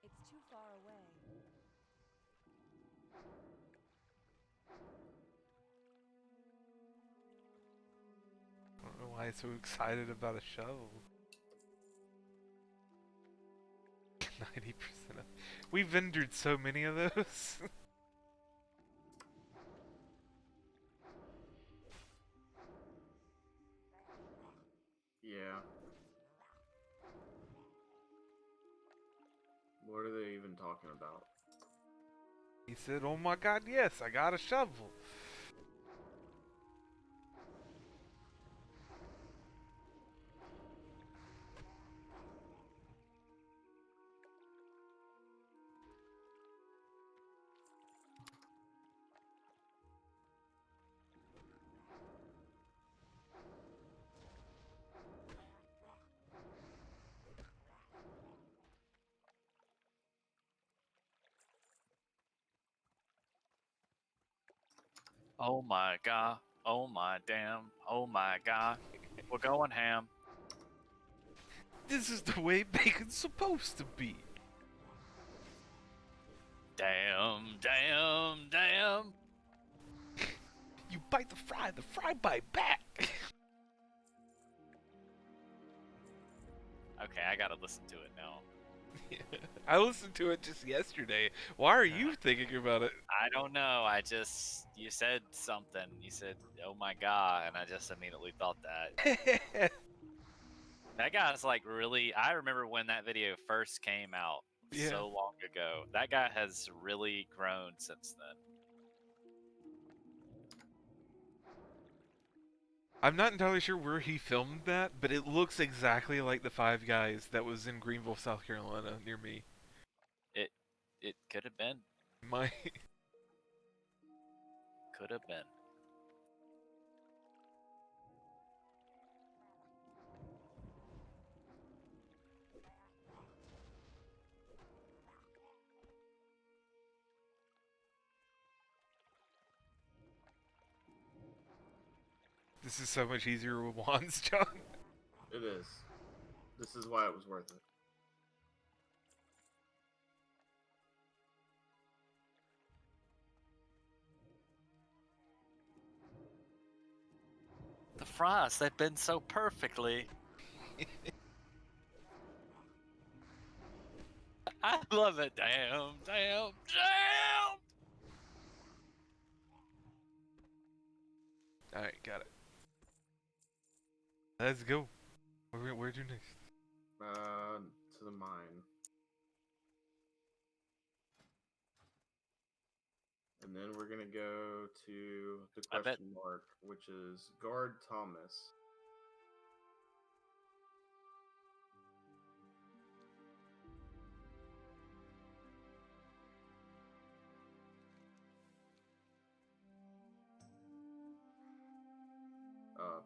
It's too far away. I don't know why he's so excited about a shovel. 90% of... We vendored so many of those. Yeah. What are they even talking about? He said, oh my god, yes, I got a shovel. Oh my god. Oh my damn. Oh my god. We're going ham. This is the way bacon's supposed to be. Damn, damn, damn. You bite the fry bite back. Okay, I gotta listen to it now. I listened to it just yesterday. Why are you thinking about it? I don't know. You said something. You said, oh my god, and I just immediately thought that. That guy's like really. I remember when that video first came out Yeah. so long ago. That guy has really grown since then. I'm not entirely sure where he filmed that, but it looks exactly like the Five Guys that was in Greenville, South Carolina, near me. It could have been. My Could have been. This is so much easier with wands, John. It is. This is why it was worth it. The fries, they've been so perfectly. I love it. Damn, damn, damn. Alright, got it. Let's go. Where to next? To the mine. And then we're gonna go to the I bet- question mark, which is guard Thomas.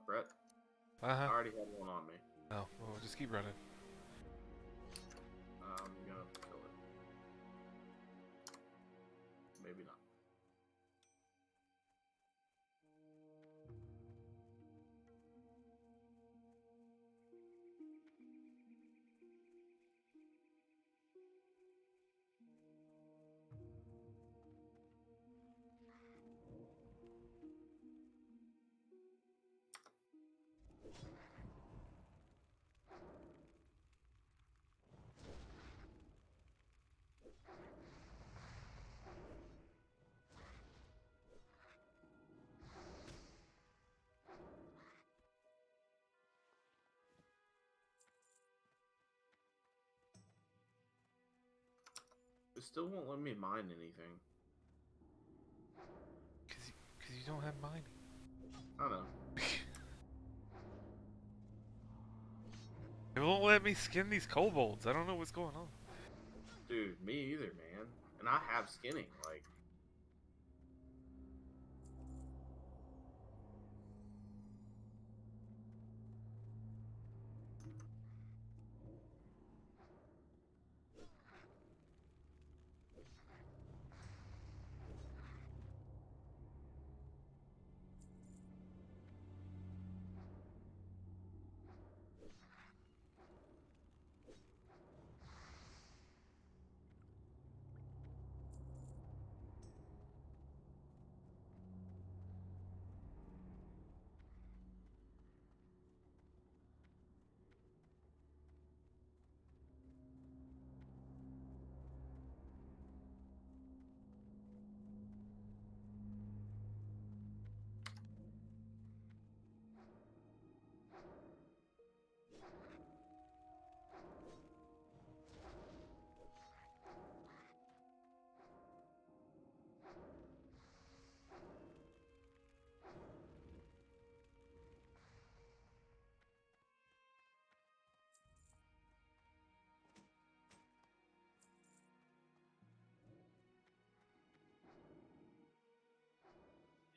Brett, I Uh-huh. already had one on me. Oh, well, just keep running. I'm gonna kill it. Maybe not. It still won't let me mine anything. Cause you don't have mining. I don't know. It won't let me skin these kobolds. I don't know what's going on. Dude, me either, man. And I have skinning, like.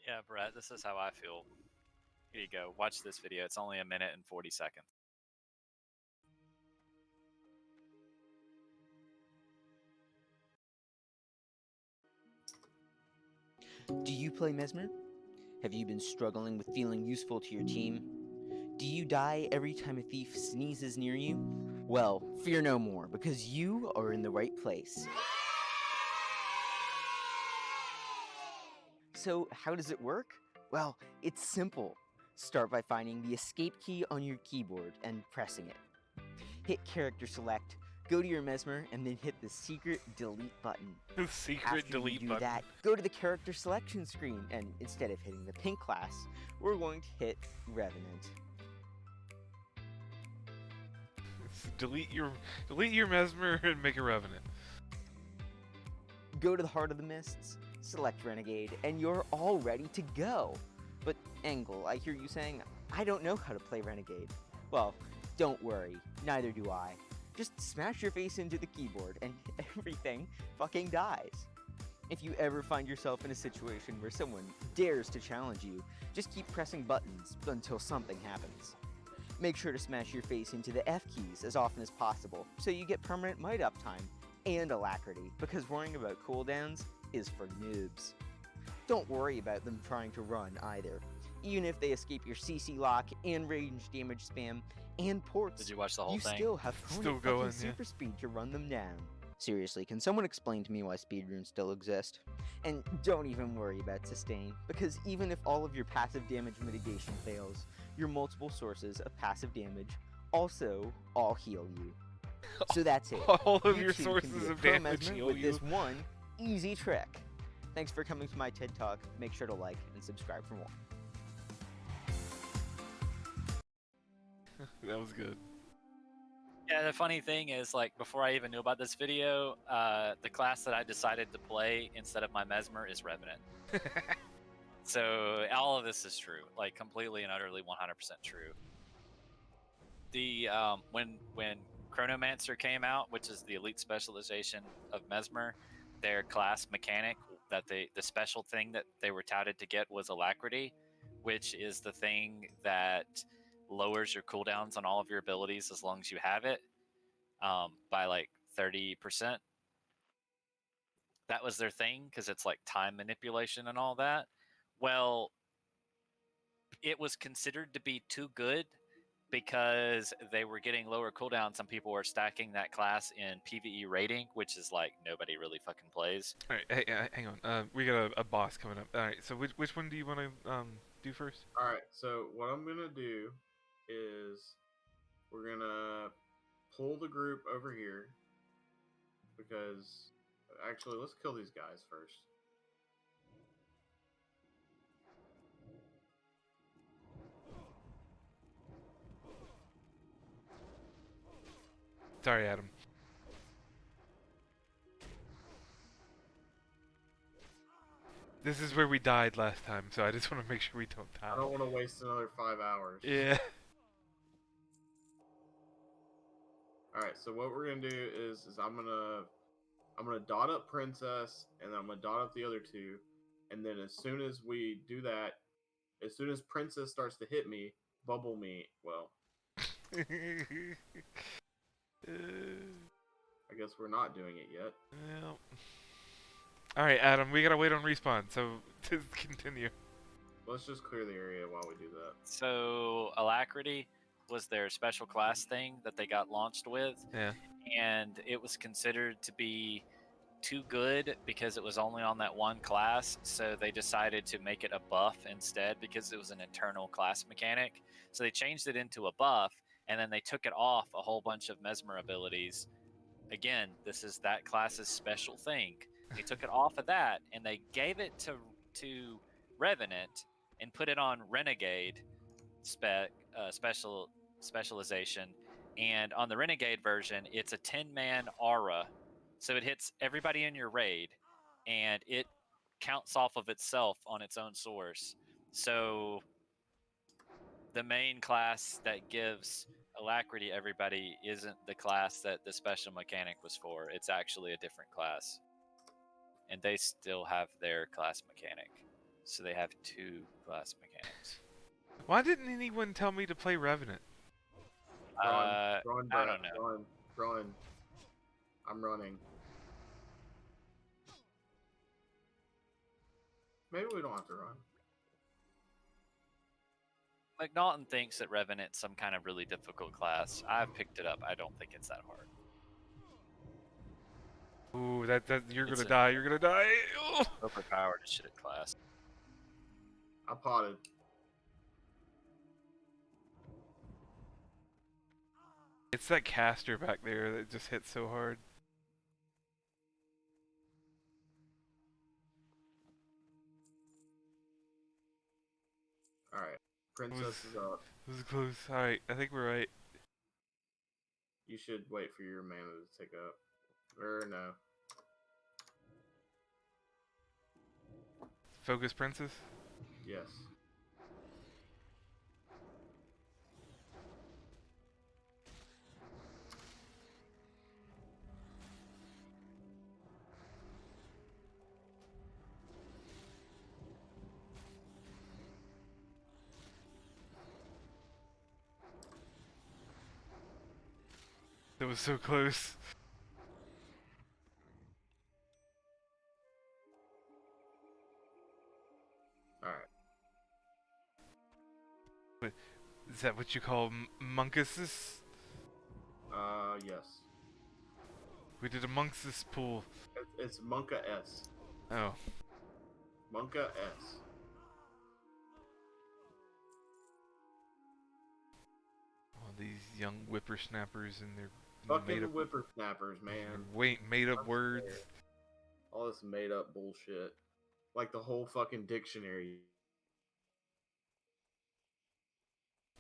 Yeah, Brett, this is how I feel. Here you go. Watch this video. It's only 1:40. Do you play Mesmer? Have you been struggling with feeling useful to your team? Do you die every time a thief sneezes near you? Well, fear no more, because you are in the right place. So, how does it work? Well, it's simple. Start by finding the escape key on your keyboard and pressing it. Hit character select, go to your Mesmer, and then hit the secret delete button. The secret After delete you do button. that, go to the character selection screen, and instead of hitting the pink class, we're going to hit Revenant. Delete your Mesmer and make a Revenant. Go to the Heart of the Mists, select Renegade, and you're all ready to go. But Angle, I hear you saying, I don't know how to play Renegade. Well, don't worry, neither do I. Just smash your face into the keyboard and everything fucking dies. If you ever find yourself in a situation where someone dares to challenge you, just keep pressing buttons until something happens. Make sure to smash your face into the F keys as often as possible so you get permanent might uptime and alacrity, because worrying about cooldowns is for noobs. Don't worry about them trying to run either. Even if they escape your CC lock and range damage spam and ports, Did you watch the whole you thing? still have Still permanent going, fucking yeah. super speed to run them down. Seriously, can someone explain to me why speedrunes still exist? And don't even worry about sustain, because even if all of your passive damage mitigation fails, your multiple sources of passive damage also all heal you. So that's it. All of You your too can sources be a of pro damage Mesmer heal with you. this one easy trick. Thanks for coming to my TED Talk. Make sure to like and subscribe for more. That was good. Yeah, the funny thing is, like, before I even knew about this video, the class that I decided to play instead of my Mesmer is Revenant. So all of this is true, like completely and utterly 100% true. The when Chronomancer came out, which is the elite specialization of Mesmer, their class mechanic that the special thing that they were touted to get was Alacrity, which is the thing that lowers your cooldowns on all of your abilities as long as you have it by like 30%. That was their thing because it's like time manipulation and all that. Well, it was considered to be too good because they were getting lower cooldowns. Some people were stacking that class in PvE rating, which is like nobody really fucking plays. All right, hey, hang on. We got a boss coming up. All right, so which one do you want to do first? All right, so what I'm gonna do is we're gonna pull the group over here because actually let's kill these guys first. Sorry, Adam. This is where we died last time, so I just want to make sure we don't die. I don't want to waste another 5 hours. Yeah. All right, so what we're gonna do is I'm gonna dot up Princess, and then I'm gonna dot up the other two, and then as soon as we do that, as soon as Princess starts to hit me, bubble me. Well, I guess we're not doing it yet. Well. All right, Adam. We gotta wait on respawn, so to continue. Let's just clear the area while we do that. So Alacrity was their special class thing that they got launched with, Yeah. and it was considered to be too good because it was only on that one class, so they decided to make it a buff instead because it was an internal class mechanic. So they changed it into a buff, and then they took it off a whole bunch of Mesmer abilities. Again, this is that class's special thing. They took it off of that, and they gave it to Revenant and put it on Renegade specialization. And on the Renegade version, it's a 10-man aura. So it hits everybody in your raid, and it counts off of itself on its own source. So the main class that gives Alacrity everybody isn't the class that the special mechanic was for. It's actually a different class. And they still have their class mechanic. So they have two class mechanics. Why didn't anyone tell me to play Revenant? Run, I Brett, don't know. Run. I'm running. Maybe we don't have to run. McNaughton thinks that Revenant's some kind of really difficult class. I've picked it up. I don't think it's that hard. Ooh, that you're It's gonna an die. You're gonna die. Ugh. overpowered as shit class. I potted. It's that caster back there that just hits so hard. All right, princess is up. This is close. All right, I think we're right. You should wait for your mana to tick up. Or no. Focus, princess. Yes. That was so close. All right. Is that what you call monkuses? Yes. We did a monkuses pool. It's Monka S. Oh, Monka S. all these young whippersnappers and their Fucking made up, whippersnappers, man. made up I'm words. scared. All this made up bullshit. Like the whole fucking dictionary.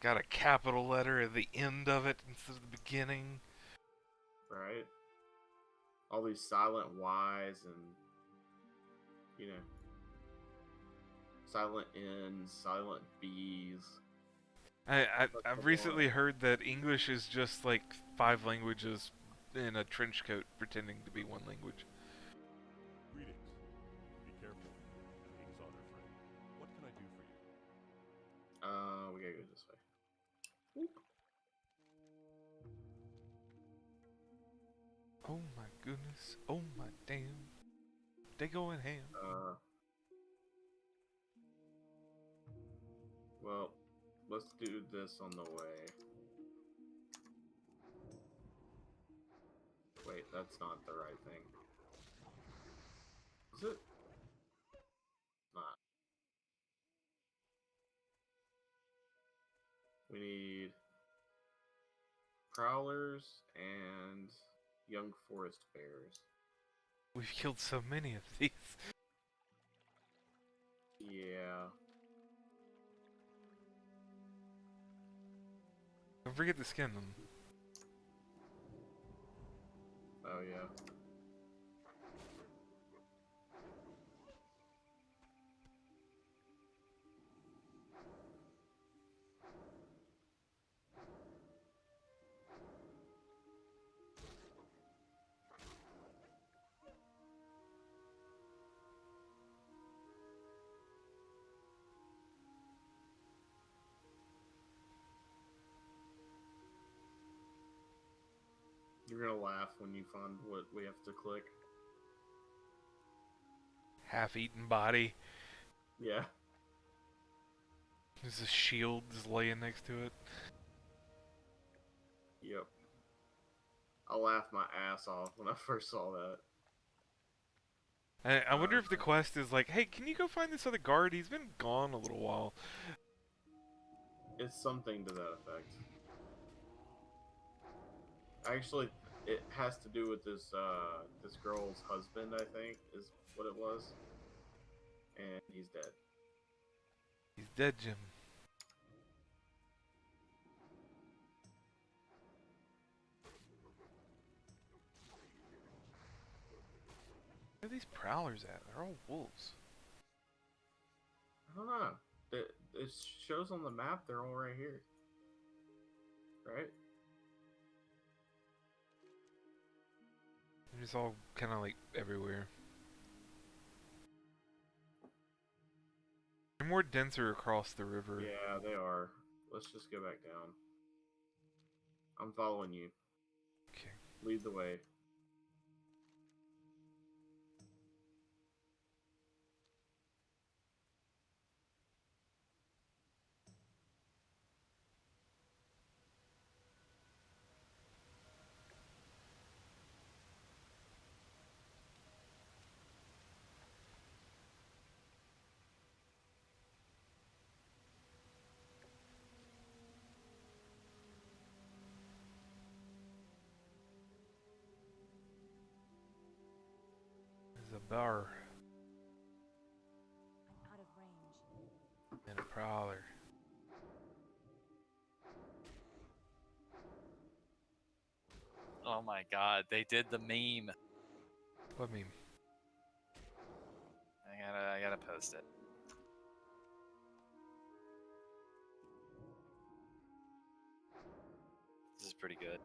Got a capital letter at the end of it instead of the beginning. Right? All these silent Y's and, you know, silent N's, silent B's. I've recently heard that English is just like 5 languages in a trench coat pretending to be one language. Greetings. Be careful. The king's honor, friend. What can I do for you? We gotta go this way. Whoop. Oh my goodness. Oh my damn. They going ham. Well, let's do this on the way. Wait, that's not the right thing. Is it? Not. We need prowlers and young forest bears. We've killed so many of these. Yeah. Don't forget to skin them. Oh, yeah. You're gonna laugh when you find what we have to click. Half-eaten body. Yeah. There's a shield just laying next to it. Yep. I laughed my ass off when I first saw that. I wonder if the quest is like, hey, can you go find this other guard? He's been gone a little while. It's something to that effect. Actually, it has to do with this this girl's husband, I think, is what it was. And he's dead. He's dead, Jim. Where are these prowlers at? They're all wolves. I don't know. It shows on the map they're all right here. Right? They're just all kind of like everywhere. They're more denser across the river. Yeah, they are. Let's just go back down. I'm following you. Okay. Lead the way. bar I'm out of range. and a prowler. Oh my god, they did the meme. What meme? I gotta post it. This is pretty good.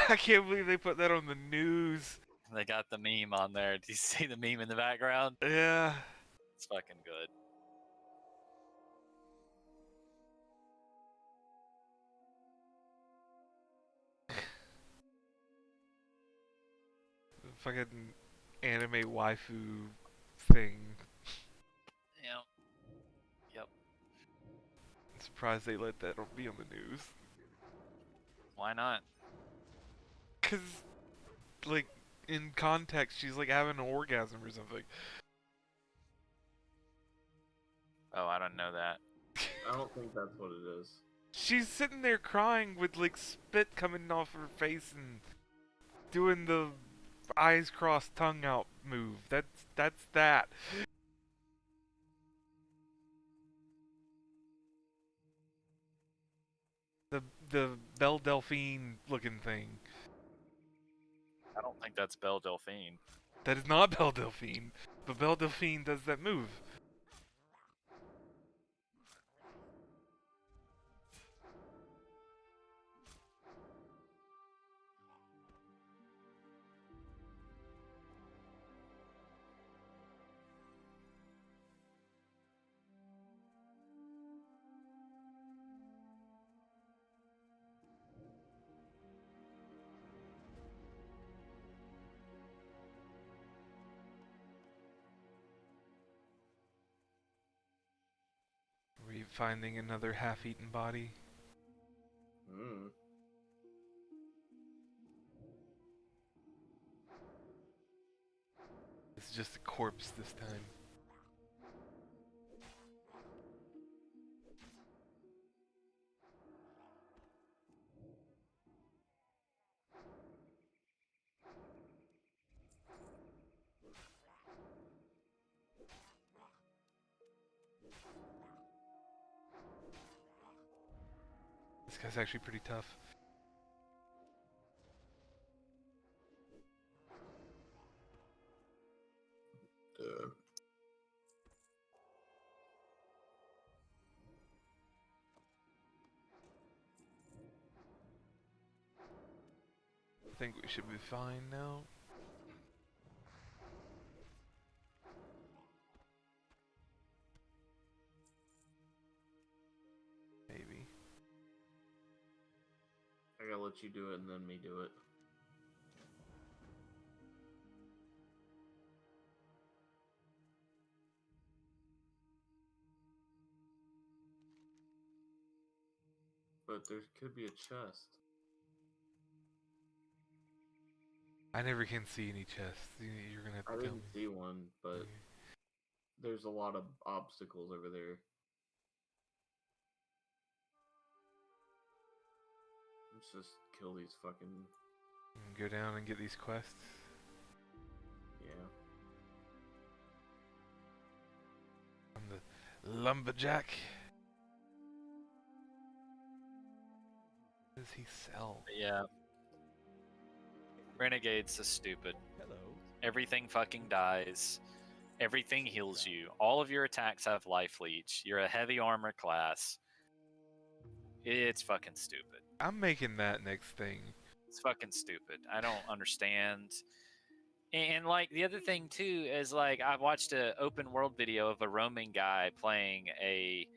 I can't believe they put that on the news. They got the meme on there. Do you see the meme in the background? Yeah. It's fucking good. Fucking anime waifu thing. Yep. Yep. I'm surprised they let that be on the news. Why not? Cause, like, in context, she's like having an orgasm or something. Oh, I don't know that. I don't think that's what it is. She's sitting there crying with like spit coming off her face and doing the eyes crossed tongue out move. That's that. The Belle Delphine looking thing. I don't think that's Belle Delphine. That is not Belle Delphine, but Belle Delphine does that move. Are we finding another half-eaten body? Hmm. It's just a corpse this time. This guy's actually pretty tough. I think we should be fine now. Maybe. I gotta let you do it and then me do it. But there could be a chest. I never can see any chests. You're gonna have I to tell didn't me. see one, but there's a lot of obstacles over there. Let's just kill these fucking... Go down and get these quests. Yeah. I'm the lumberjack. What does he sell? But yeah. Renegade's is stupid. Hello. Everything fucking dies. Everything heals you. All of your attacks have life leech. You're a heavy armor class. It's fucking stupid. I'm making that next thing. It's fucking stupid. I don't understand. And like the other thing too is like I watched a open world video of a roaming guy playing a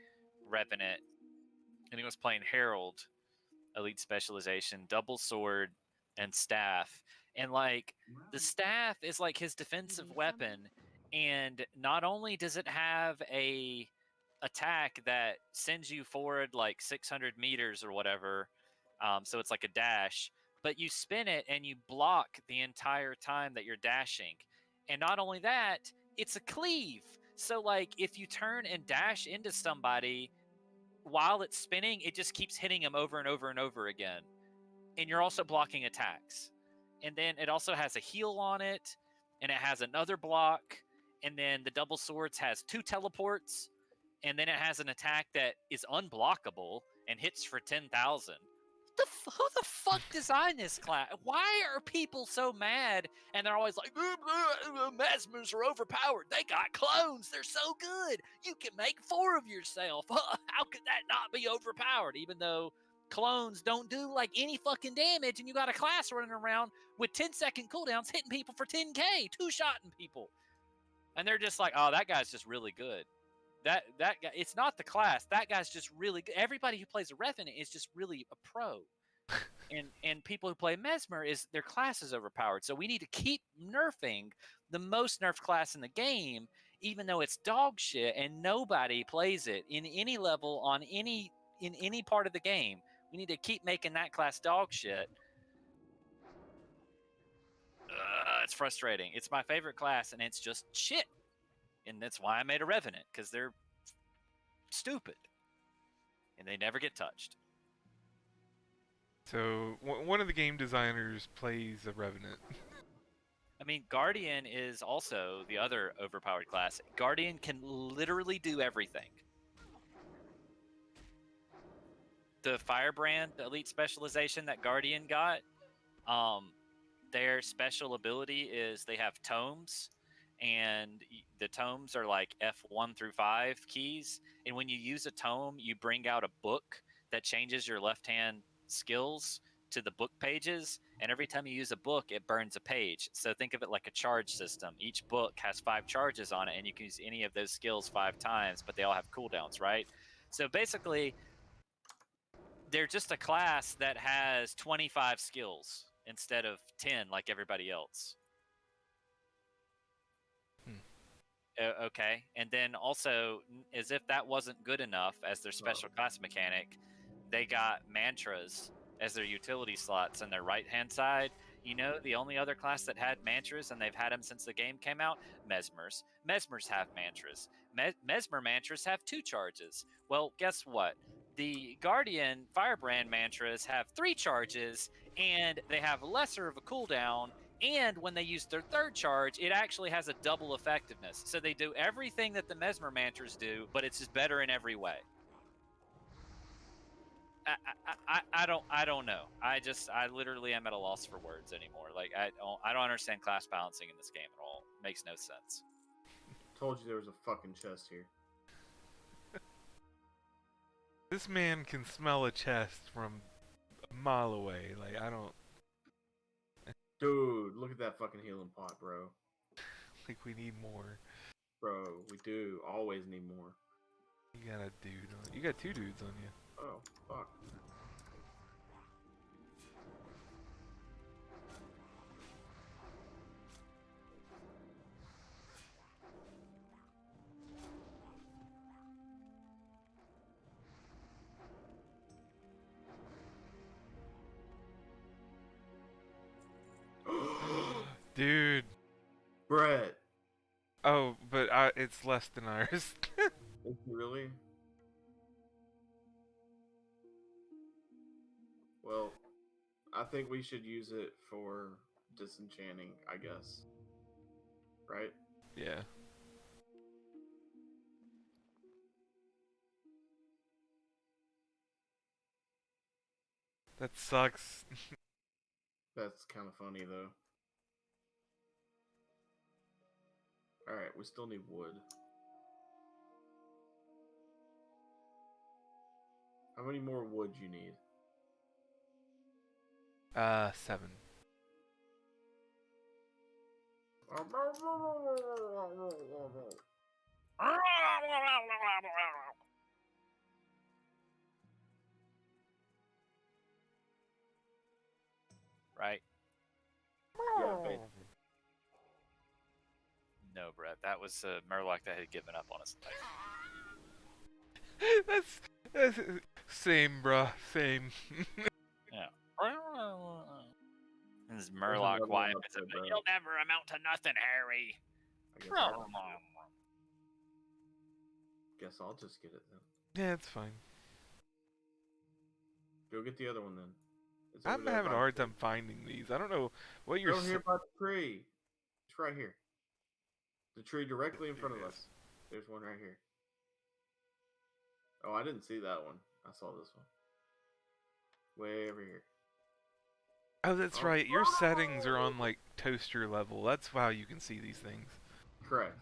Revenant, and he was playing Herald, elite specialization, double sword, and staff. And like the staff is like his defensive weapon, and not only does it have a attack that sends you forward like 600 meters or whatever, So it's like a dash, but you spin it and you block the entire time that you're dashing. And not only that, it's a cleave. So like if you turn and dash into somebody while it's spinning, it just keeps hitting them over and over and over again. And you're also blocking attacks. And then it also has a heal on it, and it has another block, and then the double swords has 2 teleports, and then it has an attack that is unblockable and hits for 10,000. Who the fuck designed this class? Why are people so mad? And they're always like, Mesmers are overpowered. They got clones. They're so good. You can make 4 of yourself. How could that not be overpowered? Even though clones don't do like any fucking damage, and you got a class running around with 10-second cooldowns hitting people for 10k, 2-shotting people. And they're just like, oh, that guy's just really good. That guy, it's not the class. That guy's just really good. Everybody who plays a Revenant is just really a pro. and people who play Mesmer, is their class is overpowered. So we need to keep nerfing the most nerfed class in the game, even though it's dog shit and nobody plays it in any level in any part of the game. We need to keep making that class dog shit. It's frustrating. It's my favorite class, and it's just shit. And that's why I made a Revenant, because they're stupid and they never get touched. So one of the game designers plays a Revenant. I mean, Guardian is also the other overpowered class. Guardian can literally do everything. The Firebrand elite specialization that Guardian got, their special ability is they have tomes, and the tomes are like F1 through 5 keys. And when you use a tome, you bring out a book that changes your left-hand skills to the book pages. And every time you use a book, it burns a page. So think of it like a charge system. Each book has 5 charges on it, and you can use any of those skills 5 times, but they all have cooldowns, right? So basically, they're just a class that has 25 skills instead of 10 like everybody else. Okay, and then also, as if that wasn't good enough as their special class mechanic, they got mantras as their utility slots on their right-hand side. You know, the only other class that had mantras, and they've had them since the game came out, Mesmers. Mesmers have mantras. Mesmer mantras have 2 charges. Well, guess what? The Guardian Firebrand mantras have 3 charges, and they have lesser of a cooldown. And when they use their 3rd charge, it actually has a double effectiveness. So they do everything that the Mesmer mantras do, but it's just better in every way. I don't know. I literally am at a loss for words anymore. Like I don't understand class balancing in this game at all. It makes no sense. Told you there was a fucking chest here. This man can smell a chest from a mile away. Like, I don't... Dude, look at that fucking healing pot, bro. Like, we need more. Bro, we do. Always need more. You got a dude on... You got 2 dudes on you. Oh, fuck. Dude. Brett. Oh, but it's less than ours. Really? Well, I think we should use it for disenchanting, I guess. Right? Yeah. That sucks. That's kind of funny, though. Alright, we still need wood. How many more wood you need? 7. Right? Yeah, babe. No, Brett. That was Murloc that had given up on us. That's same, bruh. Same. Yeah. Dragon's another Murloc one wife up is there, bro. you'll never amount to nothing, Harry. Guess I'll just get it then. Yeah, it's fine. Go get the other one then. It's over I'm there having a by hard the tree. time finding these. I don't know what you're. Over here by the tree. It's right here. The tree directly in front of us. There's one right here. Oh, I didn't see that one. I saw this one. Way over here. Oh, that's Oh. right. Your settings are on like toaster level. That's how you can see these things. Correct.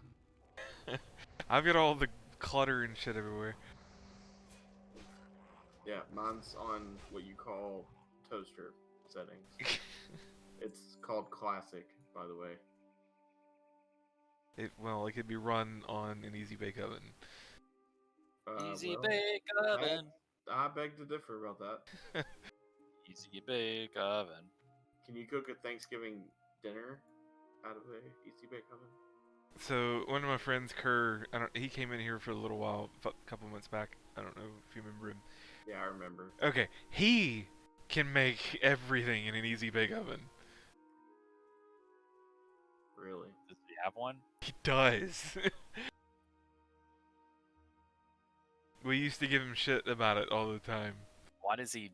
I've got all the clutter and shit everywhere. Yeah, mine's on what you call toaster settings. It's called classic, by the way. Well, it could be run on an easy bake oven. Easy Well, bake oven. I beg to differ about that. Easy bake oven. Can you cook a Thanksgiving dinner out of a easy bake oven? So one of my friends, Kerr, he came in here for a little while, a couple months back. I don't know if you remember him. Yeah, I remember. Okay, he can make everything in an easy bake oven. Really? Does he have one? He does. We used to give him shit about it all the time. Why does he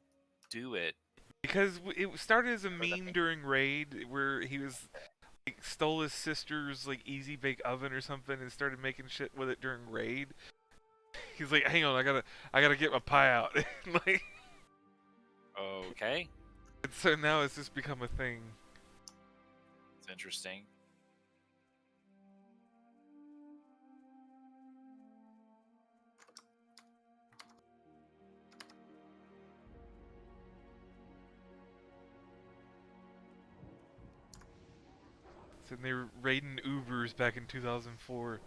do it? Because it started as a meme during Raid, where he was like, stole his sister's like easy bake oven or something and started making shit with it during Raid. He's like, hang on, I gotta get my pie out. Like, Okay. and so now it's just become a thing. It's interesting. So they were raiding Ubers back in 2004,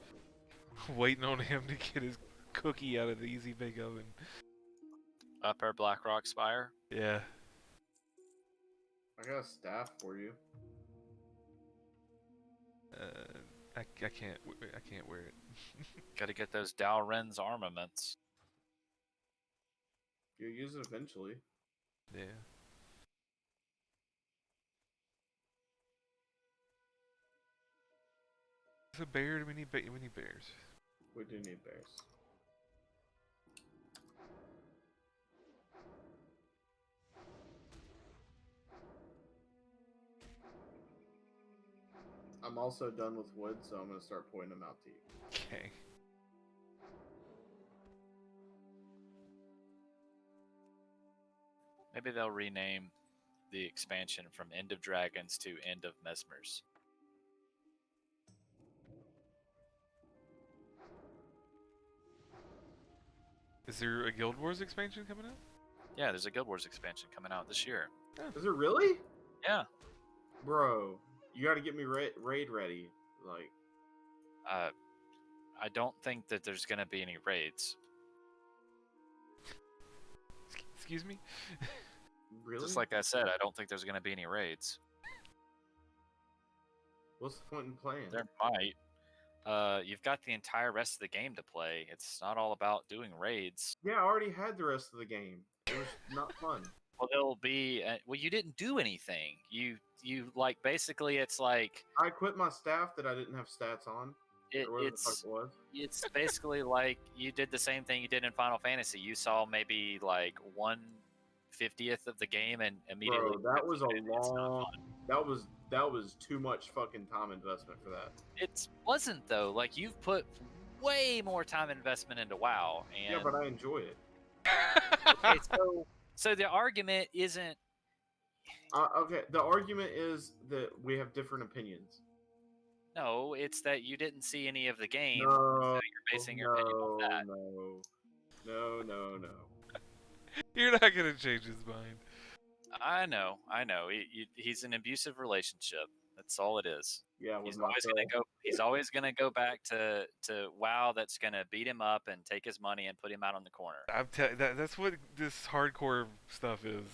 waiting on him to get his cookie out of the easy bake oven. Upper Blackrock Spire. Yeah. I got a staff for you. I can't wear it. Gotta get those Dalren's armaments. You'll use it eventually. Yeah. Is a bear? Do we need bears? We do need bears. I'm also done with wood, so I'm going to start pointing them out to you. Okay. Maybe they'll rename the expansion from End of Dragons to End of Mesmers. Is there a Guild Wars expansion coming out? Yeah, there's a Guild Wars expansion coming out this year. Is it really? Yeah. Bro, you got to get me raid ready. Like, I don't think that there's gonna be any raids. Excuse me? really? Just like I said, I don't think there's gonna be any raids. What's the point in playing? There might. You've got the entire rest of the game to play. It's not all about doing raids. Yeah, I already had the rest of the game. It was not fun. Well, there'll be. Well, you didn't do anything. You like basically it's like I quit my staff that I didn't have stats on. Or whatever the fuck it's it was. it's basically like you did the same thing you did in Final Fantasy. You saw maybe like 1/50th of the game and immediately. Bro, that was a it's not long. fun. That was too much fucking time investment for that. It wasn't though. Like you've put way more time investment into WoW, and Yeah, but I enjoy it. okay, so the argument isn't. Okay, the argument is that we have different opinions. No, it's that you didn't see any of the game, No, so you're basing your opinion on that. No. You're not gonna change his mind. I know. He's an abusive relationship. That's all it is. Yeah, with He's always myself. gonna go. He's always gonna go back to WoW. That's gonna beat him up and take his money and put him out on the corner. That's what this hardcore stuff is.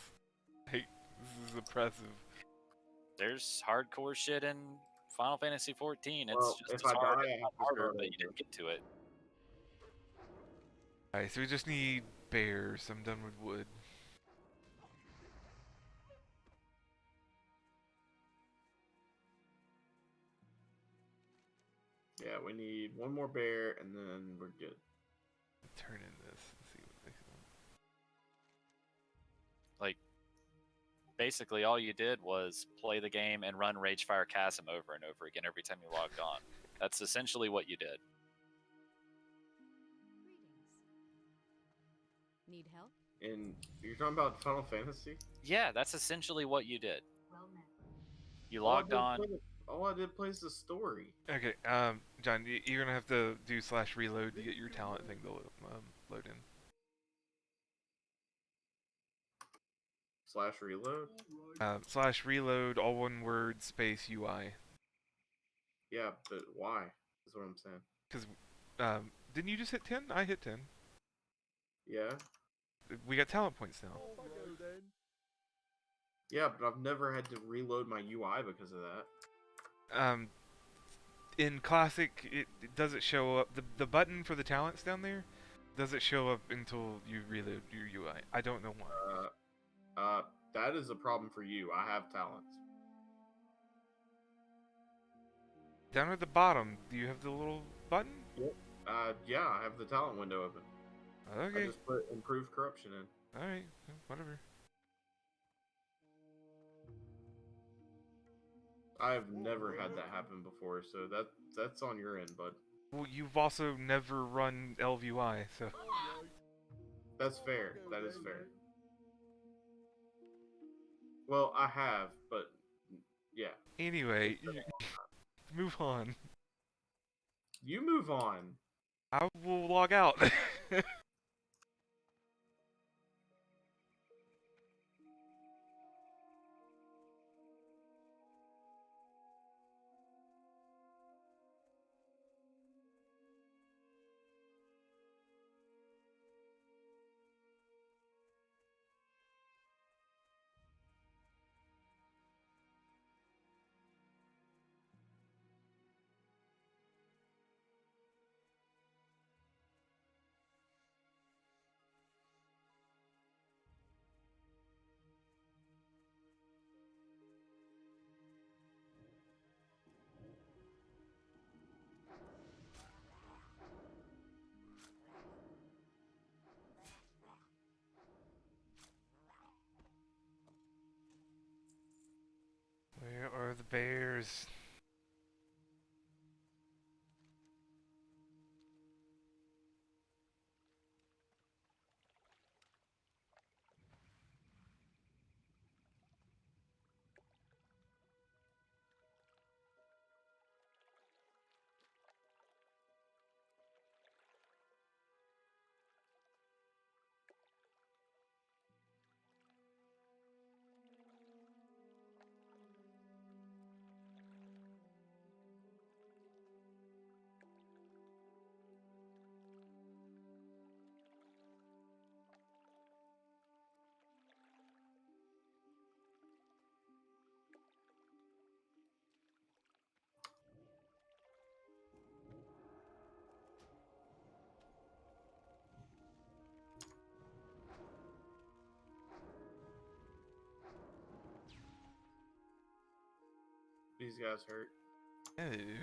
Hey, this is oppressive. There's hardcore shit in Final Fantasy 14. It's Well, just if as I hard, die, if I have not to harder, start but you over. didn't get to it. Alright, so we just need bears. I'm done with wood. Yeah, we need one more bear, and then we're good. Turn in this. Let's see what they want. Like, basically, all you did was play the game and run Ragefire Chasm over and over again every time you logged on. That's essentially what you did. Greetings. Need help? And you're talking about Final Fantasy? Yeah, that's essentially what you did. Well met. You logged on. All I did play is the story. Okay, John, you're gonna have to do /reload to get your talent thing to load in. /reload? /reload, all one word, space UI. Yeah, but why? Is what I'm saying. Because, didn't you just hit 10? I hit 10. Yeah? We got talent points now. Yeah, but I've never had to reload my UI because of that. In Classic, it doesn't show up. The button for the talents down there doesn't show up until you reload your UI. I don't know why. That is a problem for you. I have talents. Down at the bottom, do you have the little button? Yep. Yeah, I have the talent window open. Okay. I just put improved corruption in. Alright, whatever. I've never had that happen before, so that's on your end, bud. Well, you've also never run LVY, so... That's fair. That is fair. Well, I have, but yeah. Anyway, move on. You move on. I will log out. Where are the bears? These guys hurt. Ew.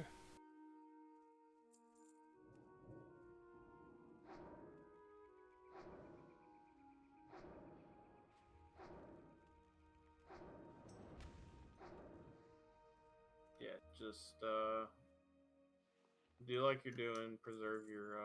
Yeah, just do like you're doing. Preserve your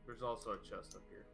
There's also a chest up here.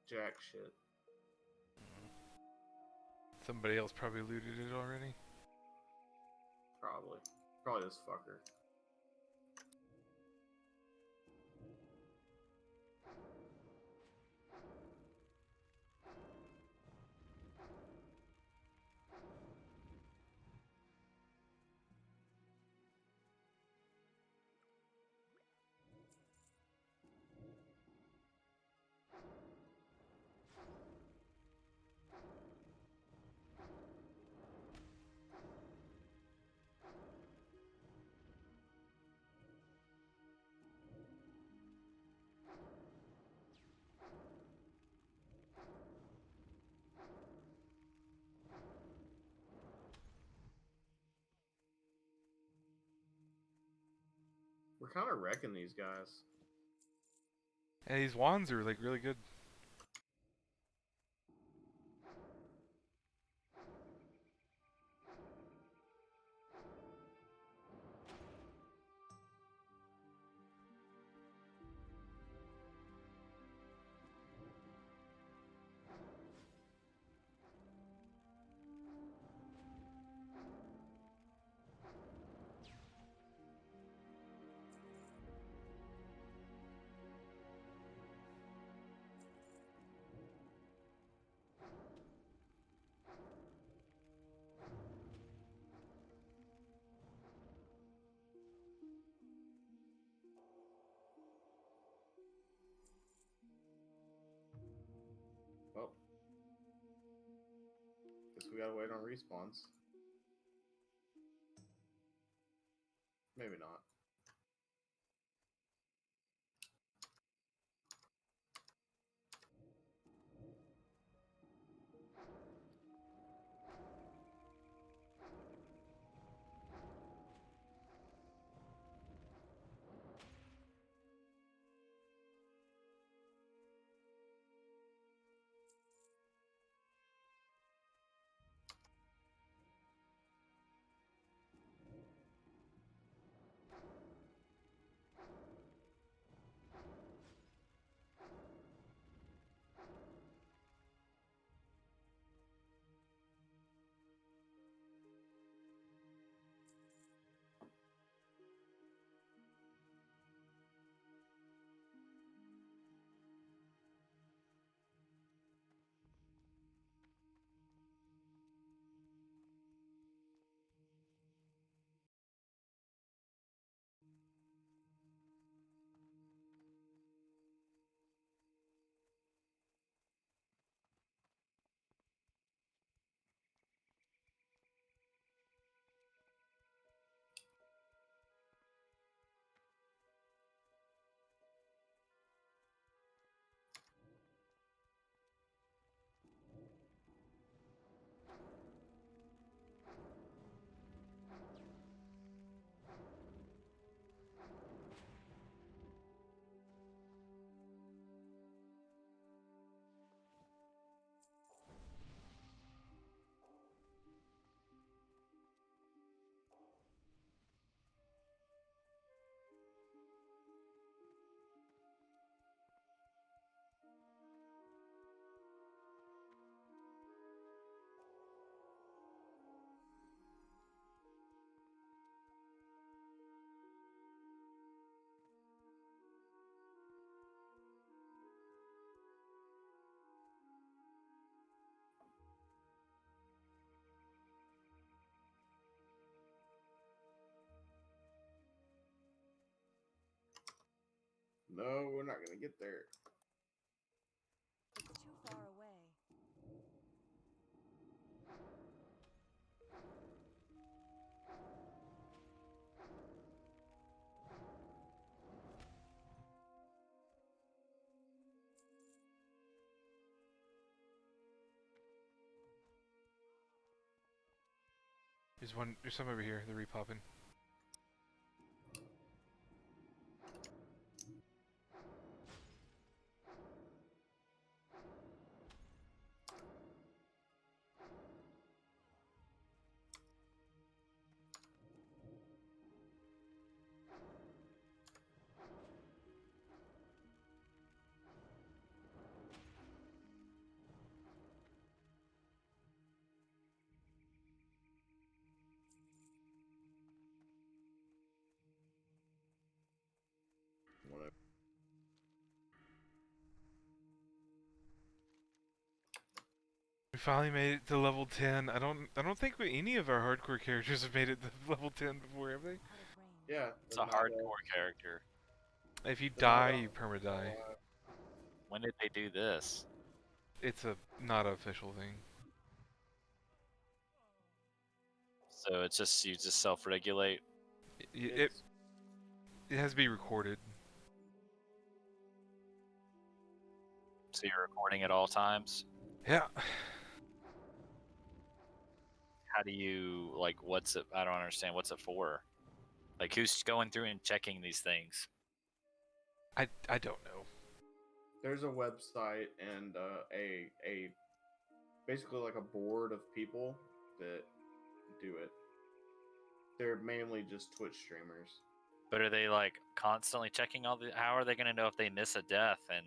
Jack shit. Somebody else probably looted it already. Probably. Probably this fucker. We're kind of wrecking these guys. And these wands are like really good. Well, guess we gotta wait on respawns. Maybe not. No, we're not gonna get there. It's too far away. There's some over here. They're repopping. Whatever. We finally made it to level 10. I don't think any of our hardcore characters have made it to level 10 before, have they? Yeah, It's a hardcore character. If you They're die, not you perma-die. When did they do this? It's a not official thing. So it's just you just self-regulate. It has to be recorded. So you're recording at all times. Yeah. How do you like? What's it? I don't understand. What's it for? Like who's going through and checking these things? I don't know. There's a website and a basically like a board of people that do it. They're mainly just Twitch streamers. But are they like constantly checking all the? How are they going to know if they miss a death and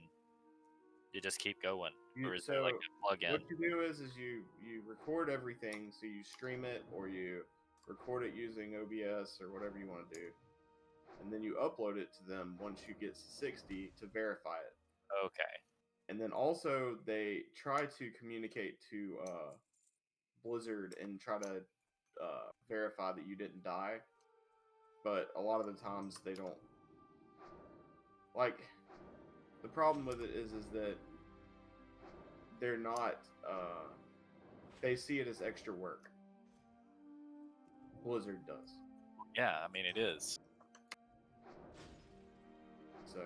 you just keep going, or is there like a plug-in? What you do is you record everything, so you stream it or you record it using OBS or whatever you want to do, and then you upload it to them once you get to 60 to verify it. Okay. And then also they try to communicate to Blizzard and try to verify that you didn't die, but a lot of the times they don't. Like, the problem with it is that they're not. They see it as extra work. Blizzard does. Yeah, I mean it is. So,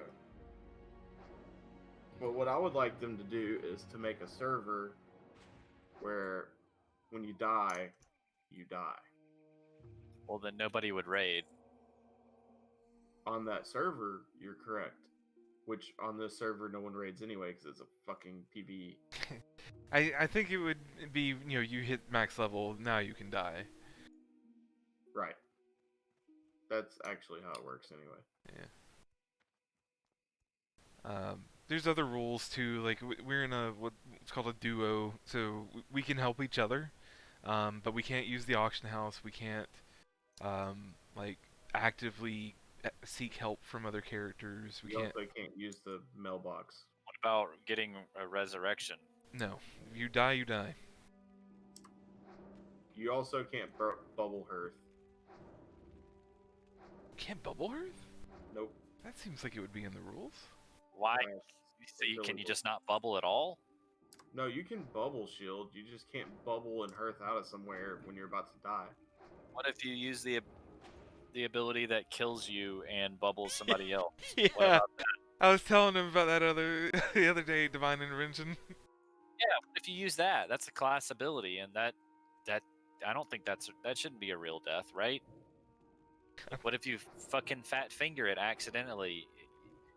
but what I would like them to do is to make a server where when you die, you die. Well, then nobody would raid. On that server, you're correct. Which on this server, no one raids anyway because it's a fucking PvE. I think it would be, you know, you hit max level, now you can die. Right. That's actually how it works anyway. Yeah. There's other rules too, like we're in what's called a duo, so we can help each other, but we can't use the auction house, we can't, like, actively seek help from other characters, we You can't... also can't use the mailbox. What about getting a resurrection? No. If you die, you die. You also can't bubble hearth. Can't bubble hearth? Nope. That seems like it would be in the rules. Why? Right. So can you just not bubble at all? No, you can bubble shield. You just can't bubble and hearth out of somewhere when you're about to die. What if you use the ability that kills you and bubbles somebody else? Yeah. What about that? I was telling him about that the other day, Divine Intervention. Yeah, what if you use that? That's a class ability, and that I don't think that shouldn't be a real death, right? Like, what if you fucking fat finger it accidentally?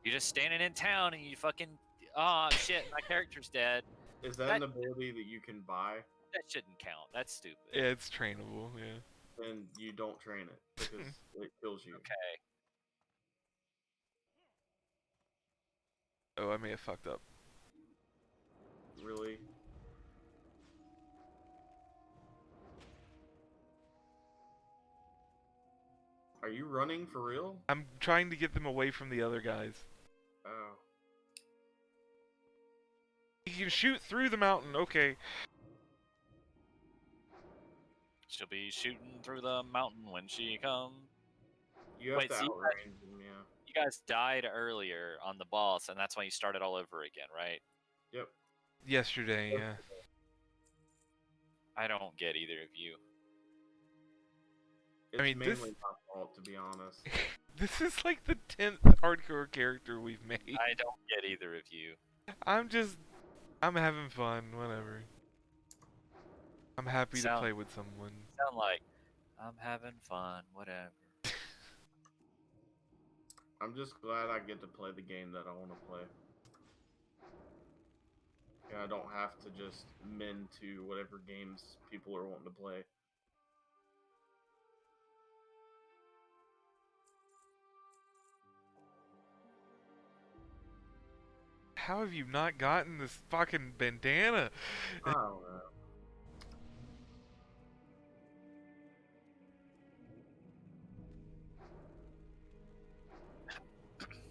You're just standing in town and you fucking, oh shit, my character's dead. Is that an ability that you can buy? That shouldn't count. That's stupid. Yeah, it's trainable, yeah. Then you don't train it because it kills you. Okay. Oh, I may have fucked up. Really? Are you running for real? I'm trying to get them away from the other guys. Oh. You can shoot through the mountain, okay. She'll be shooting through the mountain when she comes. You have Wait, to so you outrange them, yeah. You guys died earlier on the boss, and that's why you started all over again, right? Yep. Yesterday, yeah. I don't get either of you. It's mean, mainly this- my fault, to be honest. This is like the 10th hardcore character we've made. I don't get either of you. I'm having fun, whatever. I'm happy to Sound- play with someone. Sound like I'm having fun, whatever. I'm just glad I get to play the game that I want to play. And I don't have to just mend to whatever games people are wanting to play. How have you not gotten this fucking bandana? I don't know.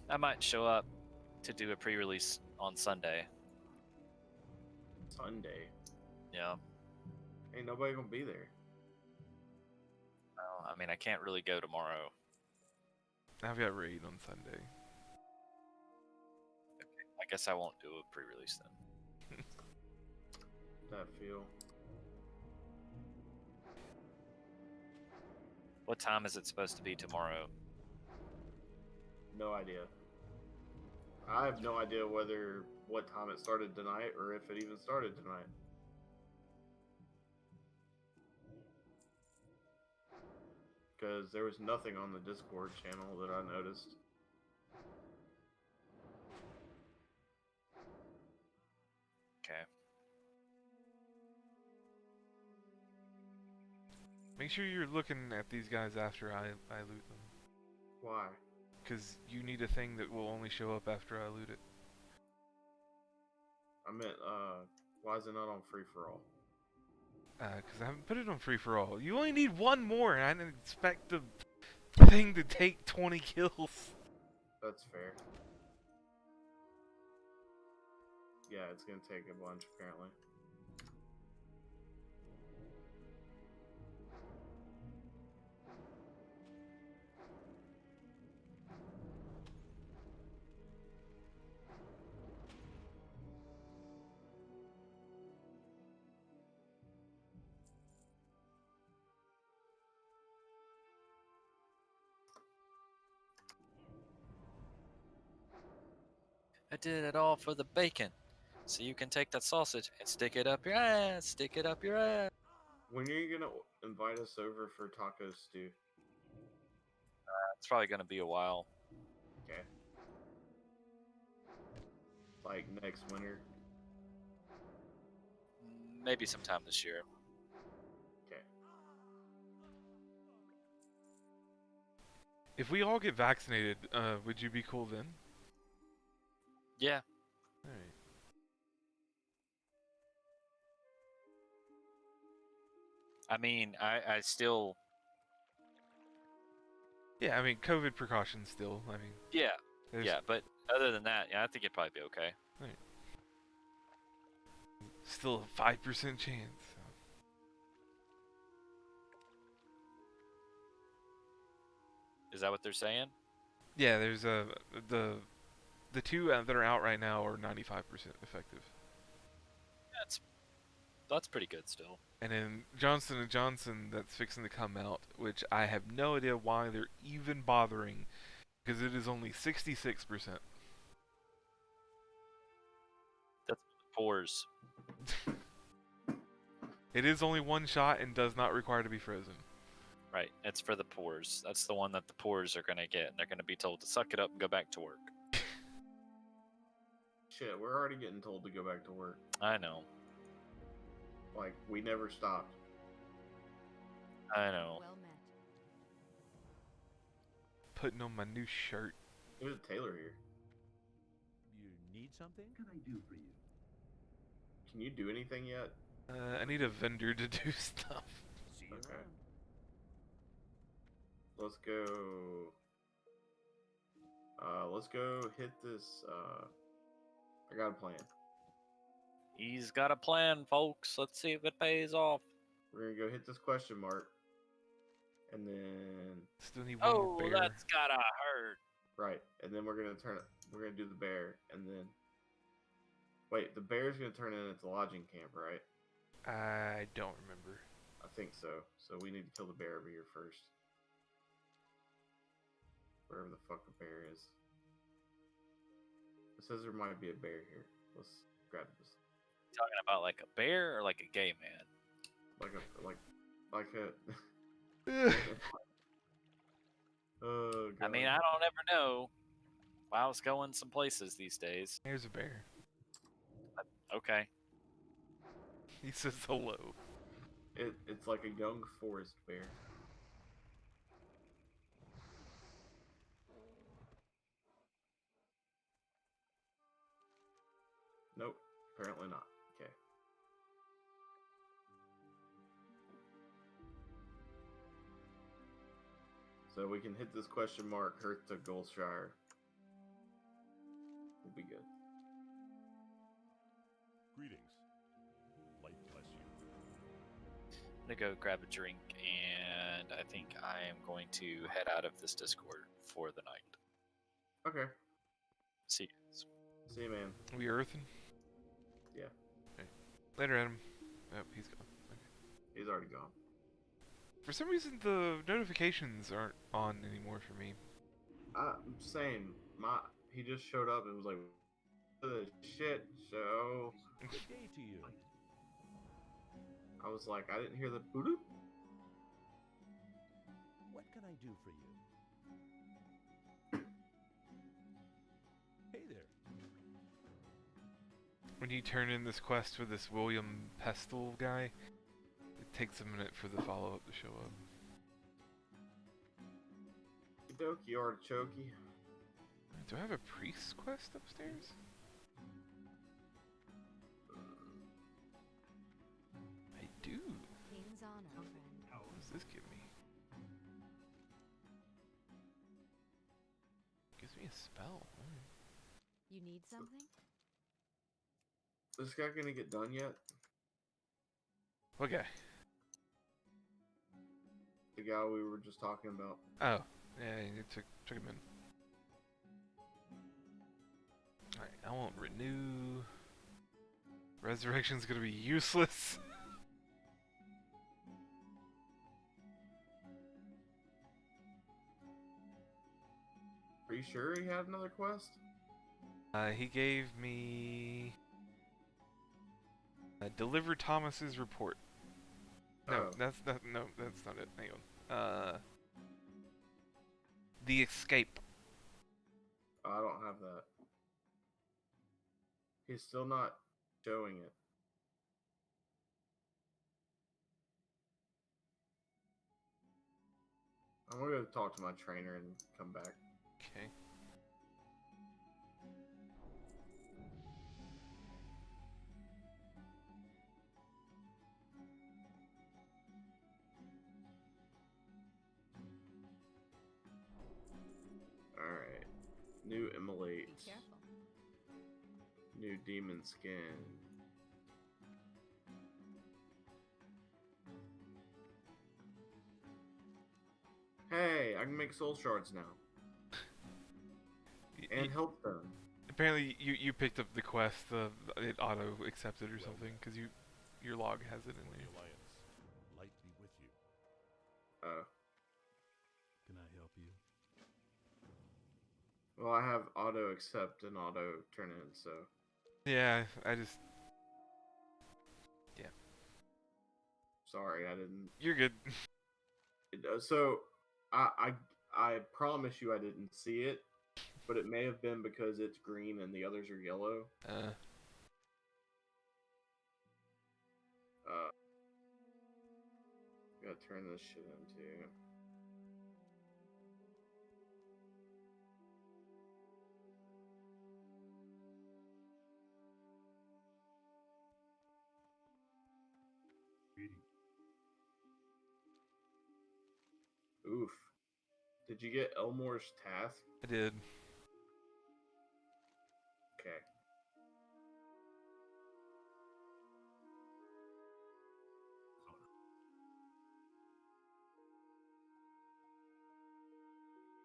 I might show up to do a pre-release on Sunday. Sunday. Yeah. Ain't nobody gonna be there. Well, I mean, I can't really go tomorrow. I've got raid on Sunday. I guess I won't do a pre-release then. That feel. What time is it supposed to be tomorrow? No idea. I have no idea what time it started tonight or if it even started tonight. Because there was nothing on the Discord channel that I noticed. Okay. Make sure you're looking at these guys after I loot them. Why? Because you need a thing that will only show up after I loot it. I meant, why is it not on free for all? Because I haven't put it on free for all. You only need one more, and I didn't expect the thing to take 20 kills. That's fair. Yeah, it's gonna take a bunch apparently. I did it all for the bacon. So you can take that sausage and stick it up your ass. Stick it up your ass. When are you gonna invite us over for taco stew? It's probably going to be a while. Okay. Like next winter. Maybe sometime this year. Okay. If we all get vaccinated, would you be cool then? Yeah. Alright. I mean, I still... Yeah, I mean, COVID precautions still. I mean, Yeah. there's Yeah, but other than that, yeah, I think it'd probably be okay. still a 5% chance. So. Is that what they're saying? Yeah, there's the two that are out right now are 95% effective. That's pretty good still. And then Johnson & Johnson that's fixing to come out, which I have no idea why they're even bothering, because it is only 66%. That's pores. It is only one shot and does not require to be frozen. Right. It's for the pores. That's the one that the pores are going to get. And they're going to be told to suck it up and go back to work. Shit, we're already getting told to go back to work. I know. Like, we never stopped. I know. Well met. Putting on my new shirt. There's a tailor here. You need something? What can I do for you? Can you do anything yet? I need a vendor to do stuff. See you Okay. around. Let's go. Let's go hit this. I got a plan. He's got a plan, folks. Let's see if it pays off. We're gonna go hit this question mark, and then Still need one Oh, more bear. that's gotta hurt. right, and then we're gonna turn it. We're gonna do the bear, and then wait. The bear's gonna turn in at the lodging camp, right? I don't remember. I think so. So we need to kill the bear over here first. Wherever the fuck the bear is. It says there might be a bear here. Let's grab this. Talking about like a bear or like a gay man? Like a Oh god. I mean, I don't ever know. WoW's going some places these days. Here's a bear. Okay. He says hello. It's like a young forest bear. Nope, apparently not. Okay. So we can hit this question mark, Hearth to Goldshire. We'll be good. Greetings. Light bless you. I'm gonna go grab a drink, and I think I am going to head out of this Discord for the night. Okay. See you guys. See you, man. We earthing? Yeah. Okay. Later, Adam. Oh, he's gone. Okay. He's already gone. For some reason, the notifications aren't on anymore for me. Same. He just showed up and was like, the shit show. Good day to you. I was like, I didn't hear the boop. What can I do for you? Hey there. When you turn in this quest with this William Pestle guy, it takes a minute for the follow-up to show up. Dokie artichokey. Do I have a priest quest upstairs? I do. King's honor, friend. What does this give me? Gives me a spell. Alright. You need something? This guy gonna get done yet? Okay. The guy we were just talking about. Oh, yeah, it took a minute. Alright, I won't renew. Resurrection's gonna be useless. Are you sure he had another quest? He gave me deliver Thomas's report. No, Oh. that's not it. Hang on. The escape. Oh, I don't have that. He's still not showing it. I'm gonna go talk to my trainer and come back. Okay. Alright. New immolate. Be careful. New demon skin. Hey, I can make soul shards now. And health stone. Apparently, you picked up the quest. It auto accepted or something because your log has it in For the there. Alliance. Light be with you. Can I help you? Well, I have auto accept and auto turn in, so. Yeah, I just. Sorry, I didn't. You're good. So, I promise you I didn't see it, but it may have been because it's green and the others are yellow. Gotta turn this shit into. Oof. Did you get Elmore's task? I did. Okay.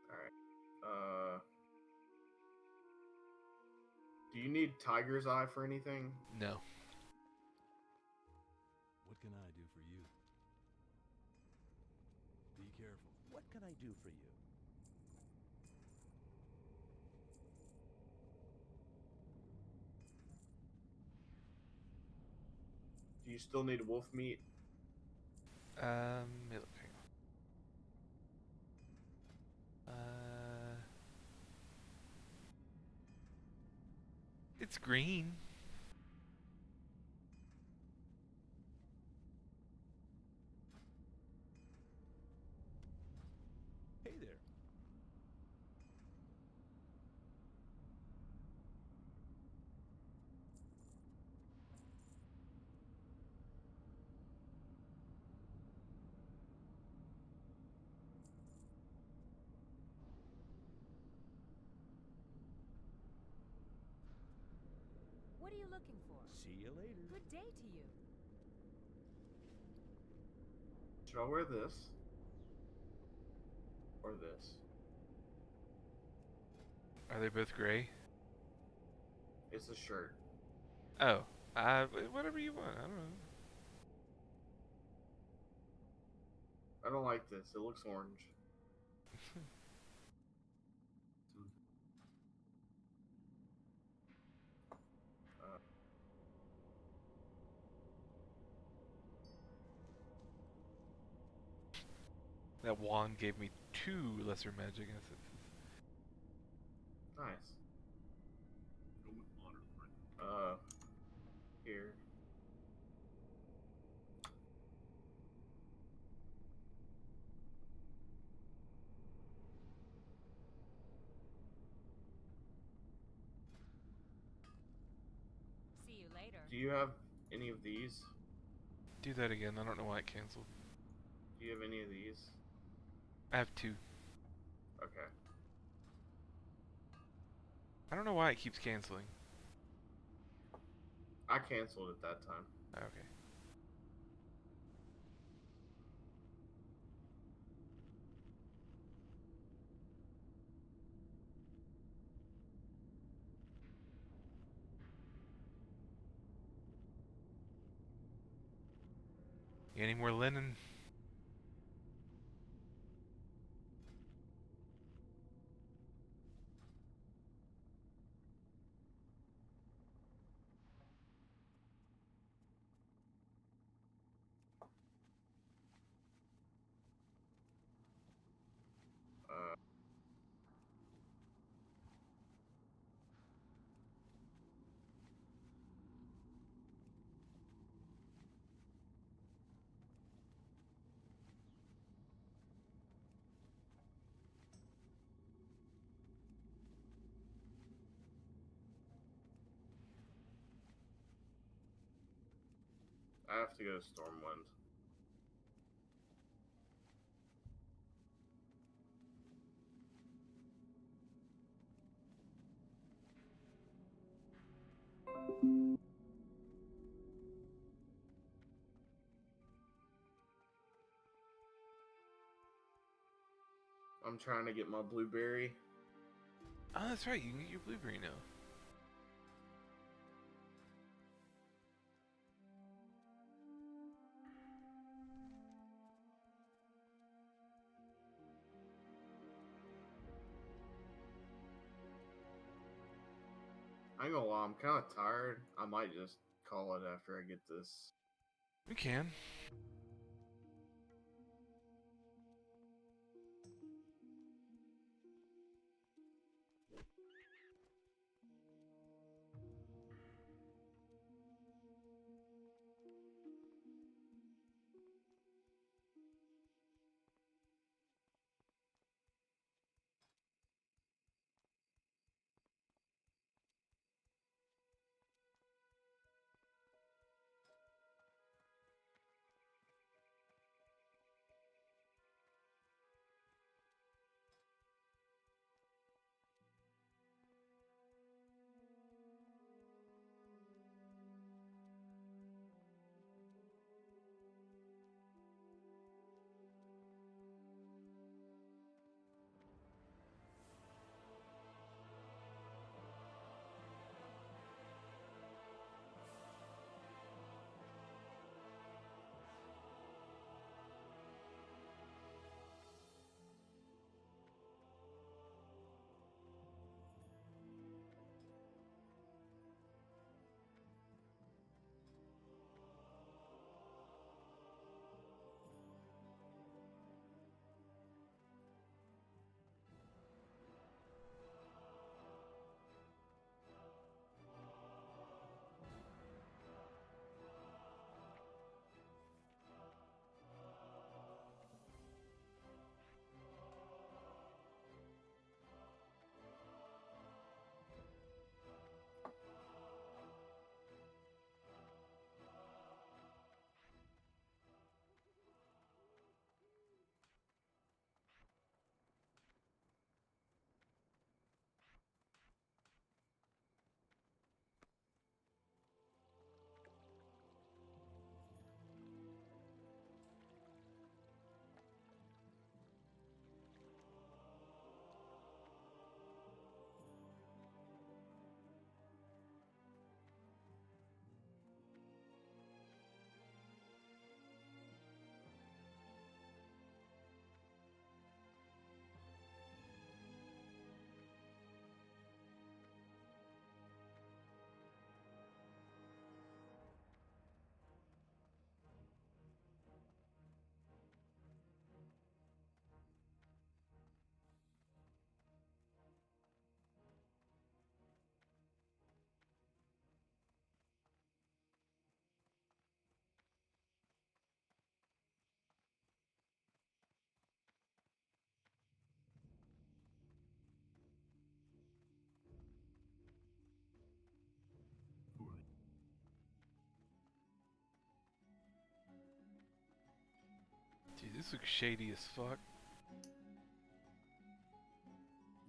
Alright. Do you need Tiger's Eye for anything? No. What can I do for you? Be careful. What can I do for you? Do you still need wolf meat? Look, hang on. It's green. Hey there. What are you looking for? See you later. Good day to you. Should I wear this? Or this? Are they both gray? It's a shirt. Oh, whatever you want. I don't know. I don't like this. It looks orange. Uh, That wand gave me 2 lesser magic essences. nice. Here. See you later. Do you have any of these? Do that again. I don't know why it canceled. Do you have any of these? I have 2. Okay. I don't know why it keeps canceling. I canceled it that time. Okay. Any more linen? Uh, I have to go to Stormwind. I'm trying to get my blueberry. Oh, that's right. You can get your blueberry now. I ain't gonna lie, I'm kind of tired. I might just call it after I get this. You can. This looks shady as fuck.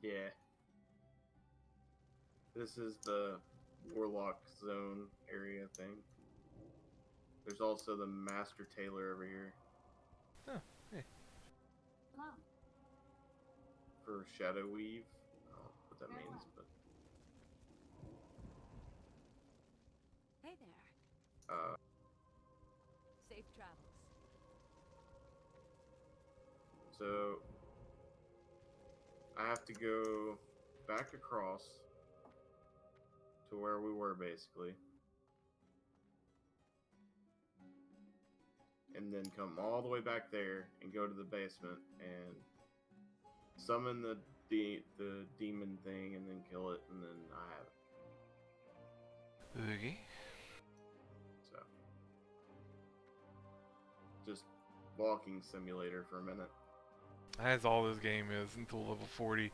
Yeah. This is the Warlock Zone area thing. There's also the Master Tailor over here. Oh, hey. For Shadow Weave. I don't know what that means, but Hey there. Safe travels. So I have to go back across to where we were basically. And then come all the way back there and go to the basement and summon the demon thing and then kill it, and then I have it. Okay. So just walking simulator for a minute. That's all this game is until level 40.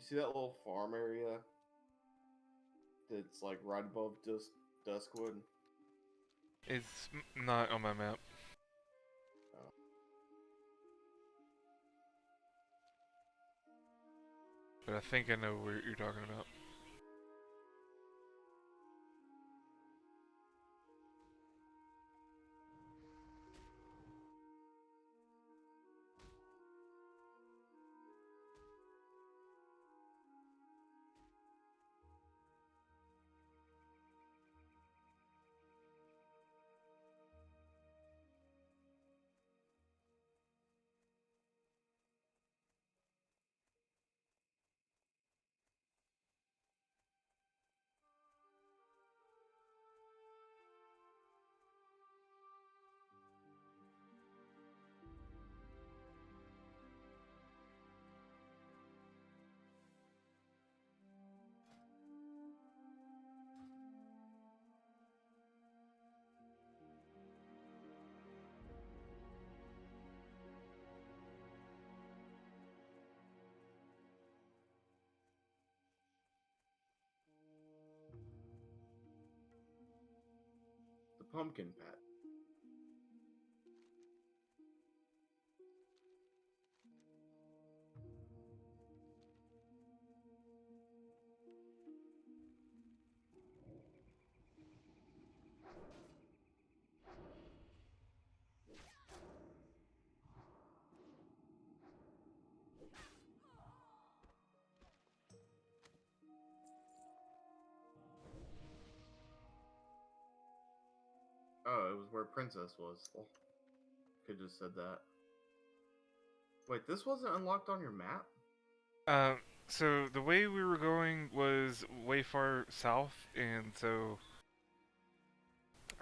see that little farm area that's like right above Duskwood? It's not on my map. Oh. But I think I know where you're talking about. The pumpkin patch. Oh, it was where Princess was. Well, could just said that. Wait, this wasn't unlocked on your map? So the way we were going was way far south, and so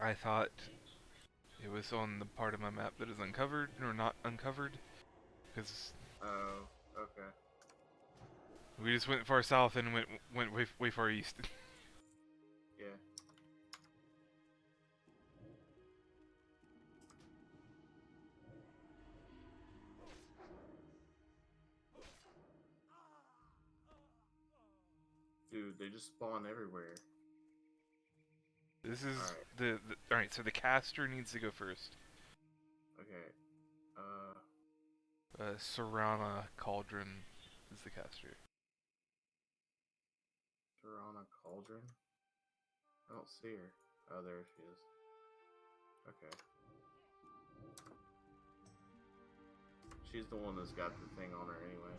I thought it was on the part of my map that is uncovered or not uncovered, because Oh, okay. we just went far south and went way far east. Yeah. Dude, they just spawn everywhere. This is Alright. the all right. So the caster needs to go first. Okay. Serana Cauldron is the caster. Serana Cauldron? I don't see her. Oh, there she is. Okay. She's the one that's got the thing on her anyway.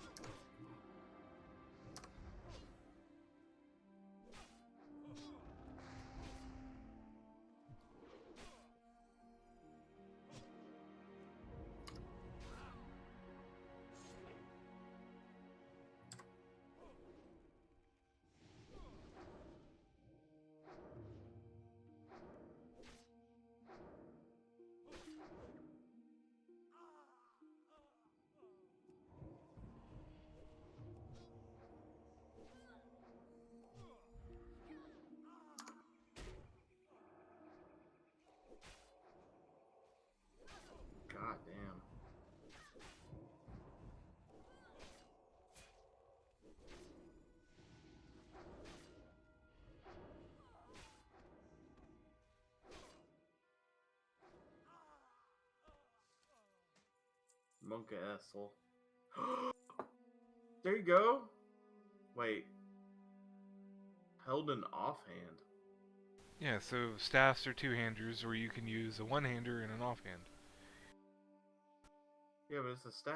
God damn. Monka asshole. There you go. Wait. Held an offhand. Yeah. So staffs are two-handers, or you can use a one-hander and an offhand. Yeah, but it's a staff.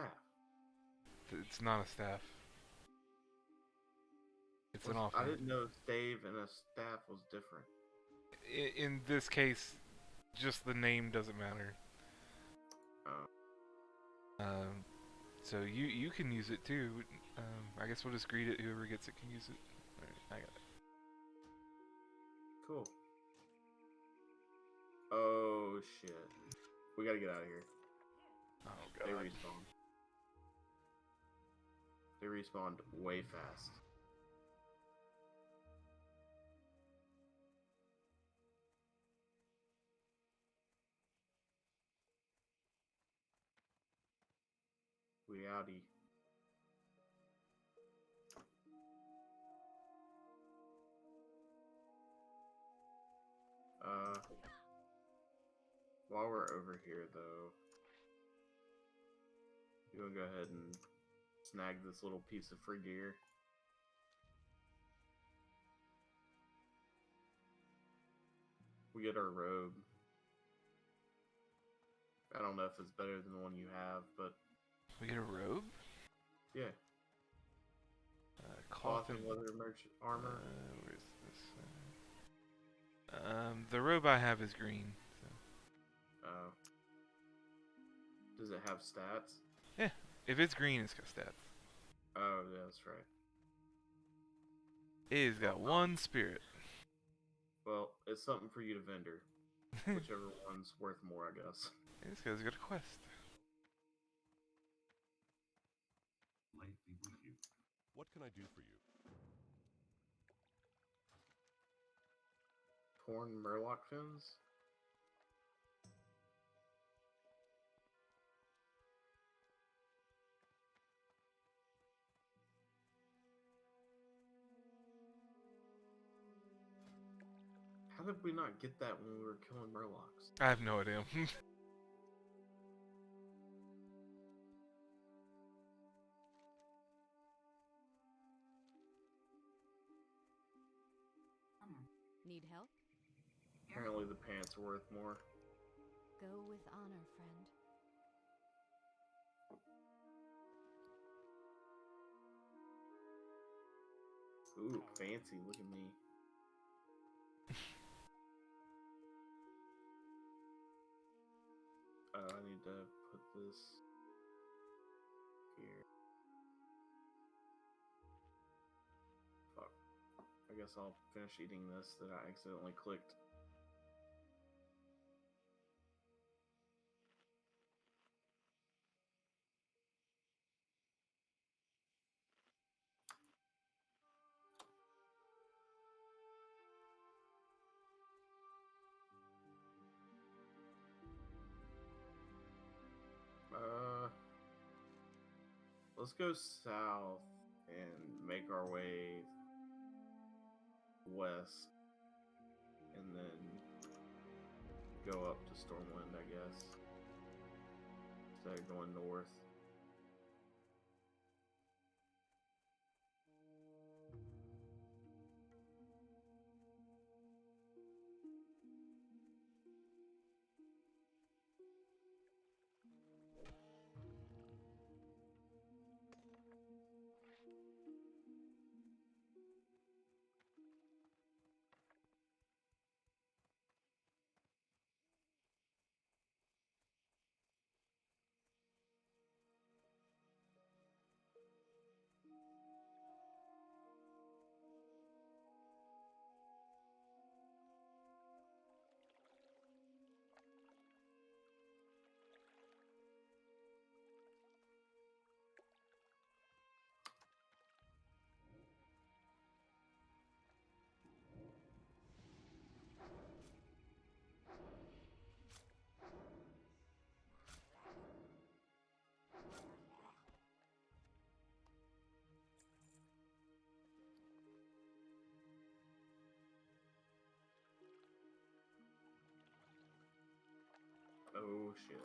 It's not a staff. It's an I offhand. didn't know stave and a staff was different. In this case, just the name doesn't matter. Oh. So you can use it too. I guess we'll just greet it. Whoever gets it can use it. Alright, I got it. Cool. Oh shit. We gotta get out of here. Oh They god. respawn. They respawned way fast. We outie. While we're over here, though, you want to go ahead and snag this little piece of free gear? We get our robe. I don't know if it's better than the one you have, but We get a robe? yeah. Cloth and leather merchant armor. Where's this? The robe I have is green. So. Does it have stats? Yeah, if it's green, it's got stats. Oh, yeah, that's right. It's got one spirit. Well, it's something for you to vendor. Whichever one's worth more, I guess. This guy's got a quest. Light be with you. What can I do for you? Torn murloc fins? How did we not get that when we were killing murlocs? I have no idea. Need help? Apparently the pants are worth more. Go with honor, friend. Ooh, fancy. Look at me. I need to put this here. Fuck. I guess I'll finish eating this that I accidentally clicked. Let's go south and make our way west, and then go up to Stormwind, I guess, instead of going north. Oh shit.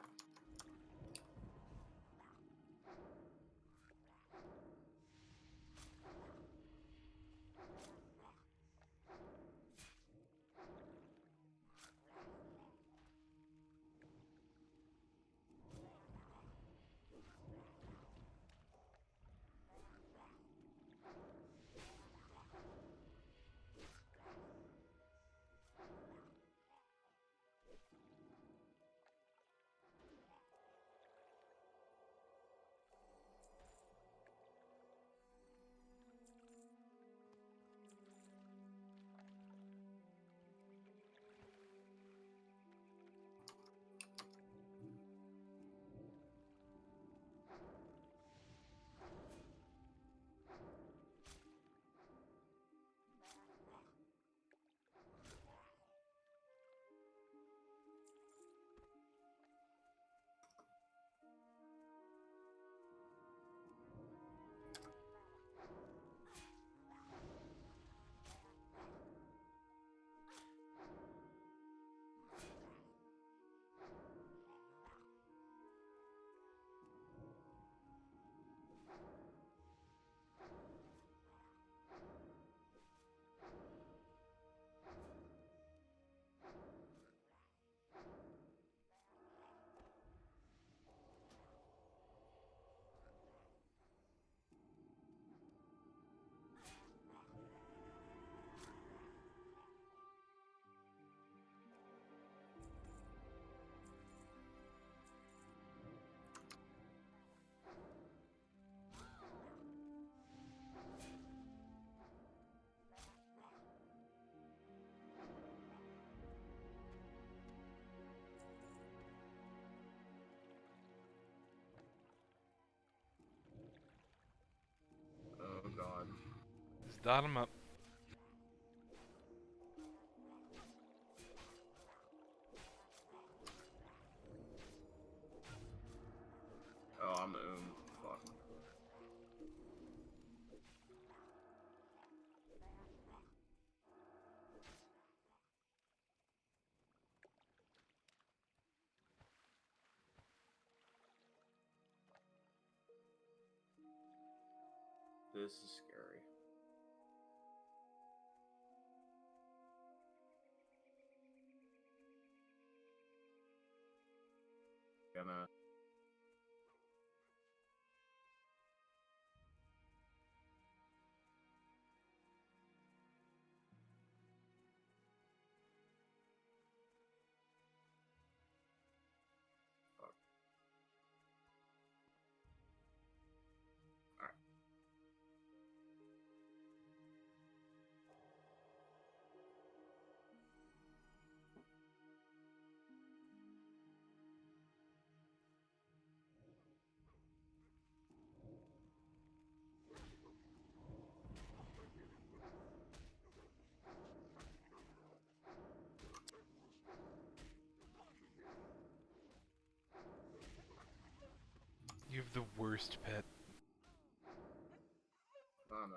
Dot 'em up. Oh, I'm fuck. This is scary. Gonna. Fuck. Alright. You have the worst pet. I don't know.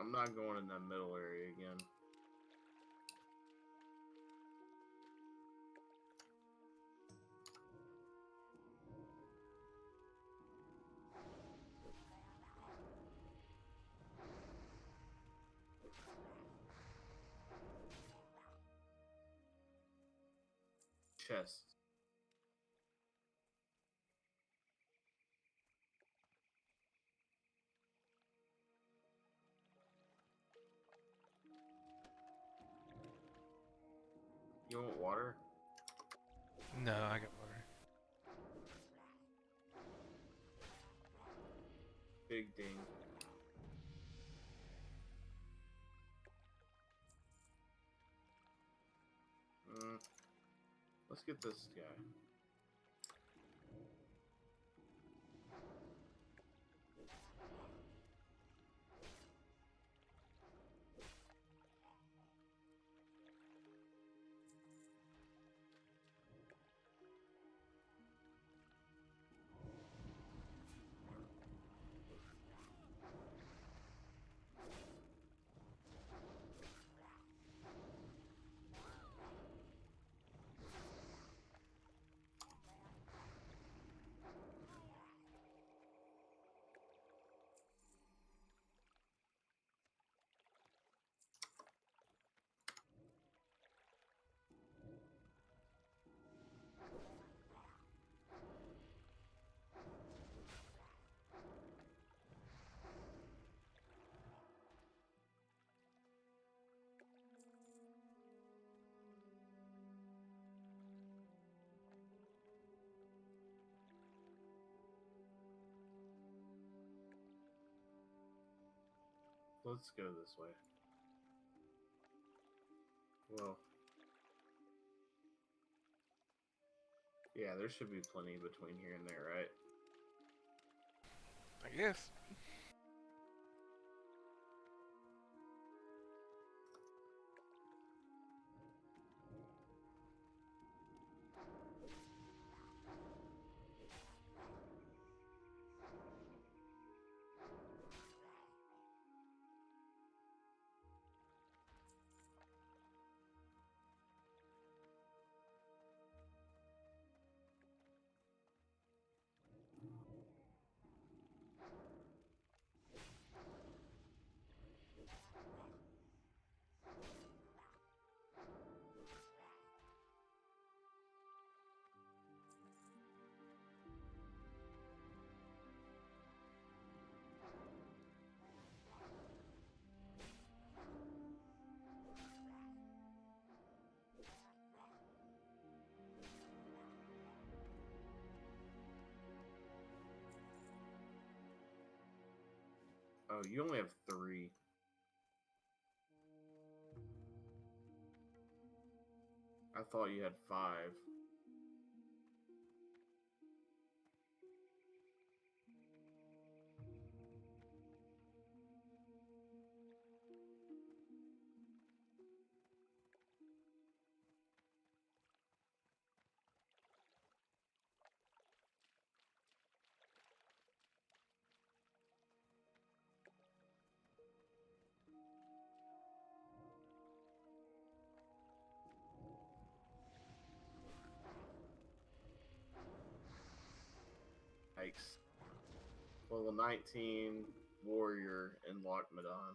I'm not going in that middle area again. Chest. You want water? No, I got water. Big ding. Let's get this guy. Let's go this way. Well, yeah, there should be plenty between here and there, right? I guess. Oh, you only have 3. I thought you had 5. Yikes. Level 19 warrior in Lockmadon.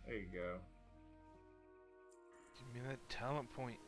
There you go. Give me that talent point.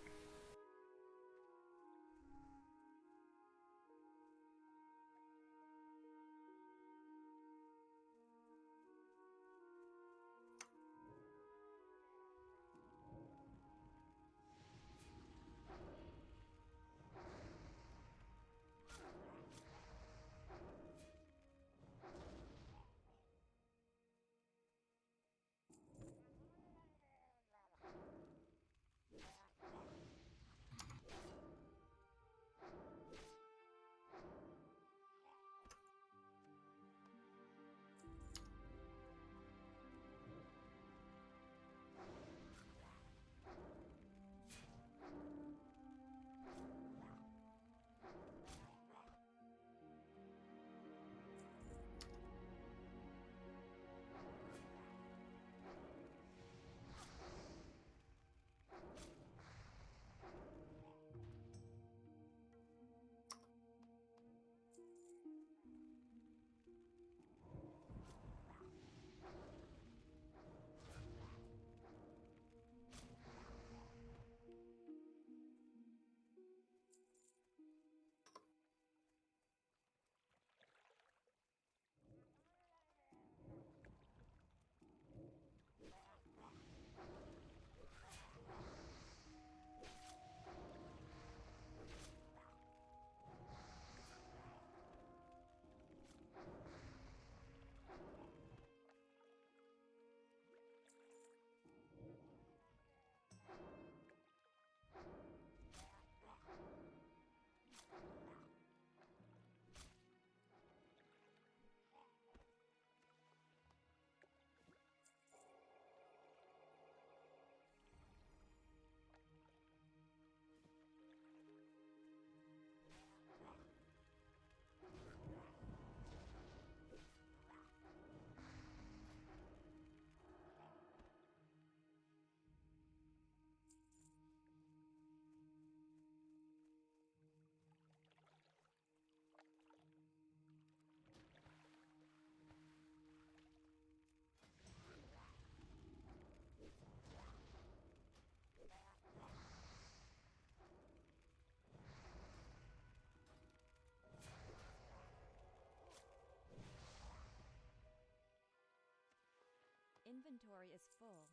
inventory is full.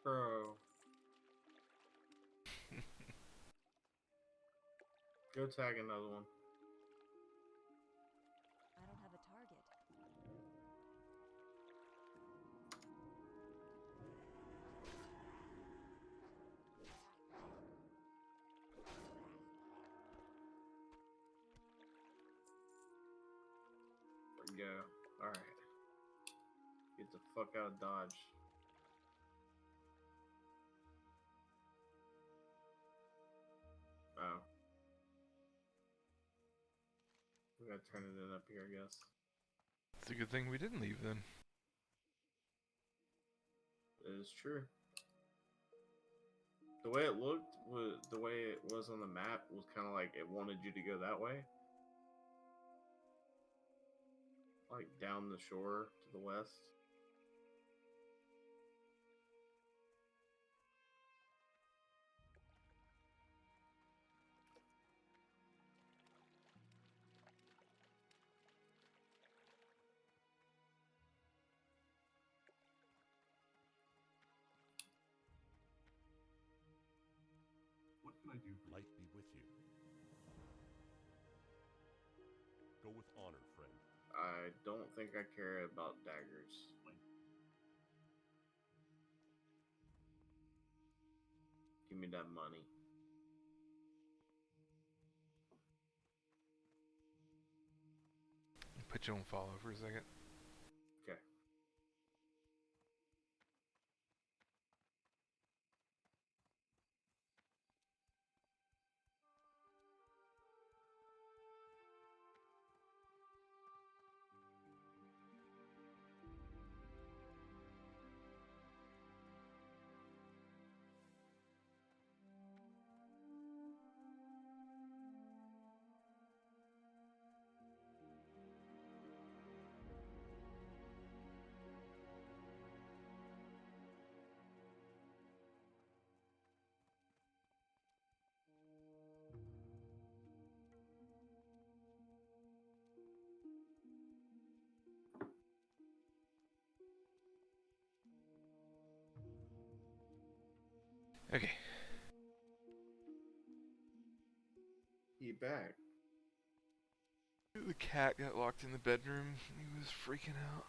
Bro. Go tag another one. I don't have a target. There we go. Alright. Get the fuck out of Dodge. Oh. We gotta turn it in up here, I guess. It's a good thing we didn't leave then. It is true. The way it looked, the way it was on the map, was kind of like it wanted you to go that way. Like down the shore to the west. What can I do for light be with you? Go with honor, friend. I don't think I care about daggers. Give me that money. Put you on follow for a second. Okay. Okay. He back. The cat got locked in the bedroom. He was freaking out.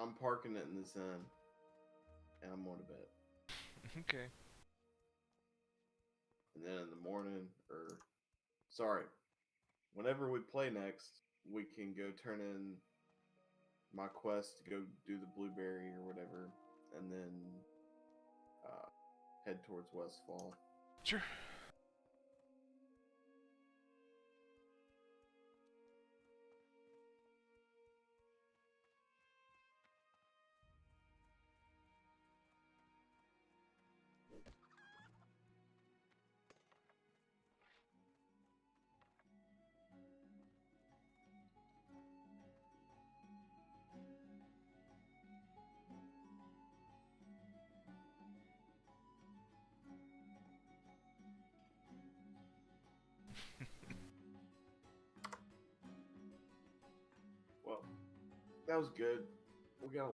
I'm parking it in this inn. And I'm going to bed. Okay. And then in the morning, or sorry, whenever we play next, we can go turn in my quest to go do the blueberry or whatever, and then head towards Westfall. Sure. that was good. We got